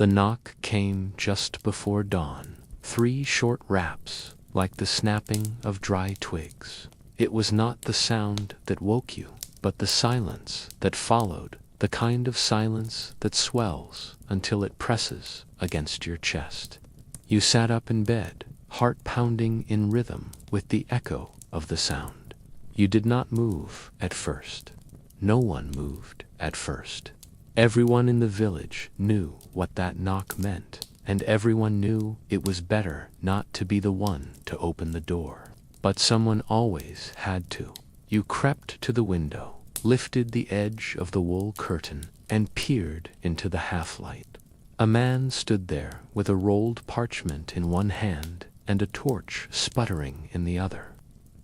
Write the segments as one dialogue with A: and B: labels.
A: The knock came just before dawn. 3 short raps, like the snapping of dry twigs. It was not the sound that woke you, but the silence that followed, the kind of silence that swells until it presses against your chest. You sat up in bed, heart pounding in rhythm with the echo of the sound. You did not move at first. No one moved at first. Everyone in the village knew what that knock meant, and everyone knew it was better not to be the one to open the door. But someone always had to. You crept to the window, lifted the edge of the wool curtain, and peered into the half-light. A man stood there with a rolled parchment in one hand and a torch sputtering in the other.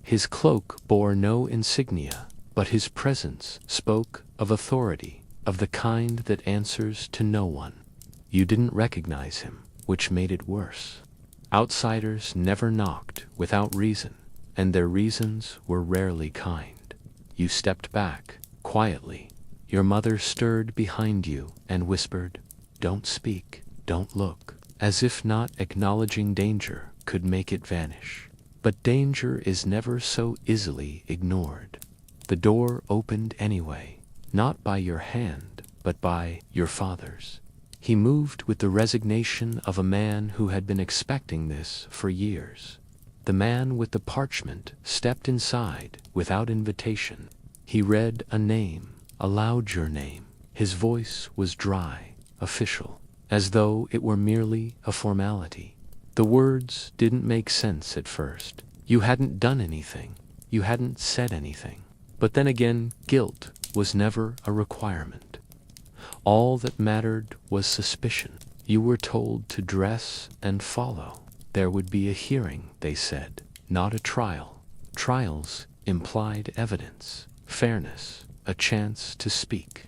A: His cloak bore no insignia, but his presence spoke of authority, of the kind that answers to no one. You didn't recognize him, which made it worse. Outsiders never knocked without reason, and their reasons were rarely kind. You stepped back, quietly. Your mother stirred behind you and whispered, "Don't speak, don't look," as if not acknowledging danger could make it vanish. But danger is never so easily ignored. The door opened anyway, not by your hand, but by your father's. He moved with the resignation of a man who had been expecting this for years. The man with the parchment stepped inside without invitation. He read a name, aloud your name. His voice was dry, official, as though it were merely a formality. The words didn't make sense at first. You hadn't done anything. You hadn't said anything. But then again, guilt was never a requirement. All that mattered was suspicion. You were told to dress and follow. There would be a hearing, they said, not a trial. Trials implied evidence, fairness, a chance to speak.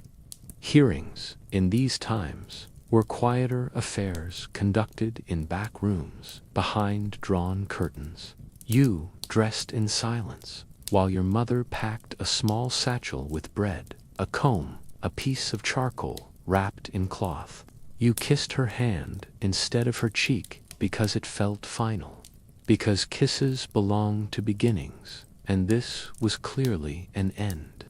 A: Hearings, in these times, were quieter affairs conducted in back rooms, behind drawn curtains. You dressed in silence, while your mother packed a small satchel with bread, a comb, a piece of charcoal wrapped in cloth. You kissed her hand instead of her cheek because it felt final, because kisses belong to beginnings, and this was clearly an end.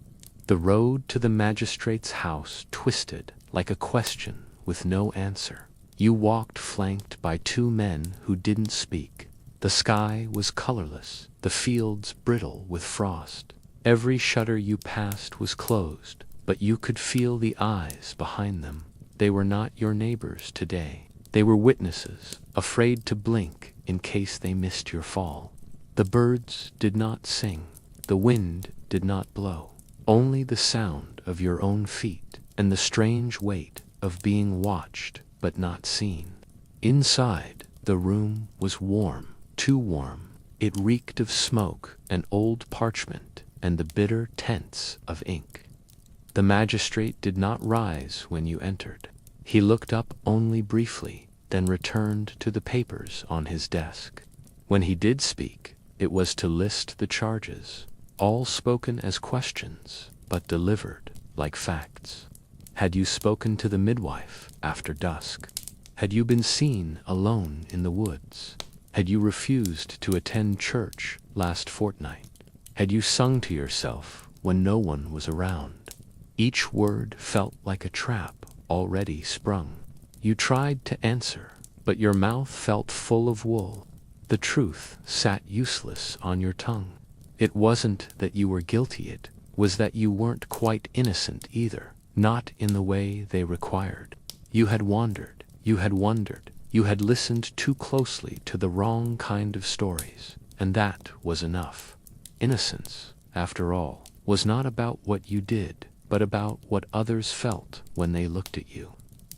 A: The road to the magistrate's house twisted like a question with no answer. You walked flanked by 2 men who didn't speak. The sky was colorless, the fields brittle with frost. Every shutter you passed was closed, but you could feel the eyes behind them. They were not your neighbors today. They were witnesses, afraid to blink in case they missed your fall. The birds did not sing. The wind did not blow. Only the sound of your own feet and the strange weight of being watched but not seen. Inside, the room was warm, too warm. It reeked of smoke and old parchment and the bitter tints of ink. The magistrate did not rise when you entered. He looked up only briefly, then returned to the papers on his desk. When he did speak, it was to list the charges, all spoken as questions, but delivered like facts. Had you spoken to the midwife after dusk? Had you been seen alone in the woods? Had you refused to attend church last fortnight? Had you sung to yourself when no one was around? Each word felt like a trap already sprung. You tried to answer, but your mouth felt full of wool. The truth sat useless on your tongue. It wasn't that you were guilty, it was that you weren't quite innocent either, not in the way they required. You had wandered, you had wondered, you had listened too closely to the wrong kind of stories, and that was enough. Innocence, after all, was not about what you did, but about what others felt when they looked at you.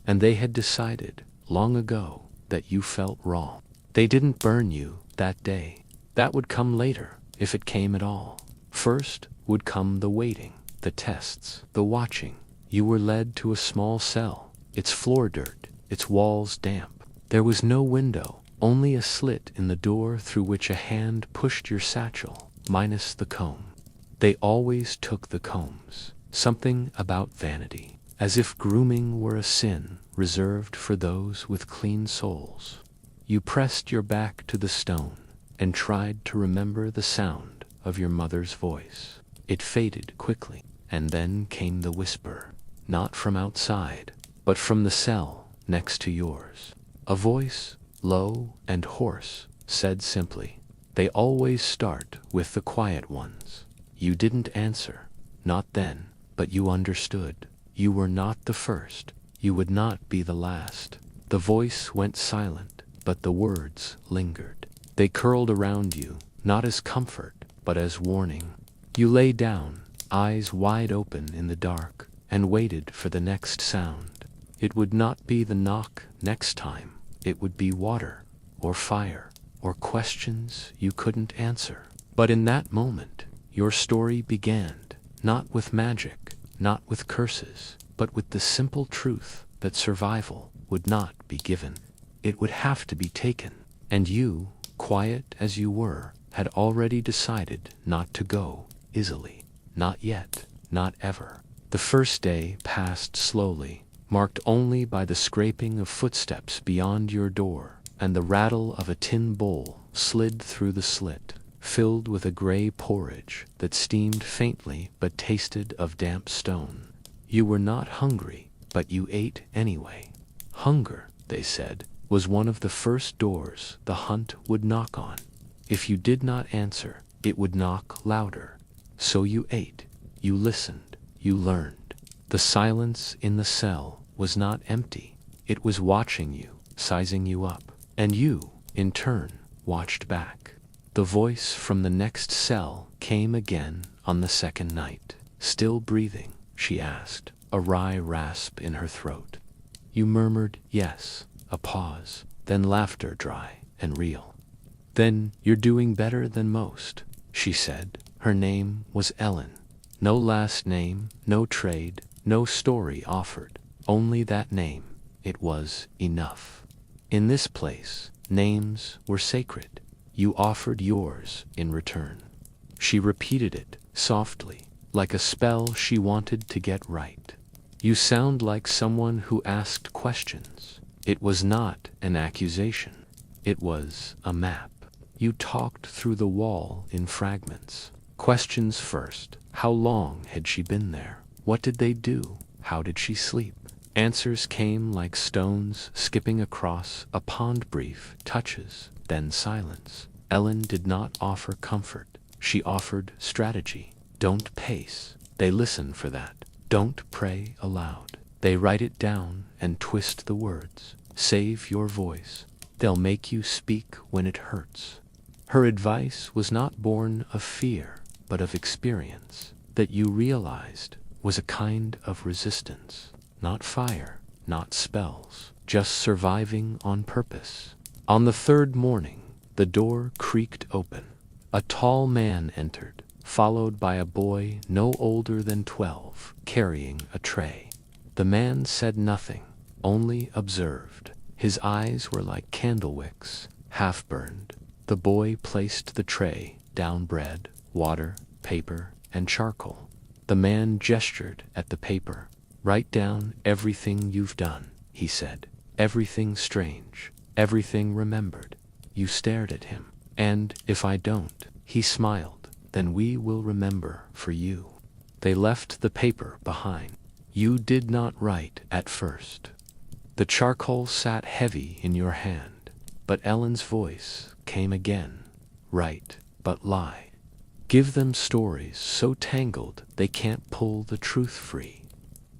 A: And they had decided, long ago, that you felt wrong. They didn't burn you that day. That would come later, if it came at all. First would come the waiting, the tests, the watching. You were led to a small cell, its floor dirt, its walls damp. There was no window, only a slit in the door through which a hand pushed your satchel, minus the comb. They always took the combs. Something about vanity, as if grooming were a sin reserved for those with clean souls. You pressed your back to the stone and tried to remember the sound of your mother's voice. It faded quickly, and then came the whisper, not from outside, but from the cell next to yours. A voice, low and hoarse, said simply, "They always start with the quiet ones." You didn't answer, not then, but you understood. You were not the first. You would not be the last. The voice went silent, but the words lingered. They curled around you, not as comfort, but as warning. You lay down, eyes wide open in the dark, and waited for the next sound. It would not be the knock next time. It would be water, or fire, or questions you couldn't answer. But in that moment, your story began, not with magic, not with curses, but with the simple truth that survival would not be given. It would have to be taken. And you, quiet as you were, had already decided not to go easily. Not yet, not ever. The first day passed slowly, marked only by the scraping of footsteps beyond your door, and the rattle of a tin bowl slid through the slit, filled with a gray porridge that steamed faintly but tasted of damp stone. You were not hungry, but you ate anyway. Hunger, they said, was one of the first doors the hunt would knock on. If you did not answer, it would knock louder. So you ate, you listened, you learned. The silence in the cell was not empty. It was watching you, sizing you up, and you, in turn, watched back. The voice from the next cell came again on the second night. "Still breathing?" she asked, a wry rasp in her throat. You murmured yes, a pause, then laughter dry and real. "Then you're doing better than most," she said. Her name was Ellen. No last name, no trade, no story offered, only that name. It was enough. In this place, names were sacred. You offered yours in return. She repeated it, softly, like a spell she wanted to get right. "You sound like someone who asked questions." It was not an accusation. It was a map. You talked through the wall in fragments. Questions first. How long had she been there? What did they do? How did she sleep? Answers came like stones skipping across a pond. Brief touches, then silence. Ellen did not offer comfort. She offered strategy. Don't pace. They listen for that. Don't pray aloud. They write it down and twist the words. Save your voice. They'll make you speak when it hurts. Her advice was not born of fear, but of experience, that you realized was a kind of resistance. Not fire, not spells, just surviving on purpose. On the third morning, the door creaked open. A tall man entered, followed by a boy no older than 12, carrying a tray. The man said nothing, only observed. His eyes were like candle wicks, half-burned. The boy placed the tray down: bread, water, paper, and charcoal. The man gestured at the paper. "Write down everything you've done," he said. "Everything strange, everything remembered." You stared at him. "And if I don't," he smiled, "then we will remember for you." They left the paper behind. You did not write at first. The charcoal sat heavy in your hand, but Ellen's voice came again. "Write, but lie. Give them stories so tangled they can't pull the truth free.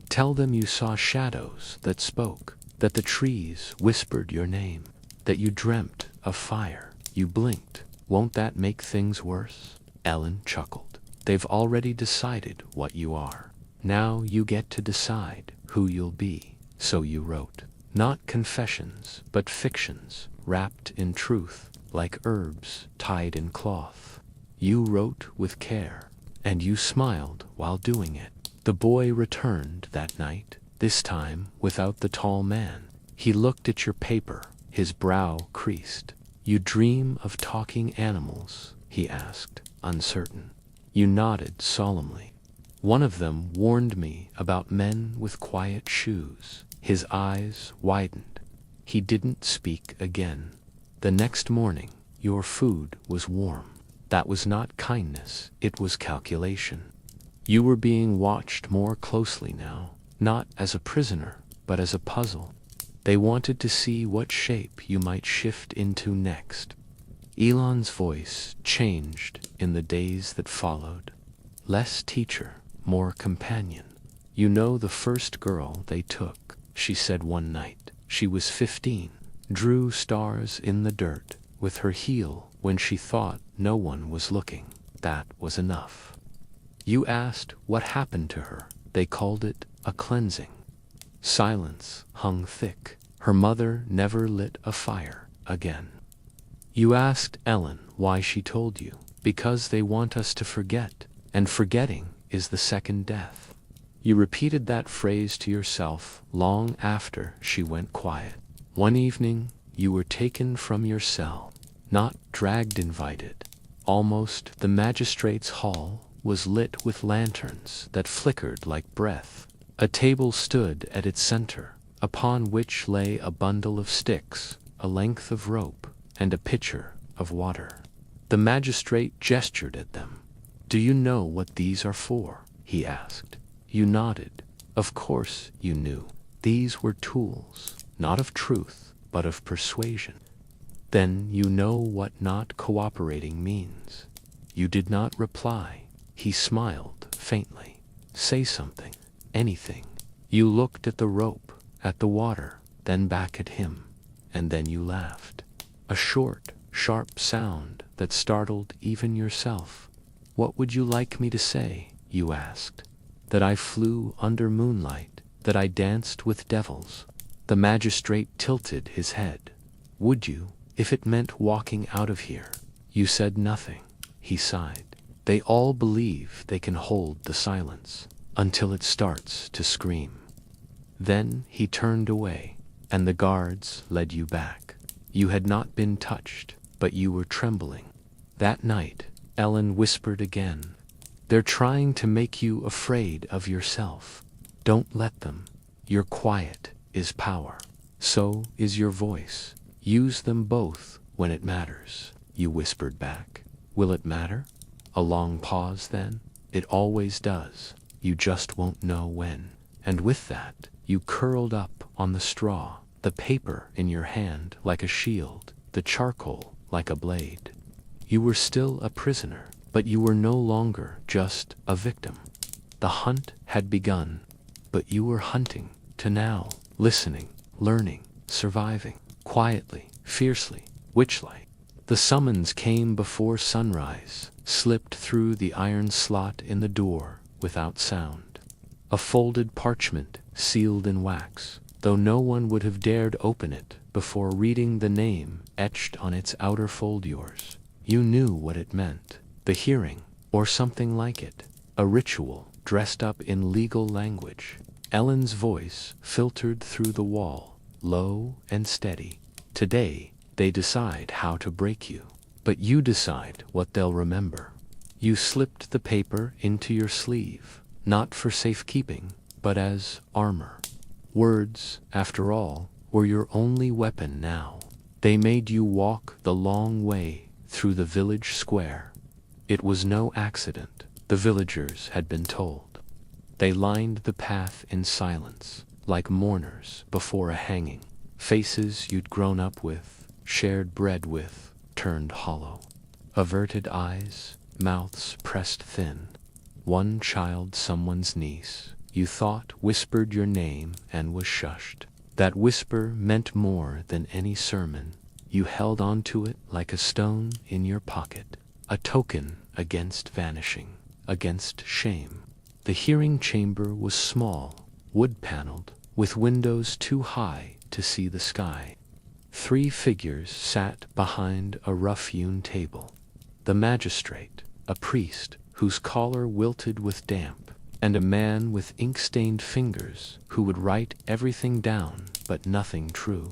A: Tell them you saw shadows that spoke, that the trees whispered your name, that you dreamt of fire. You blinked. Won't that make things worse?" Ellen chuckled. "They've already decided what you are. Now you get to decide who you'll be." So you wrote. Not confessions, but fictions, wrapped in truth, like herbs tied in cloth. You wrote with care, and you smiled while doing it. The boy returned that night, this time without the tall man. He looked at your paper, his brow creased. "You dream of talking animals?" he asked, uncertain. You nodded solemnly. One of them warned me about men with quiet shoes. His eyes widened. He didn't speak again. The next morning, your food was warm. That was not kindness, it was calculation. You were being watched more closely now, not as a prisoner, but as a puzzle. They wanted to see what shape you might shift into next. Elon's voice changed in the days that followed. Less teacher, more companion. You know the first girl they took, she said one night. She was 15, drew stars in the dirt with her heel when she thought no one was looking. That was enough. You asked what happened to her. They called it a cleansing. Silence hung thick. Her mother never lit a fire again. You asked Ellen why she told you. Because they want us to forget, and forgetting is the second death. You repeated that phrase to yourself long after she went quiet. One evening, you were taken from your cell, not dragged, invited. Almost the magistrate's hall was lit with lanterns that flickered like breath. A table stood at its center, upon which lay a bundle of sticks, a length of rope, and a pitcher of water. The magistrate gestured at them. "Do you know what these are for?" he asked. You nodded. Of course you knew. These were tools, not of truth, but of persuasion. Then you know what not cooperating means. You did not reply. He smiled faintly. Say something, anything. You looked at the rope, at the water, then back at him, and then you laughed. A short, sharp sound that startled even yourself. What would you like me to say? You asked. That I flew under moonlight, that I danced with devils. The magistrate tilted his head. Would you, if it meant walking out of here? You said nothing. He sighed. They all believe they can hold the silence until it starts to scream. Then he turned away, and the guards led you back. You had not been touched, but you were trembling. That night, Ellen whispered again. They're trying to make you afraid of yourself. Don't let them. Your quiet is power. So is your voice. Use them both when it matters. You whispered back. Will it matter? A long pause then. It always does. You just won't know when. And with that, you curled up on the straw, the paper in your hand like a shield, the charcoal like a blade. You were still a prisoner, but you were no longer just a victim. The hunt had begun, but you were hunting to now, listening, learning, surviving, quietly, fiercely, witch-like. The summons came before sunrise, slipped through the iron slot in the door without sound. A folded parchment sealed in wax, though no one would have dared open it before reading the name etched on its outer fold. Yours. You knew what it meant. The hearing, or something like it. A ritual dressed up in legal language. Ellen's voice filtered through the wall, low and steady. Today, they decide how to break you, but you decide what they'll remember. You slipped the paper into your sleeve, not for safekeeping, but as armor. Words, after all, were your only weapon now. They made you walk the long way through the village square. It was no accident. The villagers had been told. They lined the path in silence, like mourners before a hanging. Faces you'd grown up with, shared bread with, turned hollow. Averted eyes, mouths pressed thin. One child, someone's niece, you thought whispered your name and was shushed. That whisper meant more than any sermon. You held on to it like a stone in your pocket, a token against vanishing, against shame. The hearing chamber was small, wood-paneled, with windows too high to see the sky. 3 figures sat behind a rough-hewn table. The magistrate, a priest whose collar wilted with damp, and a man with ink-stained fingers who would write everything down but nothing true.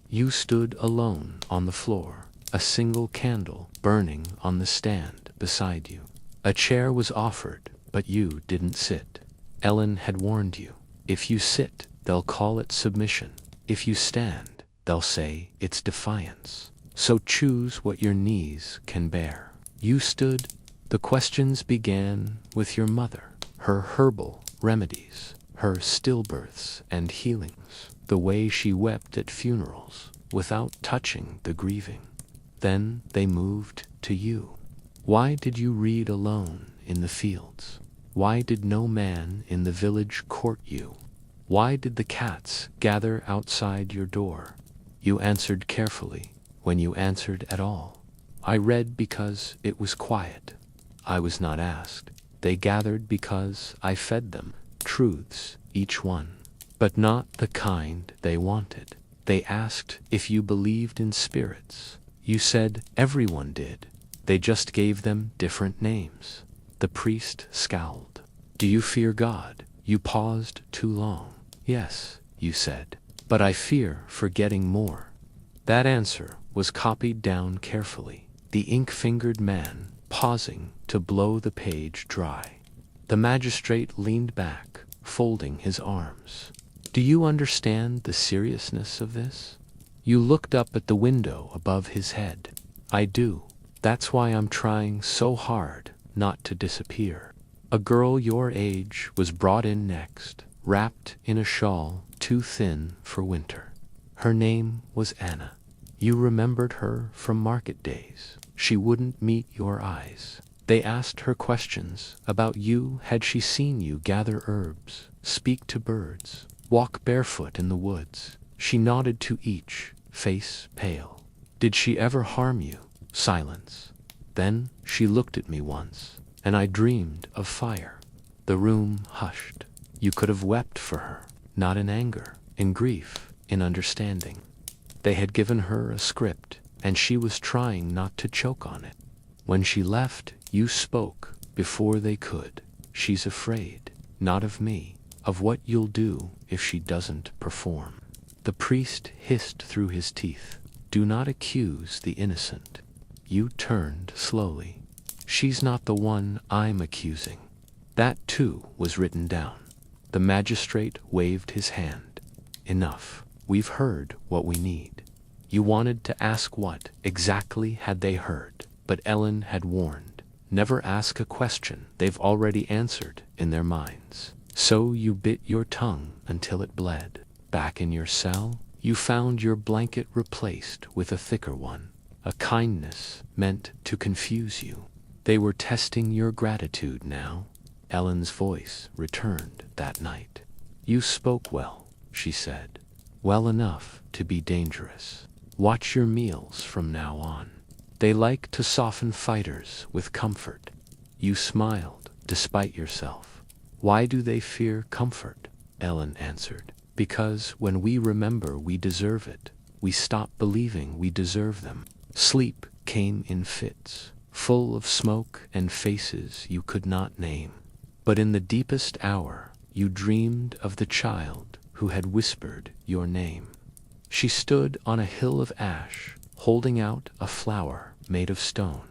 A: You stood alone on the floor, a single candle burning on the stand beside you. A chair was offered, But you didn't sit. Ellen had warned you. If you sit, they'll call it submission. If you stand, they'll say it's defiance. So choose what your knees can bear. You stood. The questions began with your mother, her herbal remedies, her stillbirths and healings, the way she wept at funerals without touching the grieving. Then they moved to you. Why did you read alone in the fields? Why did no man in the village court you? Why did the cats gather outside your door? You answered carefully, when you answered at all. I read because it was quiet. I was not asked. They gathered because I fed them truths, each one, but not the kind they wanted. They asked if you believed in spirits. You said everyone did. They just gave them different names. The priest scowled. Do you fear God? You paused too long. Yes, you said, but I fear forgetting more. That answer was copied down carefully, the ink-fingered man pausing to blow the page dry. The magistrate leaned back, folding his arms. Do you understand the seriousness of this? You looked up at the window above his head. I do. That's why I'm trying so hard not to disappear. A girl your age was brought in next, wrapped in a shawl too thin for winter. Her name was Anna. You remembered her from market days. She wouldn't meet your eyes. They asked her questions about you. Had she seen you gather herbs, speak to birds, walk barefoot in the woods? She nodded to each, face pale. Did she ever harm you? Silence. Then she looked at me once, and I dreamed of fire. The room hushed. You could have wept for her, not in anger, in grief, in understanding. They had given her a script, and she was trying not to choke on it. When she left, you spoke before they could. She's afraid, not of me, of what you'll do if she doesn't perform. The priest hissed through his teeth. Do not accuse the innocent. You turned slowly. She's not the one I'm accusing. That too was written down. The magistrate waved his hand. Enough. We've heard what we need. You wanted to ask what exactly had they heard, but Ellen had warned. Never ask a question they've already answered in their minds. So you bit your tongue until it bled. Back in your cell, you found your blanket replaced with a thicker one, a kindness meant to confuse you. They were testing your gratitude now. Ellen's voice returned that night. You spoke well, she said. Well enough to be dangerous. Watch your meals from now on. They like to soften fighters with comfort. You smiled, despite yourself. Why do they fear comfort? Ellen answered. Because when we remember we deserve it, we stop believing we deserve them. Sleep came in fits, full of smoke and faces you could not name. But in the deepest hour, you dreamed of the child who had whispered your name. She stood on a hill of ash, holding out a flower made of stone.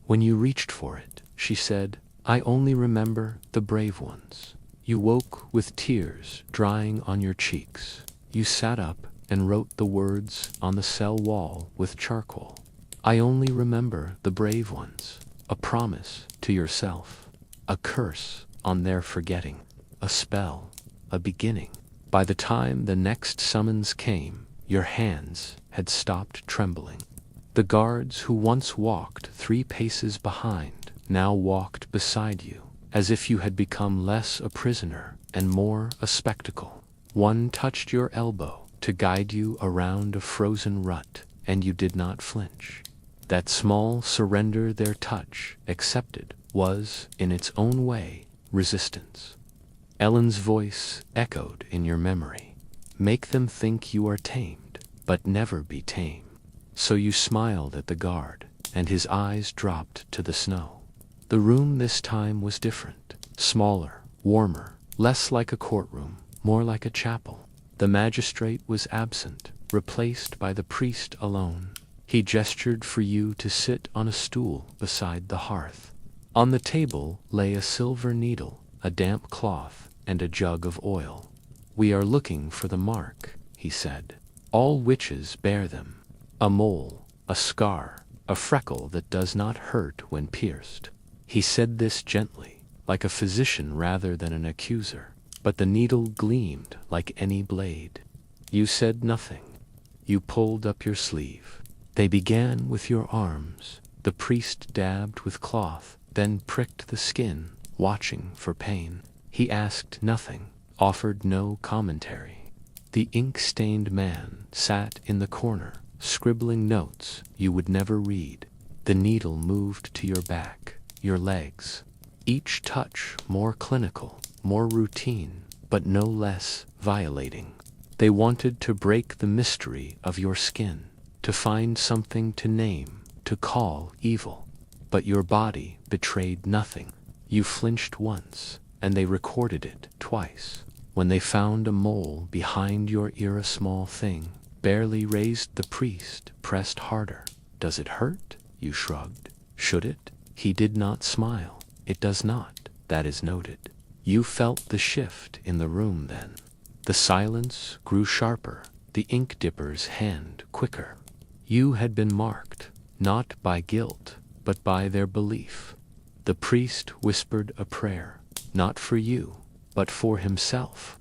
A: When you reached for it, she said, I only remember the brave ones. You woke with tears drying on your cheeks. You sat up and wrote the words on the cell wall with charcoal. I only remember the brave ones. A promise to yourself. A curse on their forgetting. A spell. A beginning. By the time the next summons came, your hands had stopped trembling. The guards who once walked 3 paces behind now walked beside you, as if you had become less a prisoner and more a spectacle. One touched your elbow to guide you around a frozen rut, and you did not flinch. That small surrender their touch accepted was, in its own way, resistance. Ellen's voice echoed in your memory. Make them think you are tamed, but never be tame. So you smiled at the guard, and his eyes dropped to the snow. The room this time was different, smaller, warmer, less like a courtroom, more like a chapel. The magistrate was absent, replaced by the priest alone. He gestured for you to sit on a stool beside the hearth. On the table lay a silver needle, a damp cloth, and a jug of oil. "We are looking for the mark," he said. "All witches bear them. A mole, a scar, a freckle that does not hurt when pierced." He said this gently, like a physician rather than an accuser, but the needle gleamed like any blade. You said nothing. You pulled up your sleeve. "They began with your arms." The priest dabbed with cloth, then pricked the skin, watching for pain. He asked nothing, offered no commentary. The ink-stained man sat in the corner, scribbling notes you would never read. The needle moved to your back, your legs, each touch more clinical, more routine, but no less violating. They wanted to break the mystery of your skin, to find something to name, to call evil. But your body betrayed nothing. You flinched once, and they recorded it twice. When they found a mole behind your ear, a small thing, barely raised, the priest pressed harder. "Does it hurt?" You shrugged. "Should it?" He did not smile. "It does not. That is noted." You felt the shift in the room then. The silence grew sharper, the ink dipper's hand quicker. You had been marked, not by guilt, but by their belief. The priest whispered a prayer, not for you, but for himself.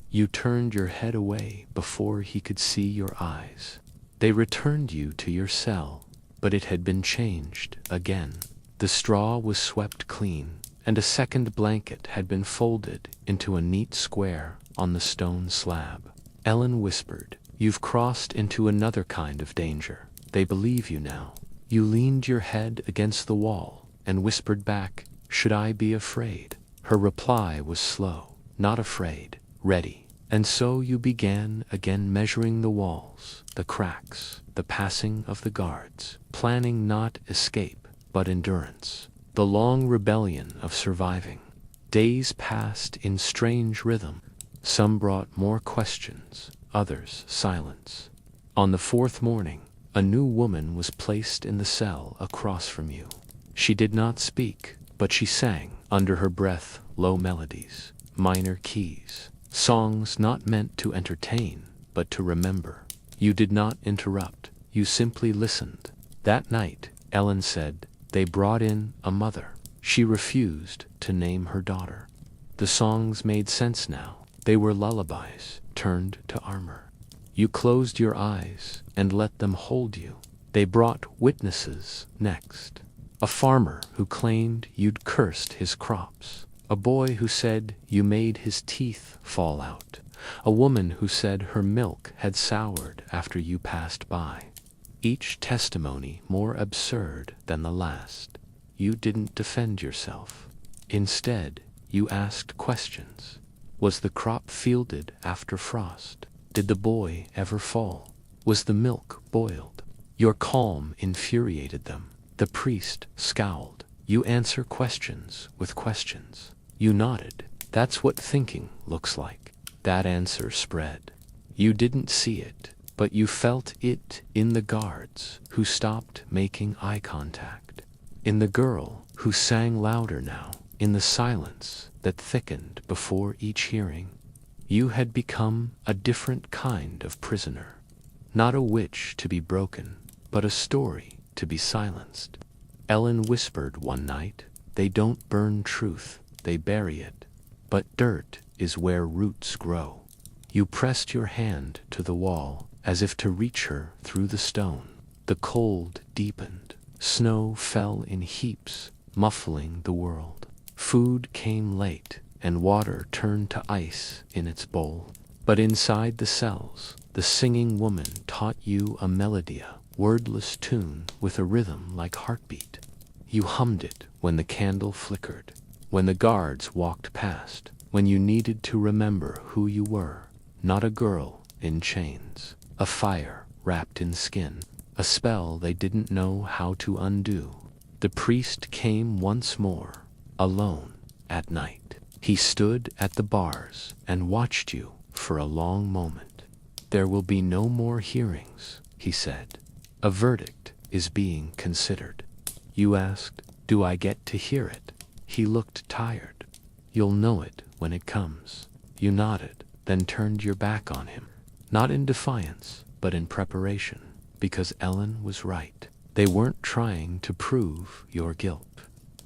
A: You turned your head away before he could see your eyes. They returned you to your cell, but it had been changed again. The straw was swept clean, and a second blanket had been folded into a neat square on the stone slab. Ellen whispered, "You've crossed into another kind of danger. They believe you now." You leaned your head against the wall and whispered back, "Should I be afraid?" Her reply was slow, not afraid, ready. And so you began again, measuring the walls, the cracks, the passing of the guards, planning not escape, but endurance, the long rebellion of surviving. Days passed in strange rhythm. Some brought more questions, others silence. On the fourth morning, a new woman was placed in the cell across from you. She did not speak, but she sang, under her breath, low melodies, minor keys, songs not meant to entertain, but to remember. You did not interrupt, you simply listened. That night, Ellen said, they brought in a mother. She refused to name her daughter. The songs made sense now. They were lullabies, turned to armor. You closed your eyes and let them hold you. They brought witnesses next. A farmer who claimed you'd cursed his crops. A boy who said you made his teeth fall out. A woman who said her milk had soured after you passed by. Each testimony more absurd than the last. You didn't defend yourself. Instead, you asked questions. Was the crop fielded after frost? Did the boy ever fall? Was the milk boiled? Your calm infuriated them. The priest scowled. You answer questions with questions. You nodded. That's what thinking looks like. That answer spread. You didn't see it, but you felt it in the guards who stopped making eye contact. In the girl who sang louder now, in the silence that thickened before each hearing. You had become a different kind of prisoner. Not a witch to be broken, but a story to be silenced. Ellen whispered one night, they don't burn truth, they bury it. But dirt is where roots grow. You pressed your hand to the wall, as if to reach her through the stone. The cold deepened. Snow fell in heaps, muffling the world. Food came late, and water turned to ice in its bowl. But inside the cells, the singing woman taught you a melodia, wordless tune with a rhythm like heartbeat. You hummed it when the candle flickered, when the guards walked past, when you needed to remember who you were. Not a girl in chains, a fire wrapped in skin, a spell they didn't know how to undo. The priest came once more, alone, at night. He stood at the bars and watched you for a long moment. There will be no more hearings, he said. A verdict is being considered. You asked, Do I get to hear it? He looked tired. You'll know it when it comes. You nodded, then turned your back on him. Not in defiance, but in preparation, because Ellen was right. They weren't trying to prove your guilt.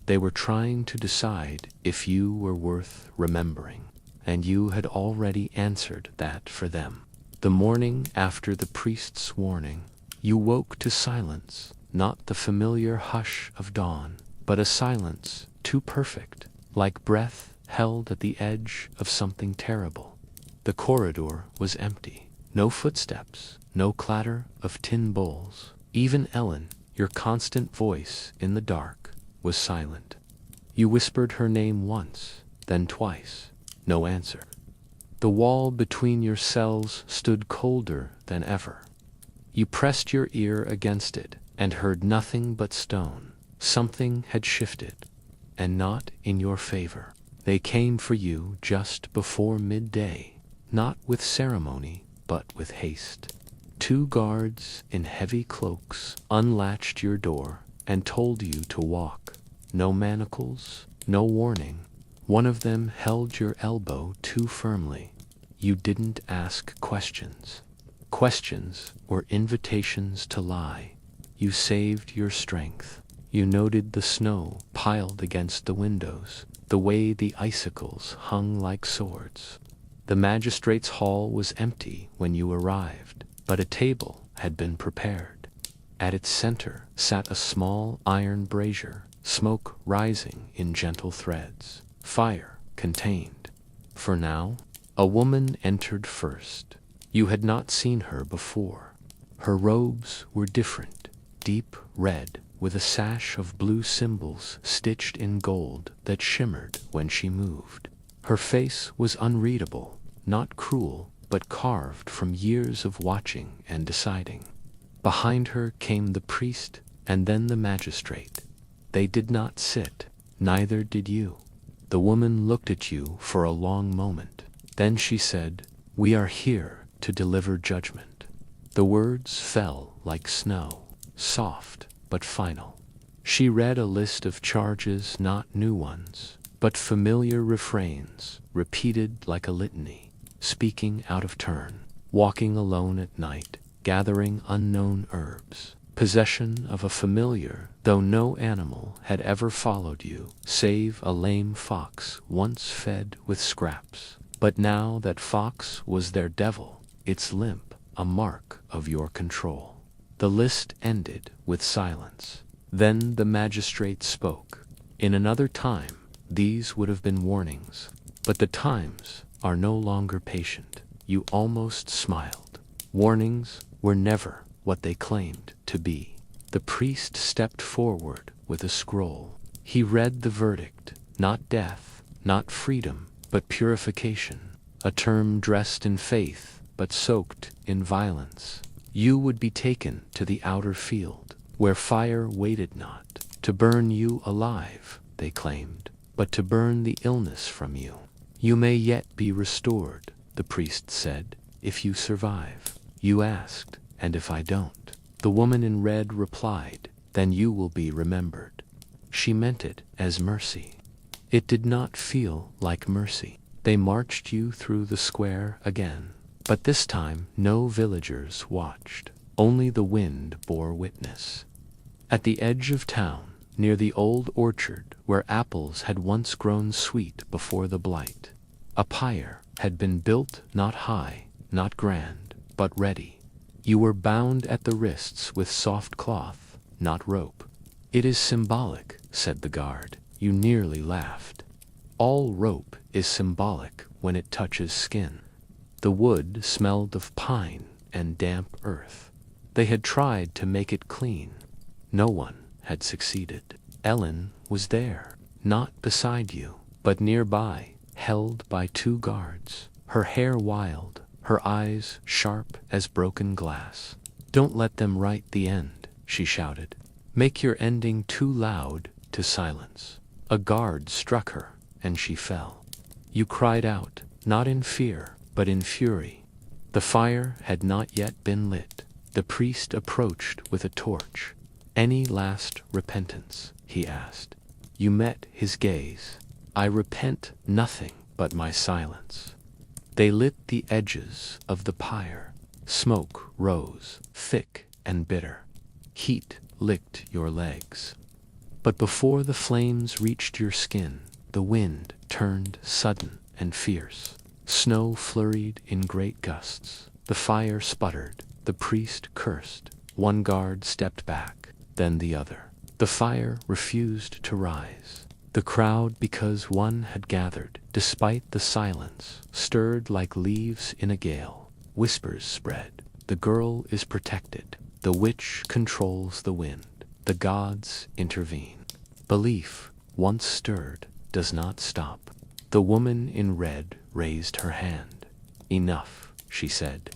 A: They were trying to decide if you were worth remembering, and you had already answered that for them. The morning after the priest's warning, you woke to silence, not the familiar hush of dawn, but a silence too perfect, like breath held at the edge of something terrible. The corridor was empty. No footsteps, no clatter of tin bowls. Even Ellen, your constant voice in the dark, was silent. You whispered her name once, then twice. No answer. The wall between your cells stood colder than ever. You pressed your ear against it and heard nothing but stone. Something had shifted, and not in your favor. They came for you just before midday, not with ceremony, but with haste. 2 guards in heavy cloaks unlatched your door and told you to walk. No manacles, no warning. One of them held your elbow too firmly. You didn't ask questions. Questions were invitations to lie. You saved your strength. You noted the snow piled against the windows, the way the icicles hung like swords. The magistrate's hall was empty when you arrived, but a table had been prepared. At its center sat a small iron brazier, smoke rising in gentle threads, fire contained. For now, a woman entered first. You had not seen her before. Her robes were different, deep red, with a sash of blue symbols stitched in gold that shimmered when she moved. Her face was unreadable, not cruel, but carved from years of watching and deciding. Behind her came the priest and then the magistrate. They did not sit, neither did you. The woman looked at you for a long moment. Then she said, "We are here to deliver judgment." The words fell like snow, soft but final. She read a list of charges, not new ones, but familiar refrains, repeated like a litany. Speaking out of turn, walking alone at night, gathering unknown herbs, possession of a familiar, though no animal had ever followed you, save a lame fox once fed with scraps. But now that fox was their devil, its limp a mark of your control. The list ended with silence. Then the magistrate spoke. In another time, these would have been warnings, but the times are no longer patient. You almost smiled. Warnings were never what they claimed to be. The priest stepped forward with a scroll. He read the verdict, not death, not freedom, but purification, a term dressed in faith but soaked in violence. You would be taken to the outer field, where fire waited not to burn you alive, they claimed, but to burn the illness from you. You may yet be restored, the priest said, if you survive. You asked, and if I don't? The woman in red replied, then you will be remembered. She meant it as mercy. It did not feel like mercy. They marched you through the square again, but this time no villagers watched. Only the wind bore witness. At the edge of town, near the old orchard where apples had once grown sweet before the blight, a pyre had been built, not high, not grand, but ready. You were bound at the wrists with soft cloth, not rope. It is symbolic, said the guard. You nearly laughed. All rope is symbolic when it touches skin. The wood smelled of pine and damp earth. They had tried to make it clean. No one had succeeded. Ellen was there, not beside you, but nearby, held by 2 guards, her hair wild, her eyes sharp as broken glass. Don't let them write the end, she shouted. Make your ending too loud to silence. A guard struck her, and she fell. You cried out, not in fear, but in fury. The fire had not yet been lit. The priest approached with a torch. Any last repentance? he asked. You met his gaze. I repent nothing but my silence. They lit the edges of the pyre. Smoke rose, thick and bitter. Heat licked your legs. But before the flames reached your skin, the wind turned sudden and fierce. Snow flurried in great gusts. The fire sputtered. The priest cursed. One guard stepped back, then the other. The fire refused to rise. The crowd, because one had gathered, despite the silence, stirred like leaves in a gale. Whispers spread. The girl is protected. The witch controls the wind. The gods intervene. Belief, once stirred, does not stop. The woman in red raised her hand. Enough, she said.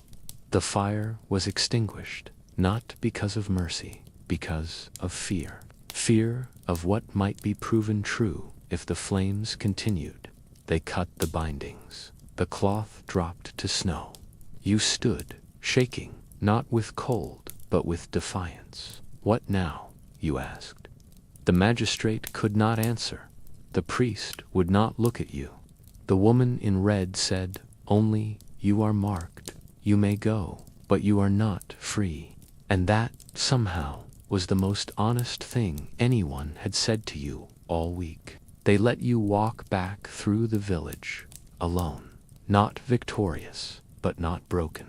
A: The fire was extinguished, not because of mercy, because of fear. Fear of what might be proven true if the flames continued. They cut the bindings. The cloth dropped to snow. You stood, shaking, not with cold, but with defiance. What now? You asked. The magistrate could not answer. The priest would not look at you. The woman in red said, only, you are marked. You may go, but you are not free. And that, somehow, was the most honest thing anyone had said to you all week. They let you walk back through the village, alone. Not victorious, but not broken.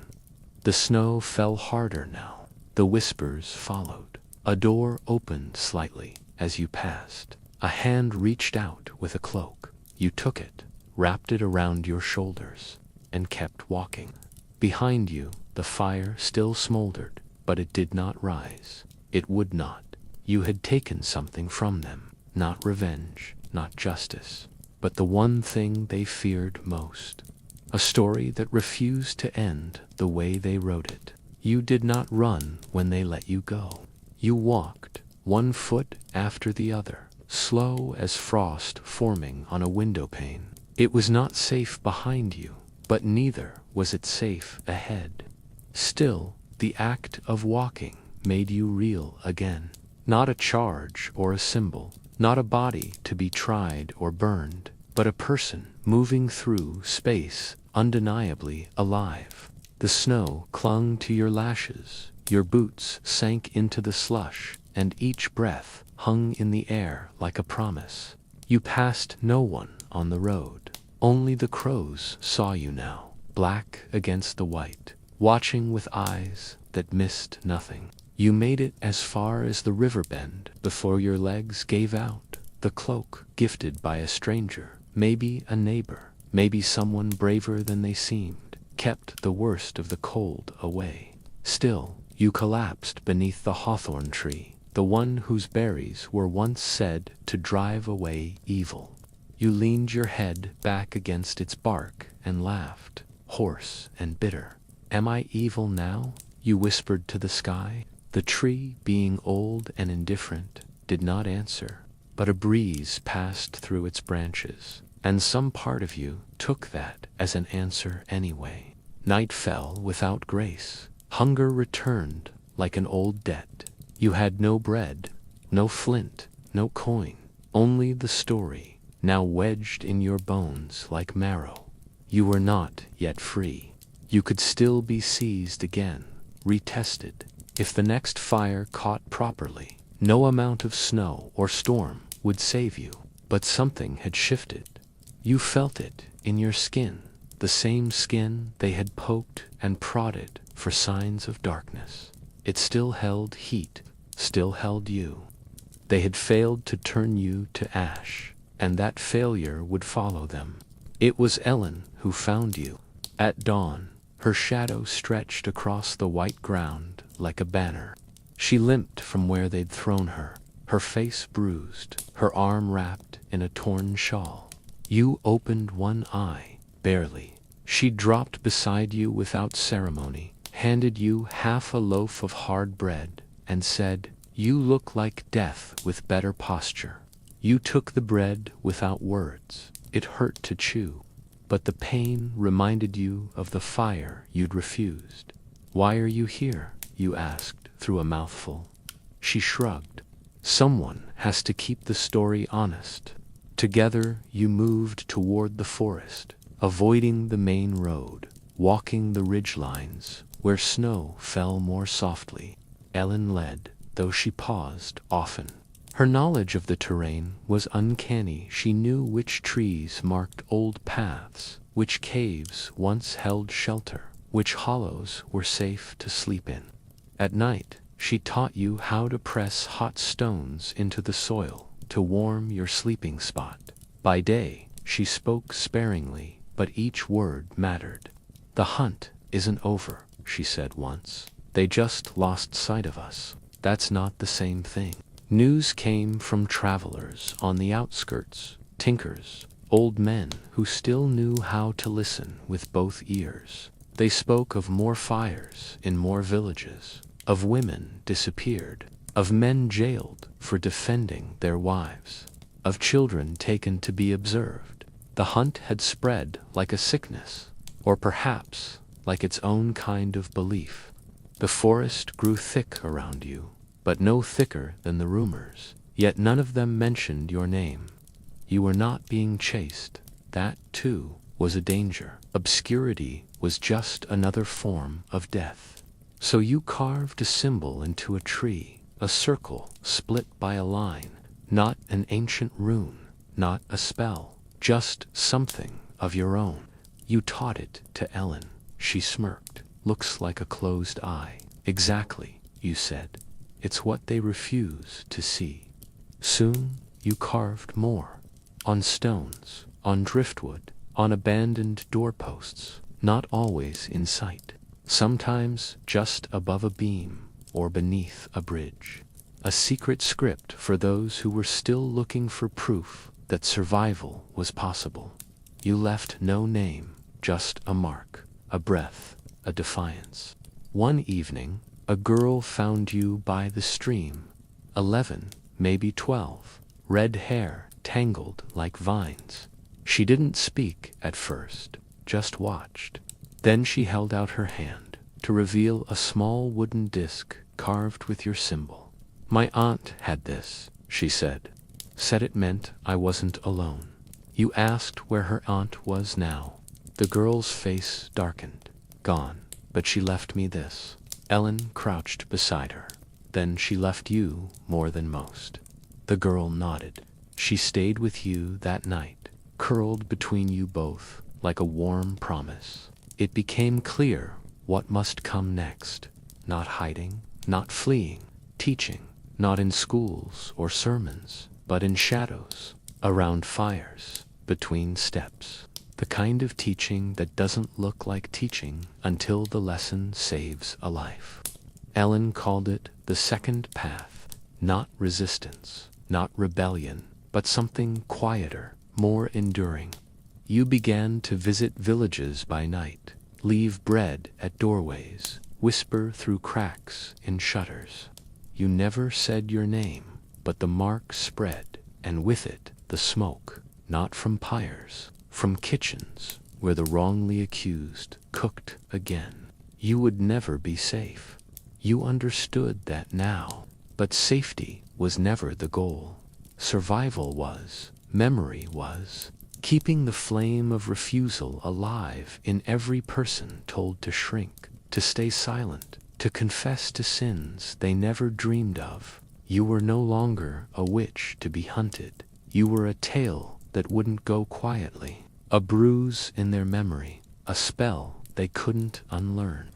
A: The snow fell harder now. The whispers followed. A door opened slightly as you passed. A hand reached out with a cloak. You took it, wrapped it around your shoulders, and kept walking. Behind you, the fire still smoldered, but it did not rise. It would not. You had taken something from them. Not revenge, not justice, but the one thing they feared most. A story that refused to end the way they wrote it. You did not run when they let you go. You walked, one foot after the other, slow as frost forming on a window pane. It was not safe behind you, but neither was it safe ahead. Still, the act of walking made you real again. Not a charge or a symbol, not a body to be tried or burned, but a person moving through space, undeniably alive. The snow clung to your lashes, your boots sank into the slush, and each breath hung in the air like a promise. You passed no one on the road. Only the crows saw you now, black against the white, watching with eyes that missed nothing. You made it as far as the river bend before your legs gave out. The cloak, gifted by a stranger, maybe a neighbor, maybe someone braver than they seemed, kept the worst of the cold away. Still, you collapsed beneath the hawthorn tree, the one whose berries were once said to drive away evil. You leaned your head back against its bark and laughed, hoarse and bitter. Am I evil now? You whispered to the sky. The tree, being old and indifferent, did not answer, but a breeze passed through its branches, and some part of you took that as an answer anyway. Night fell without grace. Hunger returned like an old debt. You had no bread, no flint, no coin, only the story, now wedged in your bones like marrow. You were not yet free. You could still be seized again, retested. If the next fire caught properly, no amount of snow or storm would save you. But something had shifted. You felt it in your skin, the same skin they had poked and prodded for signs of darkness. It still held heat, still held you. They had failed to turn you to ash, and that failure would follow them. It was Ellen who found you. At dawn, her shadow stretched across the white ground like a banner. She limped from where they'd thrown her, her face bruised, her arm wrapped in a torn shawl. You opened one eye, barely. She dropped beside you without ceremony, handed you half a loaf of hard bread, and said, "You look like death with better posture." You took the bread without words. It hurt to chew, but the pain reminded you of the fire you'd refused. "Why are you here?" you asked through a mouthful. She shrugged. Someone has to keep the story honest. Together you moved toward the forest, avoiding the main road, walking the ridgelines where snow fell more softly. Ellen led, though she paused often. Her knowledge of the terrain was uncanny. She knew which trees marked old paths, which caves once held shelter, which hollows were safe to sleep in. At night, she taught you how to press hot stones into the soil to warm your sleeping spot. By day, she spoke sparingly, but each word mattered. "The hunt isn't over," she said once. "They just lost sight of us." That's not the same thing. News came from travelers on the outskirts, tinkers, old men who still knew how to listen with both ears. They spoke of more fires in more villages, of women disappeared, of men jailed for defending their wives, of children taken to be observed. The hunt had spread like a sickness, or perhaps like its own kind of belief. The forest grew thick around you, but no thicker than the rumors, yet none of them mentioned your name. You were not being chased. That, too, was a danger. Obscurity was just another form of death. So you carved a symbol into a tree, a circle split by a line, not an ancient rune, not a spell, just something of your own. You taught it to Ellen. She smirked. "Looks like a closed eye." "Exactly," you said. "It's what they refuse to see." Soon you carved more. On stones, on driftwood, on abandoned doorposts, not always in sight. Sometimes just above a beam or beneath a bridge. A secret script for those who were still looking for proof that survival was possible. You left no name, just a mark, a breath, a defiance. One evening, a girl found you by the stream. 11, maybe 12, red hair tangled like vines. She didn't speak at first, just watched. Then she held out her hand to reveal a small wooden disc carved with your symbol. "My aunt had this," she said. "Said it meant I wasn't alone." You asked where her aunt was now. The girl's face darkened. "Gone, but she left me this." Ellen crouched beside her. "Then she left you more than most." The girl nodded. "She stayed with you that night, curled between you both like a warm promise." It became clear what must come next. Not hiding, not fleeing, teaching, not in schools or sermons, but in shadows, around fires, between steps. The kind of teaching that doesn't look like teaching until the lesson saves a life. Ellen called it the second path, not resistance, not rebellion, but something quieter, more enduring. You began to visit villages by night, leave bread at doorways, whisper through cracks in shutters. You never said your name, but the mark spread, and with it the smoke, not from pyres, from kitchens where the wrongly accused cooked again. You would never be safe. You understood that now, but safety was never the goal. Survival was, memory was, keeping the flame of refusal alive in every person told to shrink, to stay silent, to confess to sins they never dreamed of. You were no longer a witch to be hunted. You were a tale that wouldn't go quietly, a bruise in their memory, a spell they couldn't unlearn.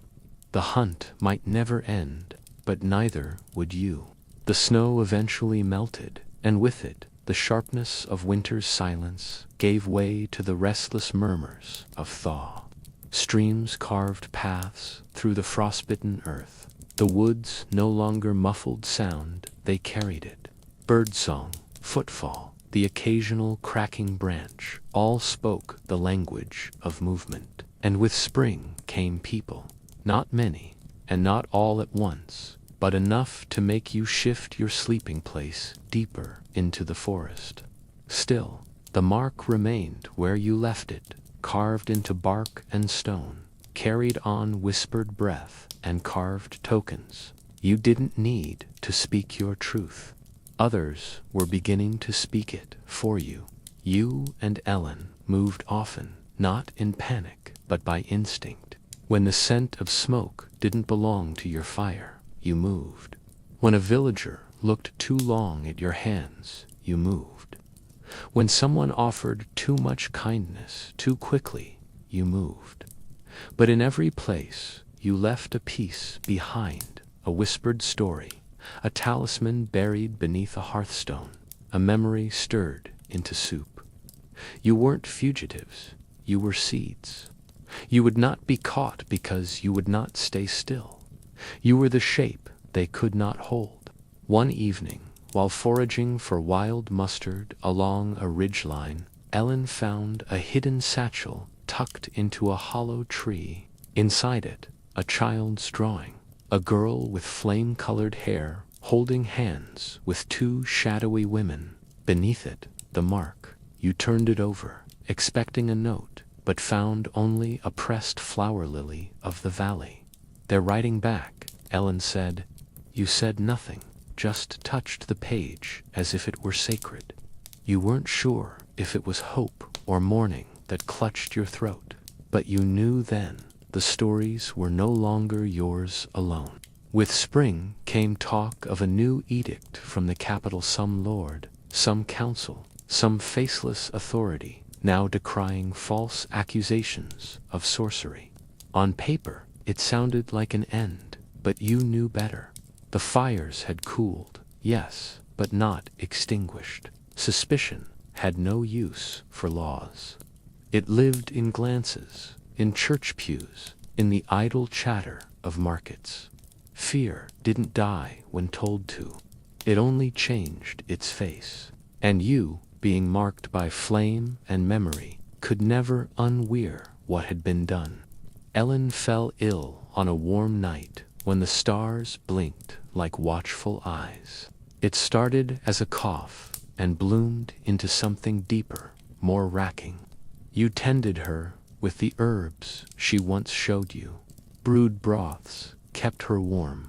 A: The hunt might never end, but neither would you. The snow eventually melted, and with it, the sharpness of winter's silence gave way to the restless murmurs of thaw. Streams carved paths through the frostbitten earth. The woods no longer muffled sound, they carried it. Birdsong, footfall, the occasional cracking branch, all spoke the language of movement. And with spring came people. Not many, and not all at once, but enough to make you shift your sleeping place deeper into the forest. Still, the mark remained where you left it, carved into bark and stone, carried on whispered breath and carved tokens. You didn't need to speak your truth. Others were beginning to speak it for you. You and Ellen moved often, not in panic, but by instinct. When the scent of smoke didn't belong to your fire, you moved. When a villager looked too long at your hands, you moved. When someone offered too much kindness too quickly, you moved. But in every place, you left a piece behind, a whispered story, a talisman buried beneath a hearthstone, a memory stirred into soup. You weren't fugitives, you were seeds. You would not be caught because you would not stay still. You were the shape they could not hold. One evening, while foraging for wild mustard along a ridgeline, Ellen found a hidden satchel tucked into a hollow tree. Inside it, a child's drawing, a girl with flame-colored hair holding hands with two shadowy women. Beneath it, the mark. You turned it over, expecting a note, but found only a pressed flower lily of the valley. Their writing back, Ellen said, "You said nothing, just touched the page as if it were sacred. You weren't sure if it was hope or mourning that clutched your throat, but you knew then the stories were no longer yours alone." With spring came talk of a new edict from the capital. Some lord, some council, some faceless authority, now decrying false accusations of sorcery. On paper, it sounded like an end, but you knew better. The fires had cooled, yes, but not extinguished. Suspicion had no use for laws. It lived in glances, in church pews, in the idle chatter of markets. Fear didn't die when told to. It only changed its face. And you, being marked by flame and memory, could never unwear what had been done. Ellen fell ill on a warm night when the stars blinked like watchful eyes. It started as a cough and bloomed into something deeper, more racking. You tended her with the herbs she once showed you, brewed broths, kept her warm.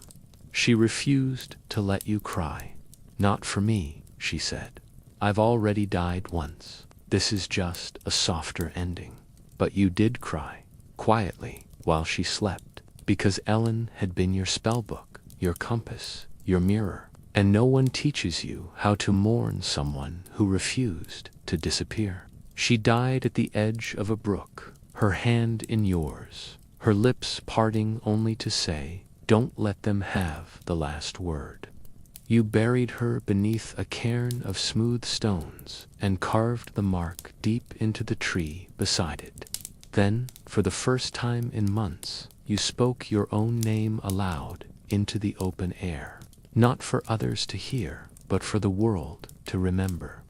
A: She refused to let you cry. "Not for me," she said. "I've already died once. This is just a softer ending." But you did cry, quietly, while she slept, because Ellen had been your spellbook, your compass, your mirror, and no one teaches you how to mourn someone who refused to disappear. She died at the edge of a brook, her hand in yours, her lips parting only to say, "Don't let them have the last word." You buried her beneath a cairn of smooth stones and carved the mark deep into the tree beside it. Then, for the first time in months, you spoke your own name aloud into the open air, not for others to hear, but for the world to remember.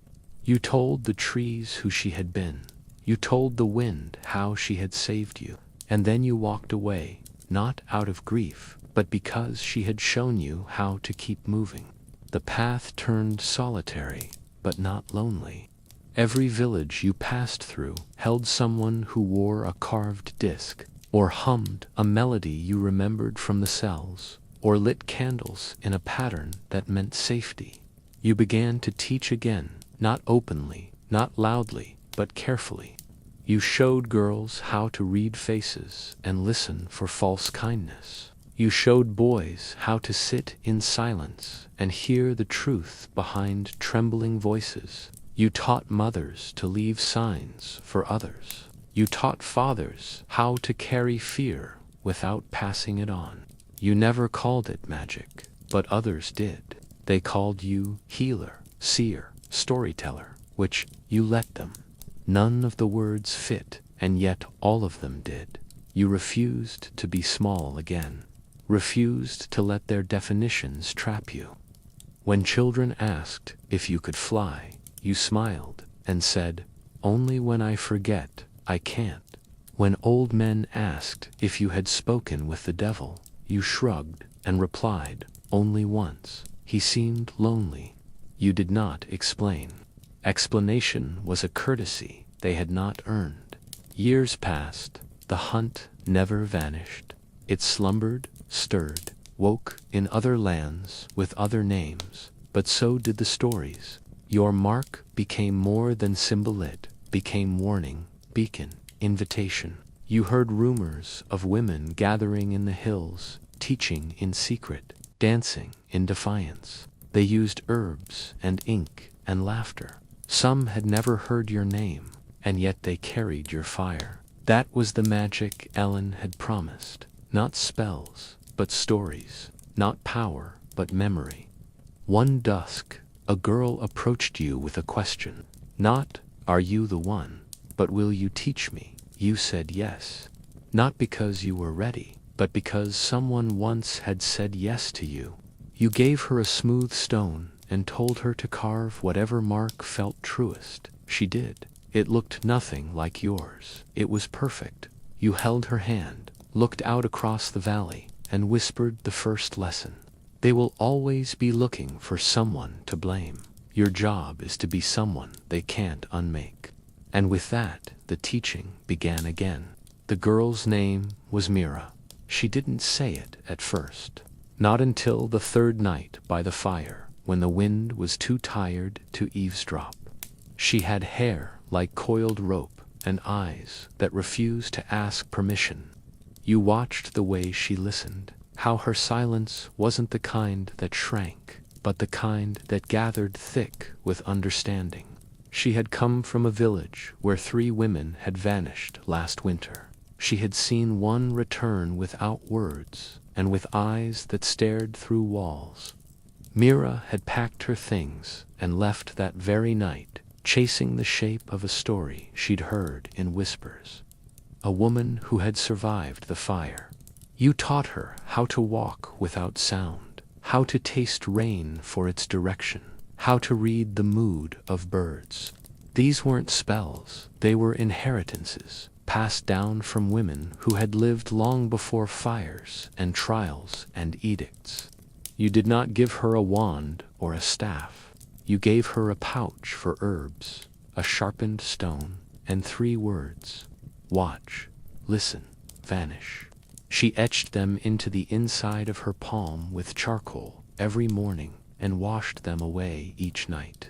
A: You told the trees who she had been. You told the wind how she had saved you. And then you walked away, not out of grief, but because she had shown you how to keep moving. The path turned solitary, but not lonely. Every village you passed through held someone who wore a carved disc, or hummed a melody you remembered from the cells, or lit candles in a pattern that meant safety. You began to teach again, not openly, not loudly, but carefully. You showed girls how to read faces and listen for false kindness. You showed boys how to sit in silence and hear the truth behind trembling voices. You taught mothers to leave signs for others. You taught fathers how to carry fear without passing it on. You never called it magic, but others did. They called you healer, seer, storyteller, which you let them. None of the words fit, and yet all of them did. You refused to be small again, refused to let their definitions trap you. When children asked if you could fly, you smiled and said, "Only when I forget, I can't." When old men asked if you had spoken with the devil, you shrugged and replied, "Only once. He seemed lonely." You did not explain. Explanation was a courtesy they had not earned. Years passed. The hunt never vanished. It slumbered, stirred, woke in other lands with other names, but so did the stories. Your mark became more than symbol, it became warning, beacon, invitation. You heard rumors of women gathering in the hills, teaching in secret, dancing in defiance. They used herbs and ink and laughter. Some had never heard your name, and yet they carried your fire. That was the magic Ellen had promised. Not spells, but stories. Not power, but memory. One dusk, a girl approached you with a question. Not, "Are you the one?" but "Will you teach me?" You said yes. Not because you were ready, but because someone once had said yes to you. You gave her a smooth stone and told her to carve whatever mark felt truest. She did. It looked nothing like yours. It was perfect. You held her hand, looked out across the valley, and whispered the first lesson. They will always be looking for someone to blame. Your job is to be someone they can't unmake. And with that, the teaching began again. The girl's name was Mira. She didn't say it at first. Not until the third night by the fire, when the wind was too tired to eavesdrop. She had hair like coiled rope and eyes that refused to ask permission. You watched the way she listened, how her silence wasn't the kind that shrank, but the kind that gathered thick with understanding. She had come from a village where 3 women had vanished last winter. She had seen one return without words and with eyes that stared through walls. Mira had packed her things and left that very night, chasing the shape of a story she'd heard in whispers. A woman who had survived the fire. You taught her how to walk without sound, how to taste rain for its direction, how to read the mood of birds. These weren't spells, they were inheritances, passed down from women who had lived long before fires and trials and edicts. You did not give her a wand or a staff. You gave her a pouch for herbs, a sharpened stone, and 3 words: watch, listen, vanish. She etched them into the inside of her palm with charcoal every morning and washed them away each night.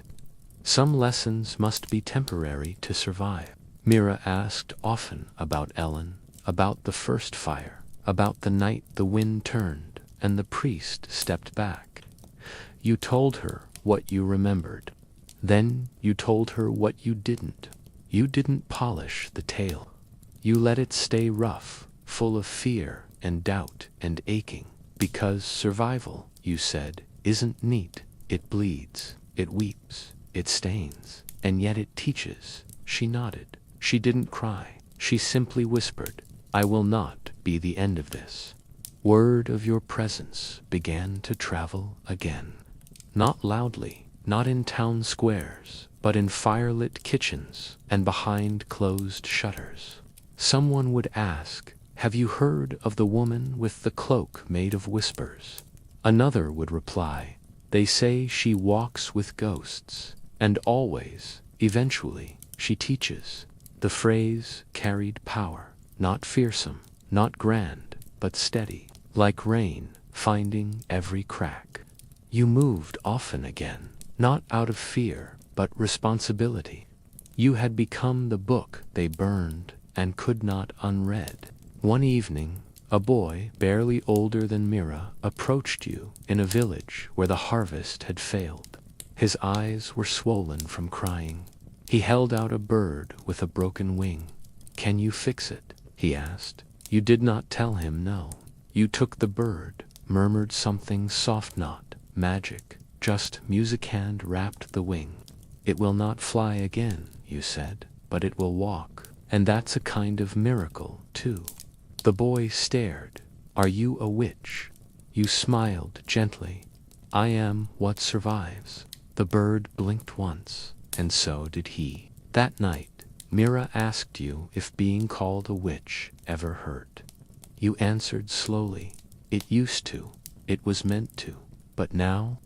A: Some lessons must be temporary to survive. Mira asked often about Ellen, about the first fire, about the night the wind turned and the priest stepped back. You told her what you remembered. Then you told her what you didn't. You didn't polish the tale. You let it stay rough, full of fear and doubt and aching, because survival, you said, isn't neat. It bleeds, it weeps, it stains, and yet it teaches. She nodded. She didn't cry. She simply whispered, "I will not be the end of this." Word of your presence began to travel again. Not loudly, not in town squares, but in firelit kitchens and behind closed shutters. Someone would ask, "Have you heard of the woman with the cloak made of whispers?" Another would reply, "They say she walks with ghosts, and always, eventually, she teaches." The phrase carried power, not fearsome, not grand, but steady, like rain, finding every crack. You moved often again, not out of fear, but responsibility. You had become the book they burned and could not unread. One evening, a boy barely older than Mira approached you in a village where the harvest had failed. His eyes were swollen from crying. He held out a bird with a broken wing. "Can you fix it?" he asked. You did not tell him no. You took the bird, murmured something soft, not magic, just music, hand wrapped the wing. "It will not fly again," you said, "but it will walk, and that's a kind of miracle, too." The boy stared. "Are you a witch?" You smiled gently. "I am what survives." The bird blinked once, and so did he. That night, Mira asked you if being called a witch ever hurt. You answered slowly, "It used to. It was meant to. But now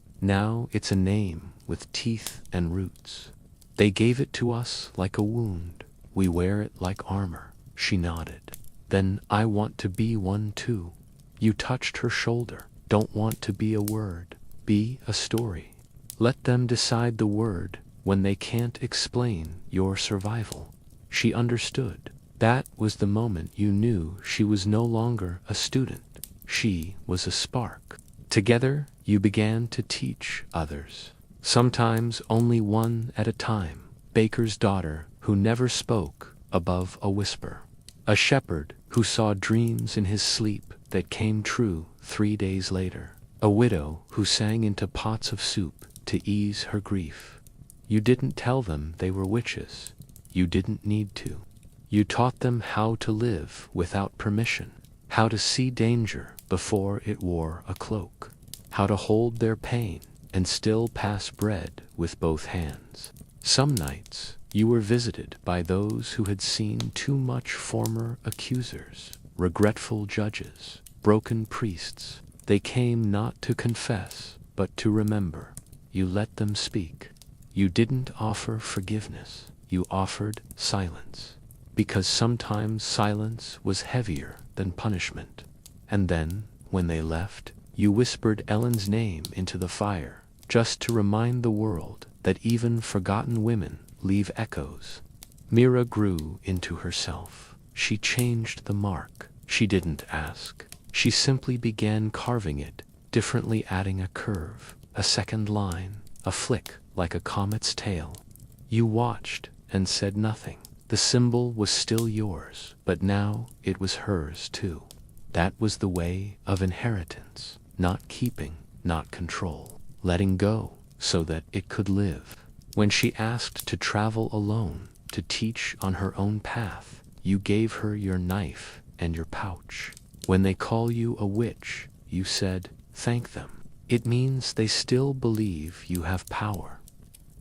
A: it's a name with teeth and roots. They gave it to us like a wound. We wear it like armor." She nodded. "Then I want to be one too." You touched her shoulder. "Don't want to be a word. Be a story." Let them decide the word when they can't explain your survival. She understood. That was the moment you knew she was no longer a student. She was a spark. Together, you began to teach others. Sometimes only one at a time. Baker's daughter who never spoke above a whisper. A shepherd who saw dreams in his sleep that came true 3 days later. A widow who sang into pots of soup to ease her grief. You didn't tell them they were witches. You didn't need to. You taught them how to live without permission, how to see danger before it wore a cloak, how to hold their pain and still pass bread with both hands. Some nights, you were visited by those who had seen too much former accusers, regretful judges, broken priests. They came not to confess, but to remember. You let them speak. You didn't offer forgiveness. You offered silence. Because sometimes silence was heavier than punishment. And then, when they left, you whispered Ellen's name into the fire, just to remind the world that even forgotten women leave echoes. Mira grew into herself. She changed the mark. She didn't ask. She simply began carving it, differently, adding a curve, a second line, a flick like a comet's tail. You watched and said nothing. The symbol was still yours, but now it was hers too. That was the way of inheritance, not keeping, not control, letting go so that it could live. When she asked to travel alone, to teach on her own path, you gave her your knife and your pouch. When they call you a witch, you said, thank them. It means they still believe you have power.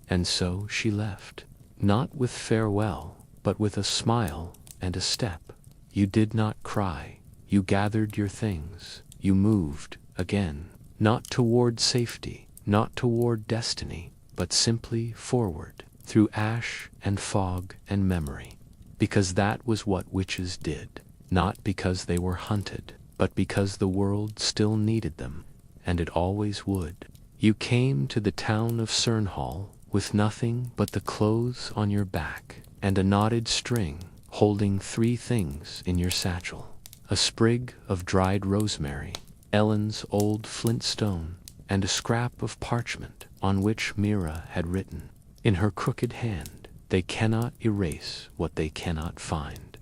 A: And so she left, not with farewell, but with a smile and a step. You did not cry. You gathered your things. You moved again, not toward safety, not toward destiny, but simply forward, through ash and fog and memory. Because that was what witches did, not because they were hunted, but because the world still needed them, and it always would. You came to the town of Cernhall with nothing but the clothes on your back and a knotted string holding 3 things in your satchel: a sprig of dried rosemary, Ellen's old flint stone, and a scrap of parchment on which Mira had written. In her crooked hand, they cannot erase what they cannot find.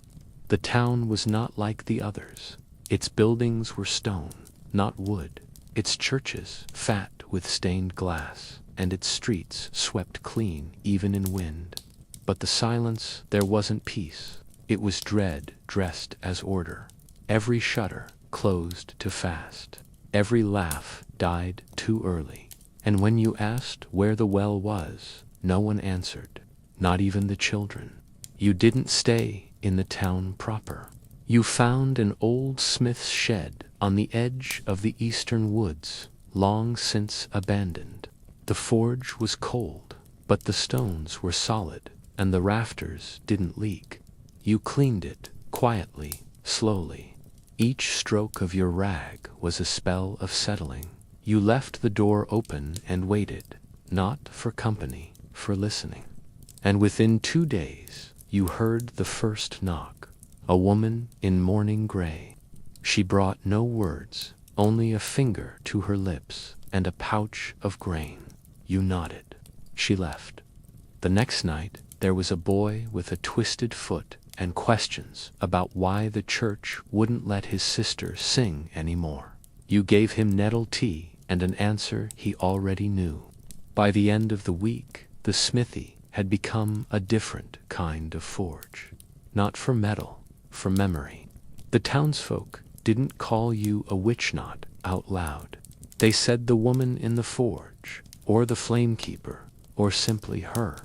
A: The town was not like the others. Its buildings were stone, not wood. Its churches fat with stained glass, and its streets swept clean even in wind. But the silence, there wasn't peace. It was dread dressed as order. Every shutter closed too fast. Every laugh died too early. And when you asked where the well was, no one answered, not even the children. You didn't stay in the town proper. You found an old smith's shed on the edge of the eastern woods, long since abandoned. The forge was cold, but the stones were solid, and the rafters didn't leak. You cleaned it, quietly, slowly. Each stroke of your rag was a spell of settling. You left the door open and waited, not for company, for listening. And within 2 days, you heard the first knock. A woman in mourning gray. She brought no words, only a finger to her lips and a pouch of grain. You nodded. She left. The next night, there was a boy with a twisted foot and questions about why the church wouldn't let his sister sing anymore. You gave him nettle tea and an answer he already knew. By the end of the week, the smithy had become a different kind of forge. Not for metal, for memory. The townsfolk didn't call you a witch-knot out loud. They said the woman in the forge, or the flamekeeper, or simply her.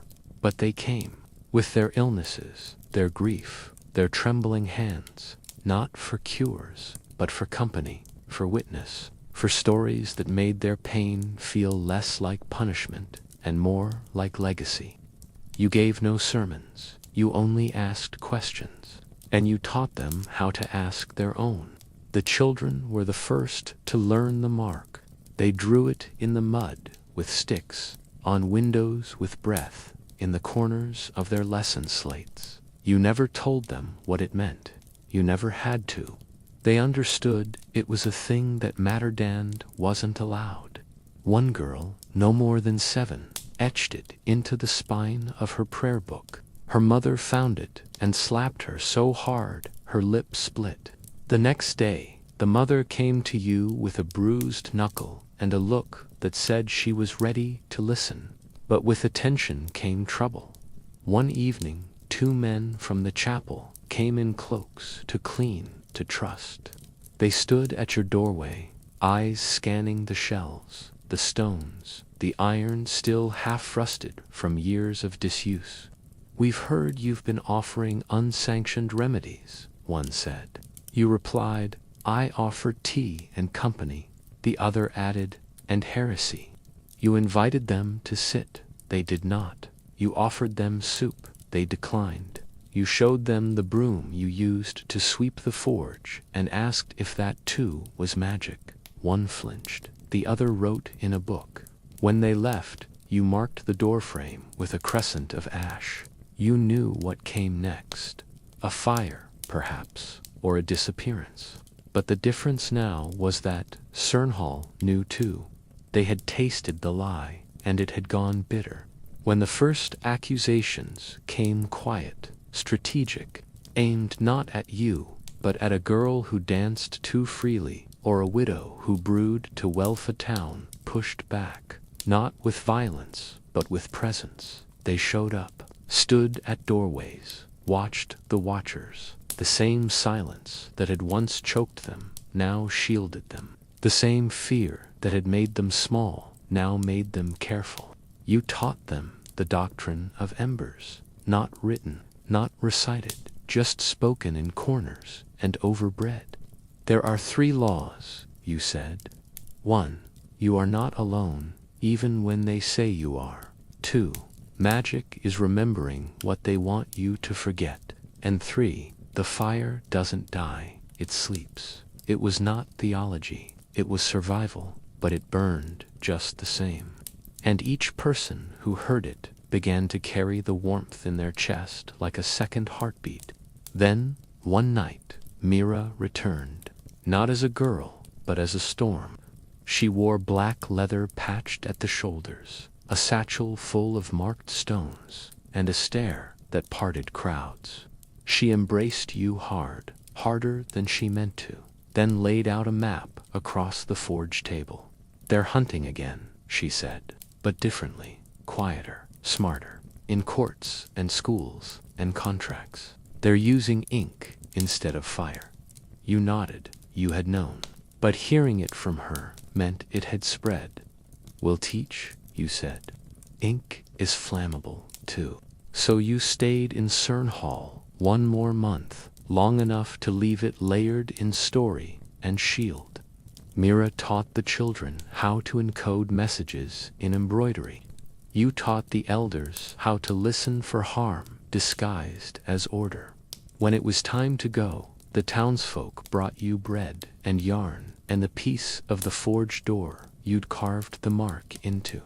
A: But they came, with their illnesses, their grief, their trembling hands, not for cures, but for company, for witness, for stories that made their pain feel less like punishment and more like legacy. You gave no sermons, you only asked questions, and you taught them how to ask their own. The children were the first to learn the mark. They drew it in the mud with sticks, on windows with breath, in the corners of their lesson slates. You never told them what it meant. You never had to. They understood it was a thing that mattered and wasn't allowed. One girl, no more than 7, etched it into the spine of her prayer book. Her mother found it and slapped her so hard her lip split. The next day, the mother came to you with a bruised knuckle and a look that said she was ready to listen. But with attention came trouble. One evening, 2 men from the chapel came in cloaks to clean, to trust. They stood at your doorway, eyes scanning the shelves, the stones, the iron still half-rusted from years of disuse. "We've heard you've been offering unsanctioned remedies," one said. You replied, "I offer tea and company." The other added, "and heresy." You invited them to sit. They did not. You offered them soup. They declined. You showed them the broom you used to sweep the forge and asked if that too was magic. One flinched. The other wrote in a book. When they left, you marked the doorframe with a crescent of ash. You knew what came next. A fire, perhaps, or a disappearance. But the difference now was that Cernhall knew too. They had tasted the lie, and it had gone bitter. When the first accusations came quiet, strategic, aimed not at you, but at a girl who danced too freely, or a widow who brewed to wealth a town, pushed back, not with violence, but with presence. They showed up, stood at doorways, watched the watchers. The same silence that had once choked them now shielded them. The same fear that had made them small now made them careful. You taught them the doctrine of embers, not written, not recited, just spoken in corners and overbred. There are 3 laws, you said. 1. You are not alone, even when they say you are. 2. Magic is remembering what they want you to forget. And 3. The fire doesn't die, it sleeps. It was not theology, it was survival, but it burned just the same. And each person who heard it began to carry the warmth in their chest like a second heartbeat. Then, one night, Mira returned, not as a girl, but as a storm. She wore black leather patched at the shoulders, a satchel full of marked stones, and a stare that parted crowds. She embraced you hard, harder than she meant to, then laid out a map across the forge table. "They're hunting again," she said, "but differently, quieter, smarter, in courts and schools and contracts. They're using ink instead of fire." You nodded. You had known. But hearing it from her meant it had spread. "We'll teach," you said. "Ink is flammable, too." So you stayed in Cernhall one more month, long enough to leave it layered in story and shield. Mira taught the children how to encode messages in embroidery. You taught the elders how to listen for harm disguised as order. When it was time to go, the townsfolk brought you bread and yarn and the piece of the forge door you'd carved the mark into.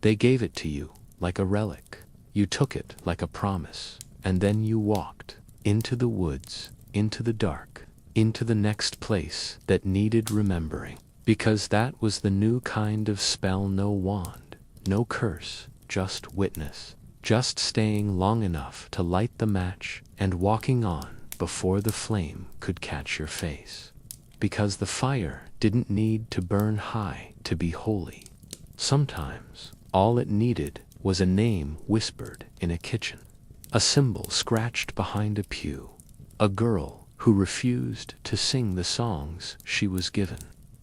A: They gave it to you like a relic. You took it like a promise, and then you walked into the woods, into the dark, into the next place that needed remembering. Because that was the new kind of spell, no wand, no curse, just witness, just staying long enough to light the match and walking on before the flame could catch your face. Because the fire didn't need to burn high to be holy. Sometimes all it needed was a name whispered in a kitchen, a symbol scratched behind a pew, a girl who refused to sing the songs she was given,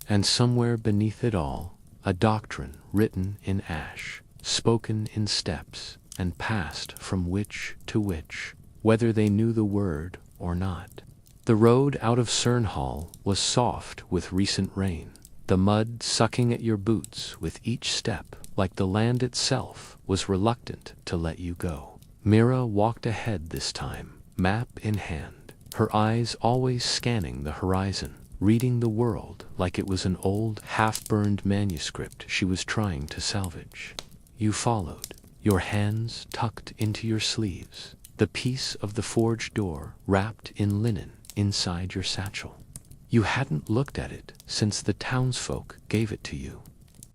A: and somewhere beneath it all, a doctrine written in ash, spoken in steps, and passed from witch to witch, whether they knew the word or not. The road out of Cernhall was soft with recent rain, the mud sucking at your boots with each step, like the land itself was reluctant to let you go. Mira walked ahead this time, map in hand, her eyes always scanning the horizon, reading the world like it was an old, half-burned manuscript she was trying to salvage. You followed, your hands tucked into your sleeves, the piece of the forge door wrapped in linen inside your satchel. You hadn't looked at it since the townsfolk gave it to you.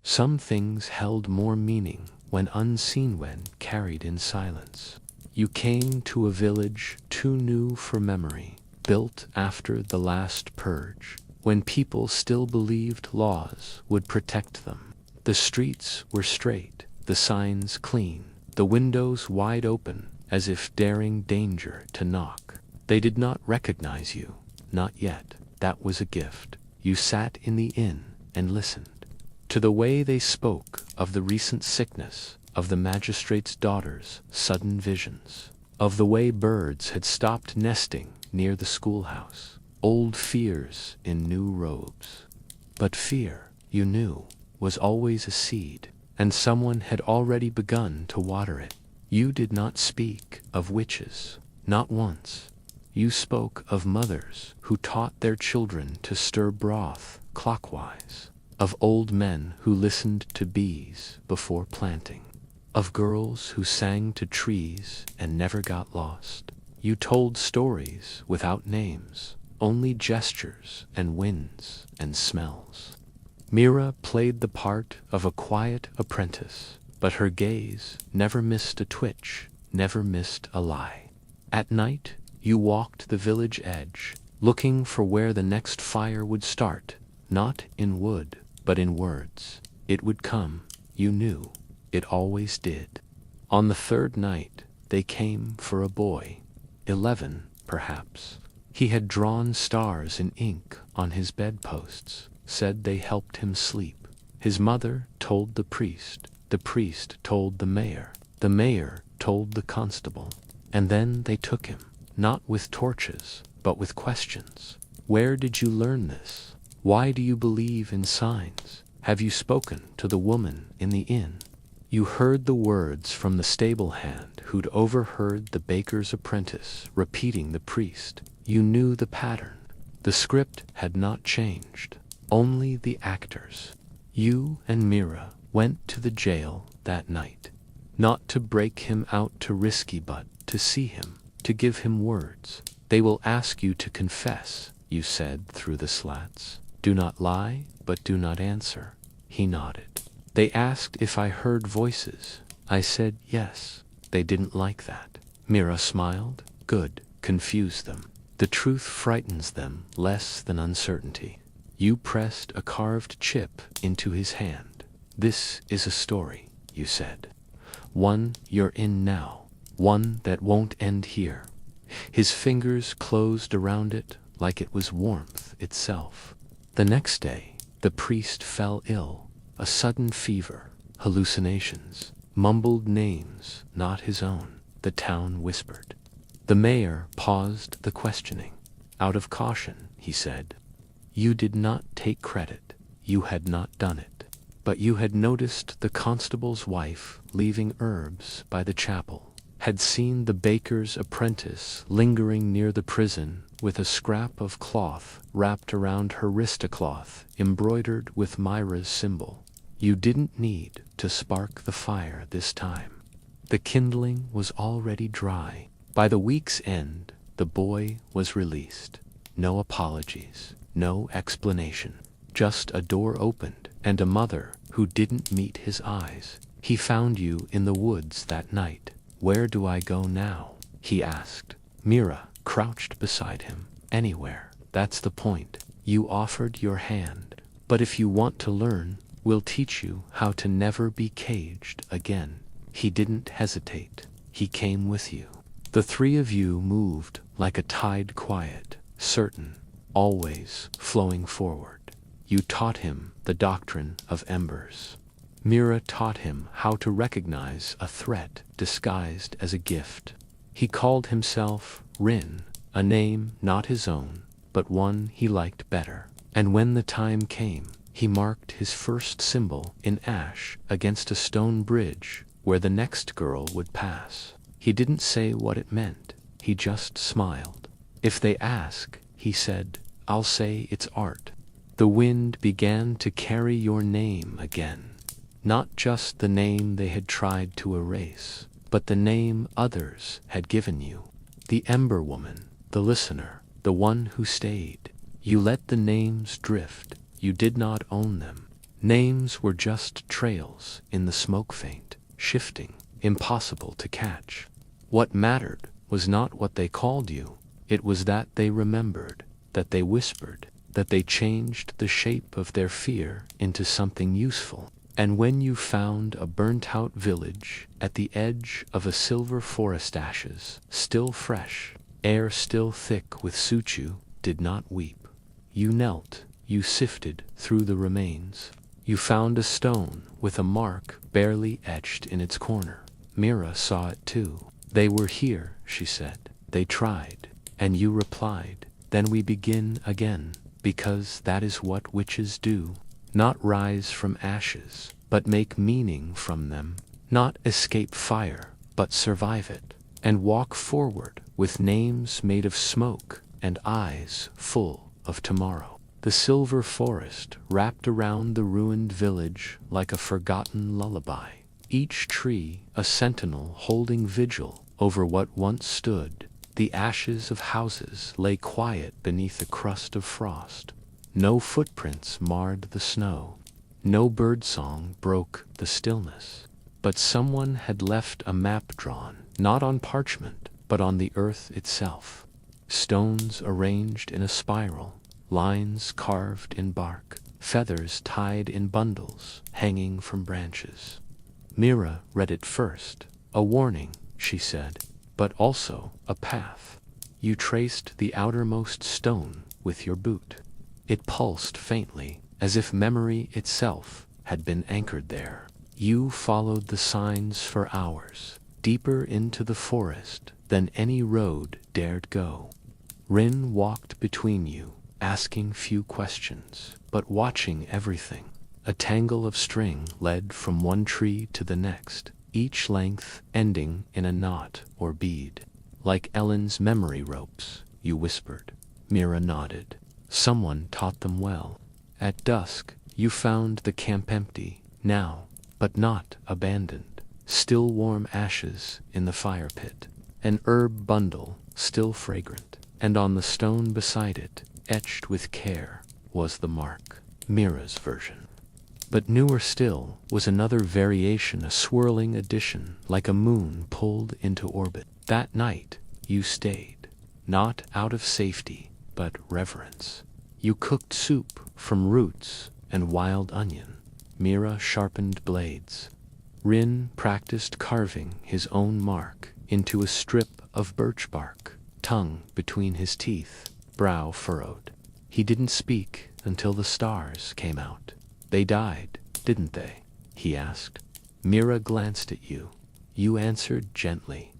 A: Some things held more meaning when unseen, when carried in silence. You came to a village too new for memory, built after the last purge, when people still believed laws would protect them. The streets were straight, the signs clean, the windows wide open, as if daring danger to knock. They did not recognize you, not yet. That was a gift. You sat in the inn and listened to the way they spoke of the recent sickness, of the magistrate's daughter's sudden visions, of the way birds had stopped nesting near the schoolhouse, old fears in new robes. But fear, you knew, was always a seed, and someone had already begun to water it. You did not speak of witches, not once. You spoke of mothers who taught their children to stir broth clockwise, of old men who listened to bees before planting, of girls who sang to trees and never got lost. You told stories without names, only gestures and winds and smells. Mira played the part of a quiet apprentice, but her gaze never missed a twitch, never missed a lie. At night, you walked the village edge, looking for where the next fire would start, not in wood, but in words. It would come, you knew. It always did. On the third night, they came for a boy, 11, perhaps. He had drawn stars in ink on his bedposts, said they helped him sleep. His mother told the priest told the mayor told the constable, and then they took him. Not with torches, but with questions. Where did you learn this? Why do you believe in signs? Have you spoken to the woman in the inn? You heard the words from the stable hand who'd overheard the baker's apprentice repeating the priest. You knew the pattern. The script had not changed, only the actors. You and Mira went to the jail that night, not to break him out to risky, but to see him, to give him words. They will ask you to confess, you said through the slats. Do not lie, but do not answer. He nodded. They asked if I heard voices. I said yes. They didn't like that. Mira smiled. Good. Confuse them. The truth frightens them less than uncertainty. You pressed a carved chip into his hand. This is a story, you said. One you're in now. One that won't end here. His fingers closed around it like it was warmth itself. The next day, the priest fell ill. A sudden fever, hallucinations, mumbled names not his own, the town whispered. The mayor paused the questioning. Out of caution, he said, you did not take credit. You had not done it. But you had noticed the constable's wife leaving herbs by the chapel, had seen the baker's apprentice lingering near the prison with a scrap of cloth wrapped around her wristcloth embroidered with Myra's symbol. You didn't need to spark the fire this time. The kindling was already dry. By the week's end, the boy was released. No apologies, no explanation, just a door opened and a mother who didn't meet his eyes. He found you in the woods that night. Where do I go now? He asked. Mira crouched beside him. Anywhere. That's the point. You offered your hand. But if you want to learn, we'll teach you how to never be caged again. He didn't hesitate. He came with you. The three of you moved like a tide, quiet, certain, always flowing forward. You taught him the doctrine of embers. Mira taught him how to recognize a threat disguised as a gift. He called himself Rin, a name not his own, but one he liked better. And when the time came, he marked his first symbol in ash against a stone bridge where the next girl would pass. He didn't say what it meant. He just smiled. If they ask, he said, I'll say it's art. The wind began to carry your name again. Not just the name they had tried to erase, but the name others had given you. The Ember Woman, the listener, the one who stayed. You let the names drift. You did not own them. Names were just trails in the smoke faint, shifting, impossible to catch. What mattered was not what they called you. It was that they remembered, that they whispered, that they changed the shape of their fear into something useful. And when you found a burnt-out village at the edge of a silver forest, ashes still fresh, air still thick with soot, you did not weep. You knelt, you sifted through the remains. You found a stone with a mark barely etched in its corner. Mira saw it too. They were here, she said. They tried. And you replied, then we begin again, because that is what witches do. Not rise from ashes, but make meaning from them. Not escape fire, but survive it. And walk forward with names made of smoke and eyes full of tomorrow. The silver forest wrapped around the ruined village like a forgotten lullaby. Each tree a sentinel holding vigil over what once stood. The ashes of houses lay quiet beneath a crust of frost. No footprints marred the snow. No birdsong broke the stillness. But someone had left a map drawn, not on parchment, but on the earth itself. Stones arranged in a spiral, lines carved in bark, feathers tied in bundles, hanging from branches. Mira read it first. A warning, she said, but also a path. You traced the outermost stone with your boot. It pulsed faintly, as if memory itself had been anchored there. You followed the signs for hours, deeper into the forest than any road dared go. Rin walked between you, asking few questions, but watching everything. A tangle of string led from one tree to the next, each length ending in a knot or bead. Like Ellen's memory ropes, you whispered. Mira nodded. Someone taught them well. At dusk, you found the camp empty, now, but not abandoned. Still warm ashes in the fire pit. An herb bundle, still fragrant. And on the stone beside it, etched with care, was the mark. Mira's version. But newer still was another variation, a swirling addition, like a moon pulled into orbit. That night, you stayed. Not out of safety, but reverence. You cooked soup from roots and wild onion. Mira sharpened blades. Rin practiced carving his own mark into a strip of birch bark, tongue between his teeth, brow furrowed. He didn't speak until the stars came out. They died, didn't they? He asked. Mira glanced at you. You answered gently.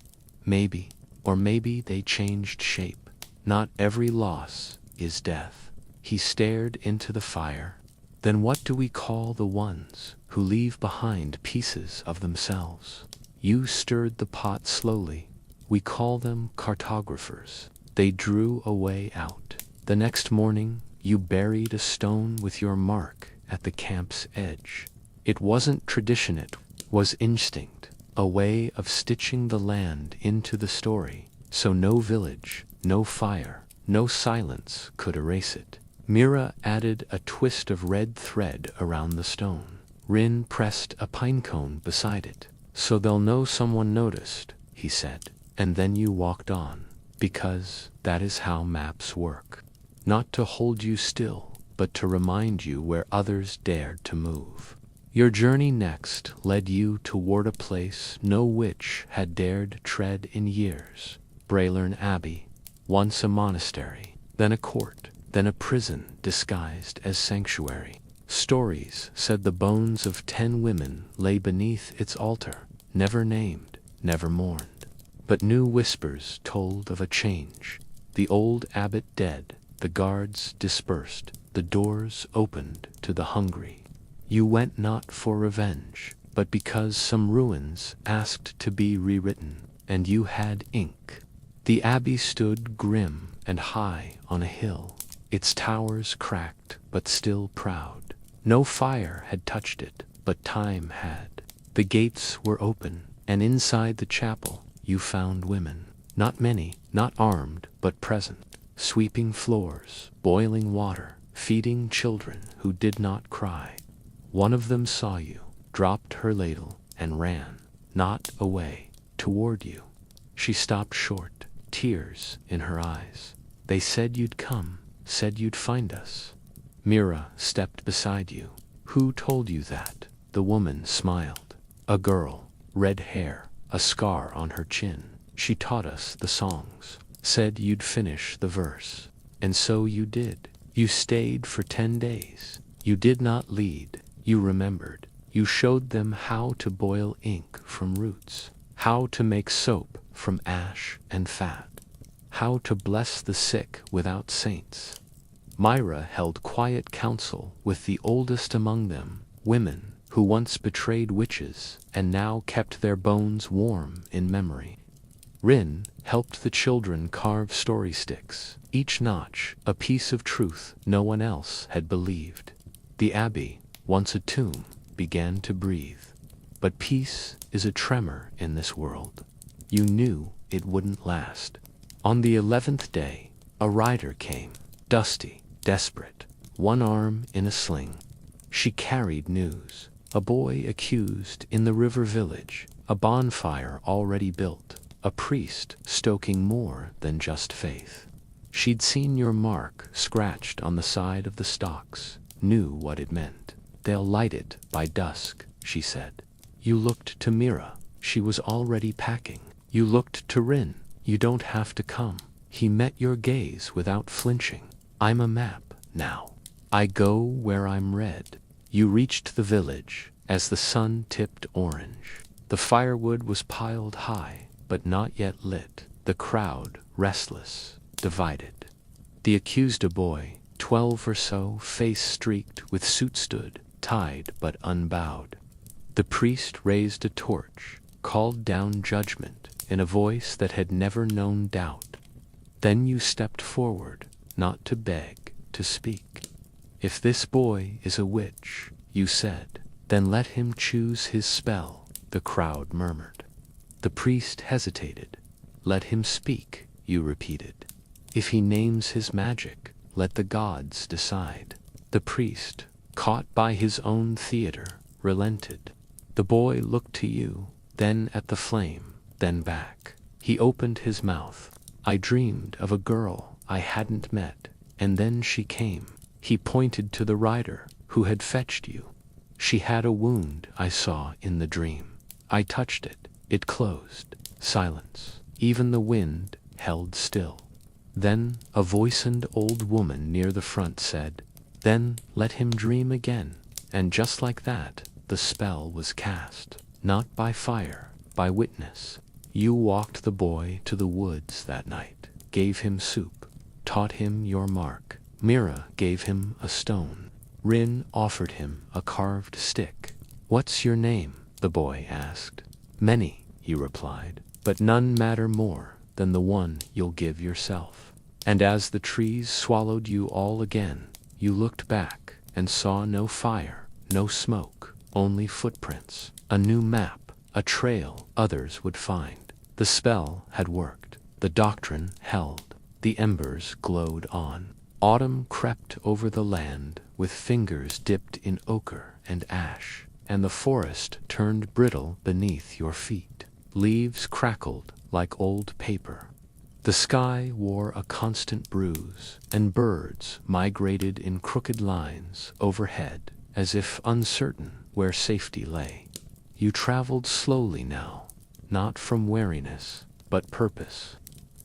A: Maybe, or maybe they changed shape. Not every loss is death. He stared into the fire. Then what do we call the ones who leave behind pieces of themselves? You stirred the pot slowly. We call them cartographers. They drew a way out. The next morning, you buried a stone with your mark at the camp's edge. It wasn't tradition, it was instinct, a way of stitching the land into the story, so no village, no fire, no silence could erase it. Mira added a twist of red thread around the stone. Rin pressed a pine cone beside it. So they'll know someone noticed, he said, and then you walked on, because that is how maps work. Not to hold you still, but to remind you where others dared to move. Your journey next led you toward a place no witch had dared tread in years. Braylern Abbey, once a monastery, then a court, then a prison disguised as sanctuary. Stories said the bones of 10 women lay beneath its altar, never named, never mourned. But new whispers told of a change. The old abbot dead, the guards dispersed, the doors opened to the hungry. You went not for revenge, but because some ruins asked to be rewritten, and you had ink. The abbey stood grim and high on a hill. its towers cracked but still proud. No fire had touched it, but time had. The gates were open, and inside the chapel you found women. Not many, not armed, but present, sweeping floors, boiling water, feeding children who did not cry. One of them saw you, dropped her ladle, and ran, not away, toward you. She stopped short, tears in her eyes. They said you'd come, said you'd find us. Mira stepped beside you. Who told you that? The woman smiled. A girl, red hair, a scar on her chin. She taught us the songs, said you'd finish the verse. And so you did. You stayed for 10 days. You did not lead. You remembered. You showed them how to boil ink from roots, how to make soap from ash and fat, how to bless the sick without saints. Myra held quiet counsel with the oldest among them, women who once betrayed witches and now kept their bones warm in memory. Rin helped the children carve story sticks, each notch a piece of truth no one else had believed. The abbey, once a tomb, began to breathe. But peace is a tremor in this world. You knew it wouldn't last. On the 11th day, a rider came, dusty, desperate, one arm in a sling. She carried news. A boy accused in the river village, a bonfire already built, a priest stoking more than just faith. She'd seen your mark scratched on the side of the stocks, knew what it meant. They'll light it by dusk, she said. You looked to Mira. She was already packing. You looked to Rin. You don't have to come. He met your gaze without flinching. I'm a map now. I go where I'm read. You reached the village as the sun tipped orange. The firewood was piled high, but not yet lit. The crowd, restless, divided. The accused, a boy, 12 or so, face streaked with soot, stood, tied but unbowed. The priest raised a torch, called down judgment in a voice that had never known doubt. Then you stepped forward, not to beg, to speak. If this boy is a witch, you said, then let him choose his spell, the crowd murmured. The priest hesitated. Let him speak, you repeated. If he names his magic, let the gods decide. The priest, caught by his own theater, relented. The boy looked to you, then at the flame, then back. He opened his mouth. I dreamed of a girl I hadn't met, and then she came. He pointed to the rider who had fetched you. She had a wound I saw in the dream. I touched it. It closed. Silence. Even the wind held still. Then a voicened old woman near the front said, then let him dream again. And just like that, the spell was cast. Not by fire, by witness. You walked the boy to the woods that night, gave him soup, taught him your mark. Mira gave him a stone. Rin offered him a carved stick. What's your name? The boy asked. Many, he replied, but none matter more than the one you'll give yourself. And as the trees swallowed you all again, you looked back and saw no fire, no smoke, only footprints, a new map, a trail others would find. The spell had worked. The doctrine held. The embers glowed on. Autumn crept over the land with fingers dipped in ochre and ash, and the forest turned brittle beneath your feet. Leaves crackled like old paper. The sky wore a constant bruise, and birds migrated in crooked lines overhead, as if uncertain where safety lay. You traveled slowly now, not from weariness, but purpose.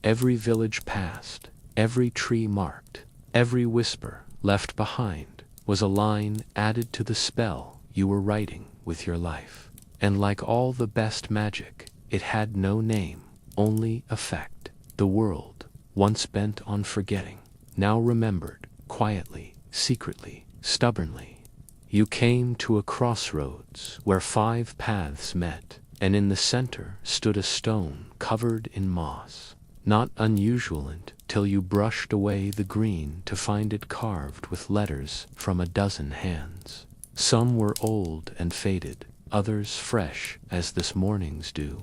A: Every village passed, every tree marked, every whisper left behind was a line added to the spell you were writing with your life. And like all the best magic, it had no name, only effect. The world, once bent on forgetting, now remembered, quietly, secretly, stubbornly. You came to a crossroads where 5 paths met, and in the center stood a stone covered in moss. Not unusual and till you brushed away the green to find it carved with letters from a dozen hands. Some were old and faded, others fresh as this morning's dew.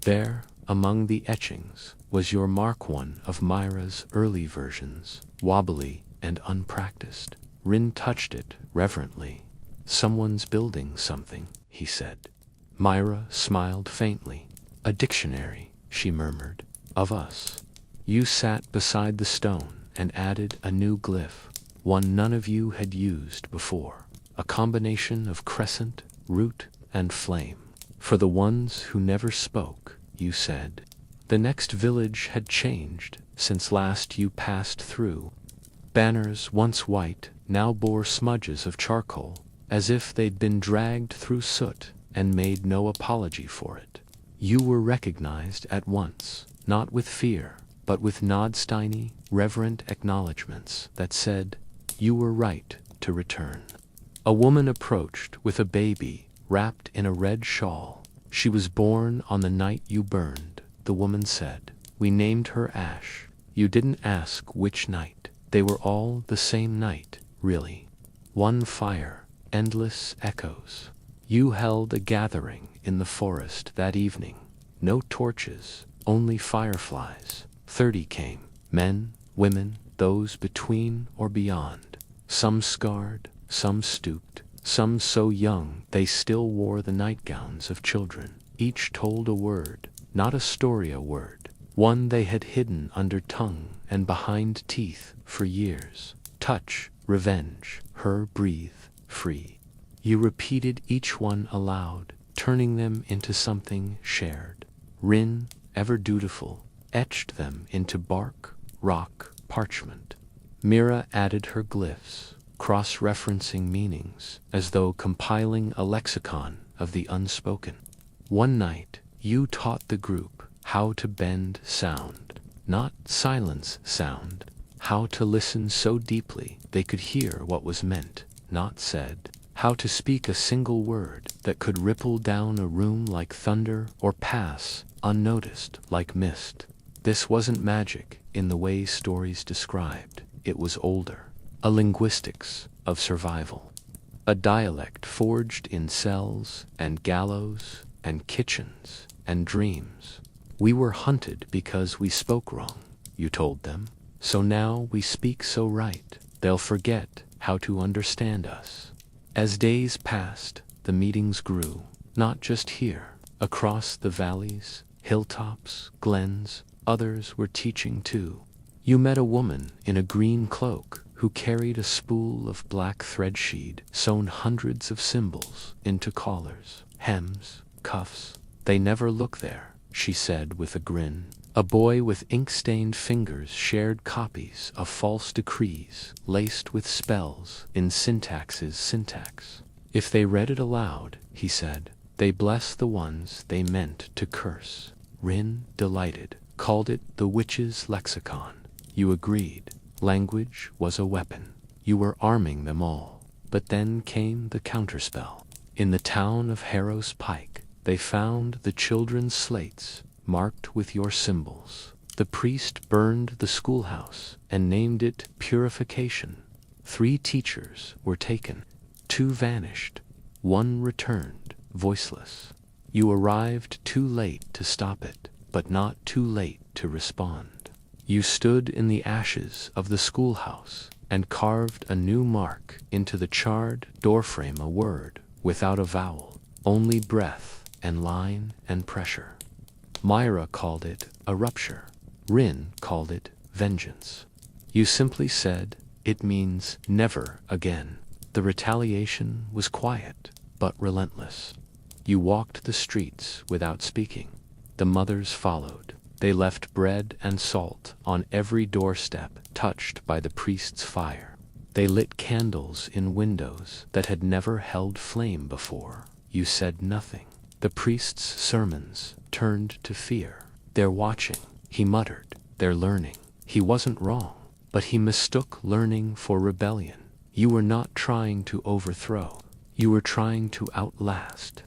A: There, among the etchings, was your mark, one of Myra's early versions, wobbly and unpracticed. Rin touched it reverently. "Someone's building something," he said. Myra smiled faintly. "A dictionary," she murmured, "of us." You sat beside the stone and added a new glyph, one none of you had used before, a combination of crescent, root, and flame. "For the ones who never spoke," you said. The next village had changed since last you passed through. Banners once white now bore smudges of charcoal, as if they'd been dragged through soot and made no apology for it. You were recognized at once, not with fear, but with Nodsteiny, reverent acknowledgments that said, "You were right to return." A woman approached with a baby wrapped in a red shawl. "She was born on the night you burned," the woman said. "We named her Ash. You didn't ask which night. They were all the same night, really. One fire, endless echoes." You held a gathering in the forest that evening. No torches, only fireflies. 30 came, men, women, those between or beyond. Some scarred, some stooped, some so young they still wore the nightgowns of children. Each told a word, not a story, a word, one they had hidden under tongue and behind teeth for years. Touch, revenge, her, breathe, free. You repeated each one aloud, turning them into something shared. Rin, ever dutiful, etched them into bark, rock, parchment. Mira added her glyphs, cross-referencing meanings, as though compiling a lexicon of the unspoken. One night, you taught the group how to bend sound, not silence sound, how to listen so deeply they could hear what was meant, not said, how to speak a single word that could ripple down a room like thunder or pass unnoticed like mist. This wasn't magic in the way stories described. It was older, a linguistics of survival, a dialect forged in cells and gallows and kitchens and dreams. "We were hunted because we spoke wrong," you told them. "So now we speak so right, they'll forget how to understand us." As days passed, the meetings grew, not just here. Across the valleys, hilltops, glens, others were teaching too. You met a woman in a green cloak who carried a spool of black thread she'd sewn hundreds of symbols into collars, hems, cuffs. "They never look there," she said with a grin. A boy with ink-stained fingers shared copies of false decrees laced with spells in syntax's syntax. "If they read it aloud," he said, "they bless the ones they meant to curse." Rin, delighted, called it the witch's lexicon. You agreed. Language was a weapon. You were arming them all. But then came the counterspell. In the town of Harrow's Pike, they found the children's slates marked with your symbols. The priest burned the schoolhouse and named it Purification. 3 teachers were taken. 2 vanished. 1 returned, voiceless. You arrived too late to stop it, but not too late to respond. You stood in the ashes of the schoolhouse and carved a new mark into the charred doorframe, a word without a vowel, only breath and line and pressure. Myra called it a rupture. Rin called it vengeance. You simply said, "It means never again." The retaliation was quiet, but relentless. You walked the streets without speaking. The mothers followed. They left bread and salt on every doorstep touched by the priest's fire. They lit candles in windows that had never held flame before. You said nothing. The priest's sermons turned to fear. "They're watching," he muttered. "They're learning." He wasn't wrong, but he mistook learning for rebellion. You were not trying to overthrow. You were trying to outlast.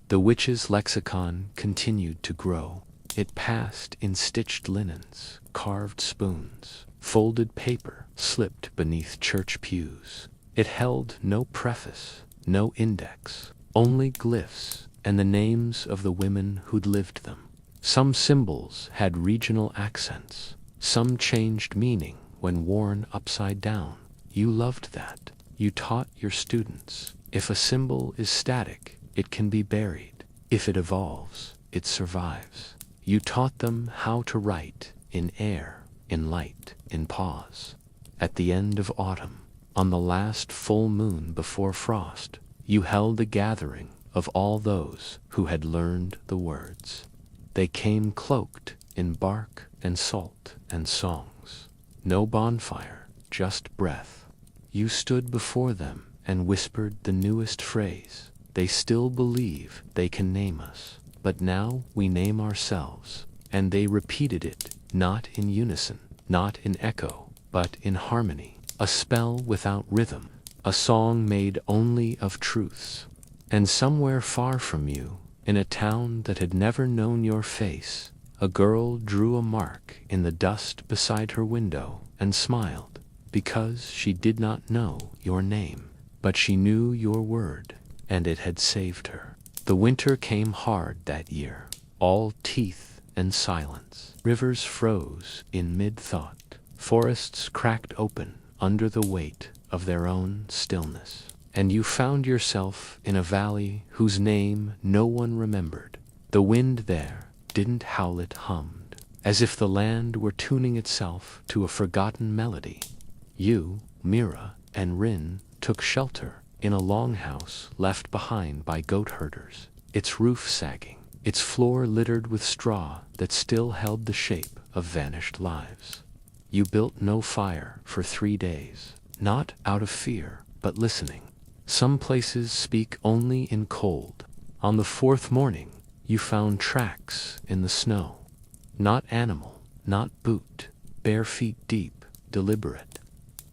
A: The witch's lexicon continued to grow. It passed in stitched linens, carved spoons, folded paper slipped beneath church pews. It held no preface, no index, only glyphs and the names of the women who'd lived them. Some symbols had regional accents, some changed meaning when worn upside down. You loved that. You taught your students, if a symbol is static, it can be buried. If it evolves, it survives. You taught them how to write in air, in light, in pause. At the end of autumn, on the last full moon before frost, you held a gathering of all those who had learned the words. They came cloaked in bark and salt and songs. No bonfire, just breath. You stood before them and whispered the newest phrase. They still believe they can name us, but now we name ourselves. And they repeated it, not in unison, not in echo, but in harmony. A spell without rhythm, a song made only of truths. And somewhere far from you, in a town that had never known your face, a girl drew a mark in the dust beside her window and smiled, because she did not know your name, but she knew your word, and it had saved her. The winter came hard that year, all teeth and silence. Rivers froze in mid-thought. Forests cracked open under the weight of their own stillness. And you found yourself in a valley whose name no one remembered. The wind there didn't howl, it hummed, as if the land were tuning itself to a forgotten melody. You, Mira, and Rin took shelter in a longhouse left behind by goat herders, its roof sagging, its floor littered with straw that still held the shape of vanished lives. You built no fire for 3 days, not out of fear, but listening. Some places speak only in cold. On the 4th morning, you found tracks in the snow. Not animal, not boot, bare feet deep, deliberate.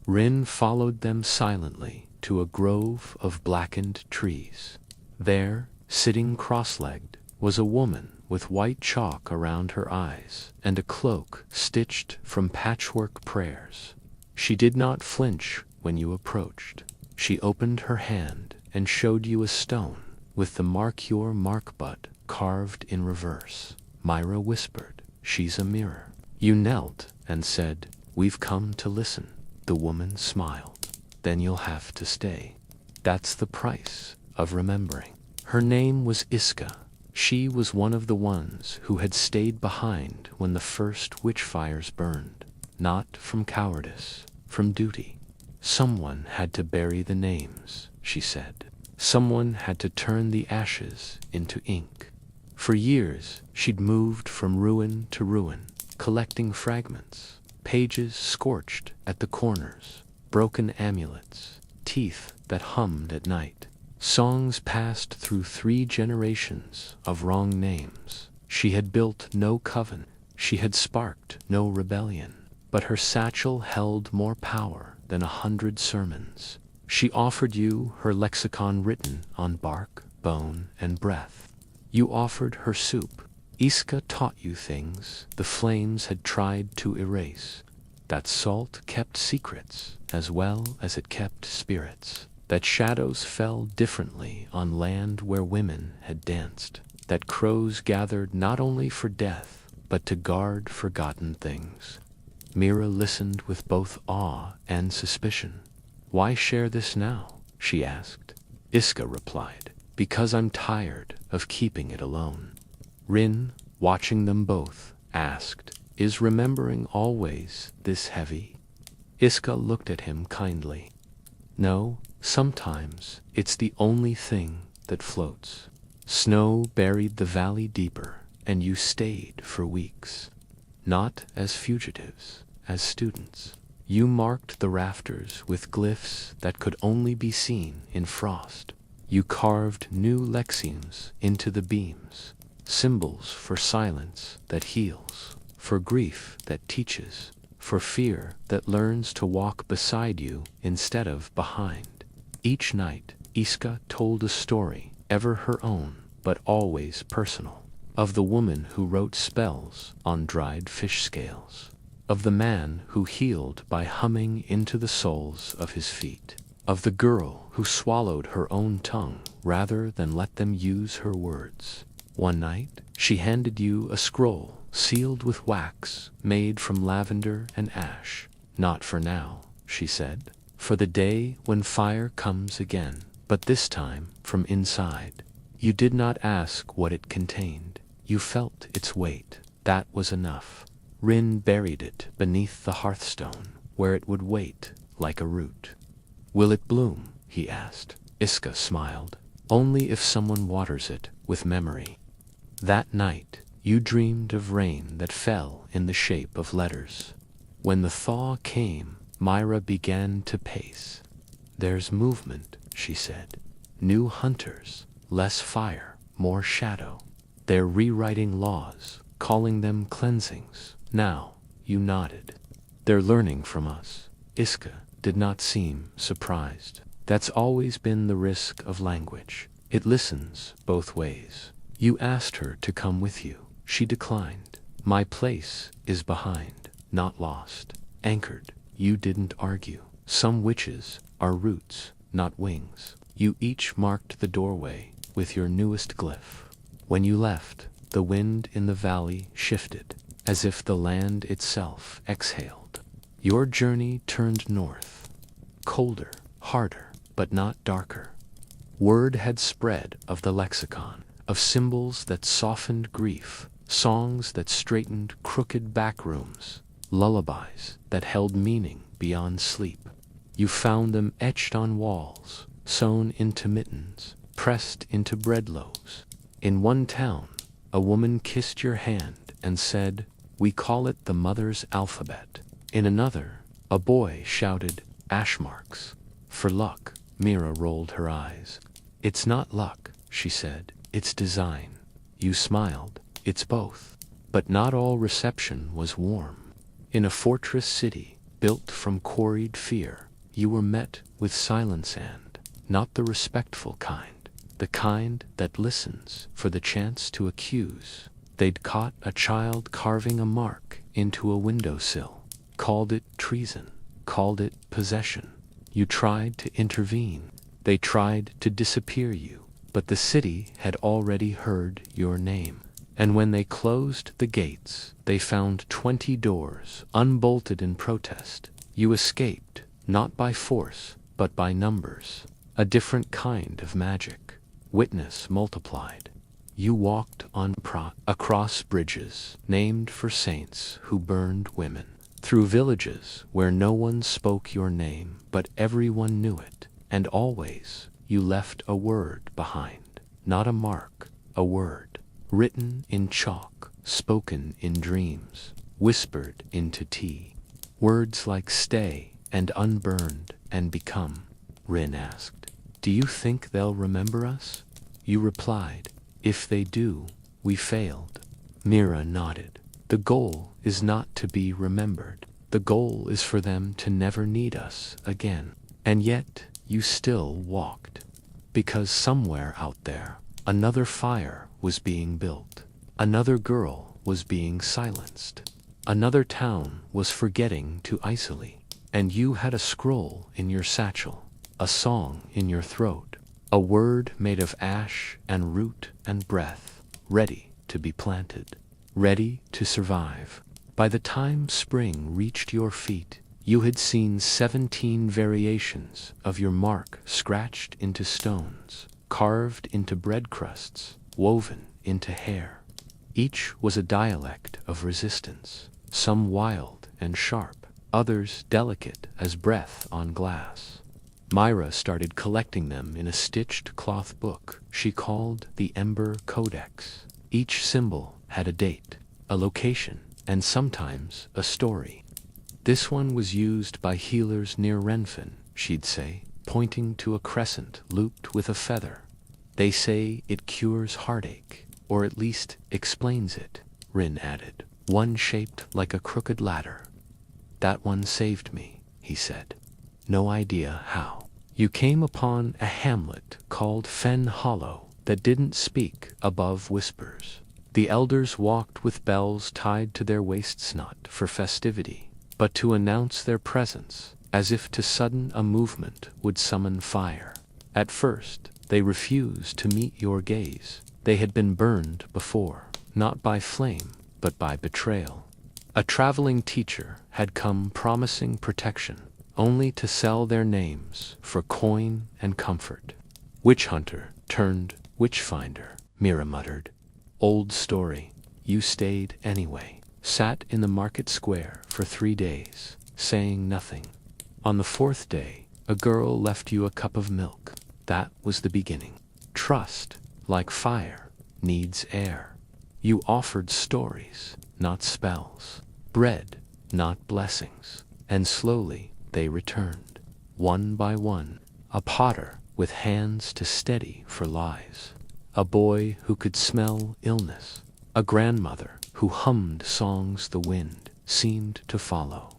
A: Rin followed them silently to a grove of blackened trees. There, sitting cross-legged, was a woman with white chalk around her eyes and a cloak stitched from patchwork prayers. She did not flinch when you approached. She opened her hand and showed you a stone with the Mark Your Mark butt carved in reverse. Myra whispered, "She's a mirror." You knelt and said, "We've come to listen." The woman smiled. "Then you'll have to stay. That's the price of remembering." Her name was Iska. She was one of the ones who had stayed behind when the first witch fires burned. Not from cowardice, from duty. Someone had to bury the names, she said. Someone had to turn the ashes into ink. For years, she'd moved from ruin to ruin, collecting fragments, pages scorched at the corners, broken amulets, teeth that hummed at night. Songs passed through 3 generations of wrong names. She had built no coven. She had sparked no rebellion. But her satchel held more power than 100 sermons. She offered you her lexicon written on bark, bone, and breath. You offered her soup. Iska taught you things the flames had tried to erase. That salt kept secrets as well as it kept spirits. That shadows fell differently on land where women had danced. That crows gathered not only for death, but to guard forgotten things. Mira listened with both awe and suspicion. "Why share this now?" she asked. Iska replied, "Because I'm tired of keeping it alone." Rin, watching them both, asked, "Is remembering always this heavy?" Iska looked at him kindly. "No, sometimes it's the only thing that floats." Snow buried the valley deeper, and you stayed for weeks. Not as fugitives, as students. You marked the rafters with glyphs that could only be seen in frost. You carved new lexemes into the beams, symbols for silence that heals, for grief that teaches, for fear that learns to walk beside you instead of behind. Each night, Iska told a story, ever her own, but always personal, of the woman who wrote spells on dried fish scales, of the man who healed by humming into the soles of his feet, of the girl who swallowed her own tongue rather than let them use her words. One night, she handed you a scroll sealed with wax made from lavender and ash. Not for now, she said, for the day when fire comes again, but this time from inside. You did not ask what it contained. You felt its weight. That was enough. Rin buried it beneath the hearthstone, where it would wait like a root. Will it bloom? He asked. Iska smiled. Only if someone waters it with memory. That night, you dreamed of rain that fell in the shape of letters. When the thaw came, Myra began to pace. There's movement, she said. New hunters, less fire, more shadow. They're rewriting laws, calling them cleansings. Now, you nodded. They're learning from us. Iska did not seem surprised. That's always been the risk of language. It listens both ways. You asked her to come with you. She declined. My place is behind, not lost. Anchored. You didn't argue. Some witches are roots, not wings. You each marked the doorway with your newest glyph. When you left, the wind in the valley shifted, as if the land itself exhaled. Your journey turned north. Colder, harder, but not darker. Word had spread of the lexicon, of symbols that softened grief, songs that straightened crooked backrooms, lullabies that held meaning beyond sleep. You found them etched on walls, sewn into mittens, pressed into bread loaves. In one town, a woman kissed your hand and said, "We call it the mother's alphabet." In another, a boy shouted, "Ash marks." For luck, Mira rolled her eyes. "It's not luck," she said, "it's design." You smiled. "It's both." But not all reception was warm. In a fortress city, built from quarried fear, you were met with silence and, not the respectful kind, the kind that listens for the chance to accuse. They'd caught a child carving a mark into a windowsill, called it treason, called it possession. You tried to intervene. They tried to disappear you, but the city had already heard your name. And when they closed the gates, they found 20 doors unbolted in protest. You escaped, not by force, but by numbers. A different kind of magic. Witness multiplied. You walked on across bridges named for saints who burned women, through villages where no one spoke your name, but everyone knew it, and always you left a word behind. Not a mark, a word. Written in chalk, spoken in dreams, whispered into tea. Words like stay and unburned and become. Rin asked, "Do you think they'll remember us?" You replied, "If they do, we failed." Mira nodded. The goal is not to be remembered. The goal is for them to never need us again. And yet, you still walked. Because somewhere out there, another fire was being built. Another girl was being silenced. Another town was forgetting to isolate. And you had a scroll in your satchel, a song in your throat, a word made of ash and root and breath, ready to be planted, ready to survive. By the time spring reached your feet, you had seen 17 variations of your mark scratched into stones, carved into bread crusts, woven into hair. Each was a dialect of resistance, some wild and sharp, others delicate as breath on glass. Myra started collecting them in a stitched cloth book she called the Ember Codex. Each symbol had a date, a location, and sometimes a story. "This one was used by healers near Renfin," she'd say, pointing to a crescent looped with a feather. "They say it cures heartache, or at least explains it," Rin added. "One shaped like a crooked ladder." "That one saved me," he said. "No idea how." You came upon a hamlet called Fen Hollow that didn't speak above whispers. The elders walked with bells tied to their waists, not for festivity, but to announce their presence, as if to sudden a movement would summon fire. At first, they refused to meet your gaze. They had been burned before, not by flame, but by betrayal. A traveling teacher had come promising protection, only to sell their names for coin and comfort. Witch hunter turned witch finder, Mira muttered. Old story. You stayed anyway. Sat in the market square for 3 days, saying nothing. On the 4th day, a girl left you a cup of milk. That was the beginning. Trust, like fire, needs air. You offered stories, not spells. Bread, not blessings. And slowly they returned, one by one. A potter with hands to steady for lies. A boy who could smell illness. A grandmother who hummed songs the wind seemed to follow.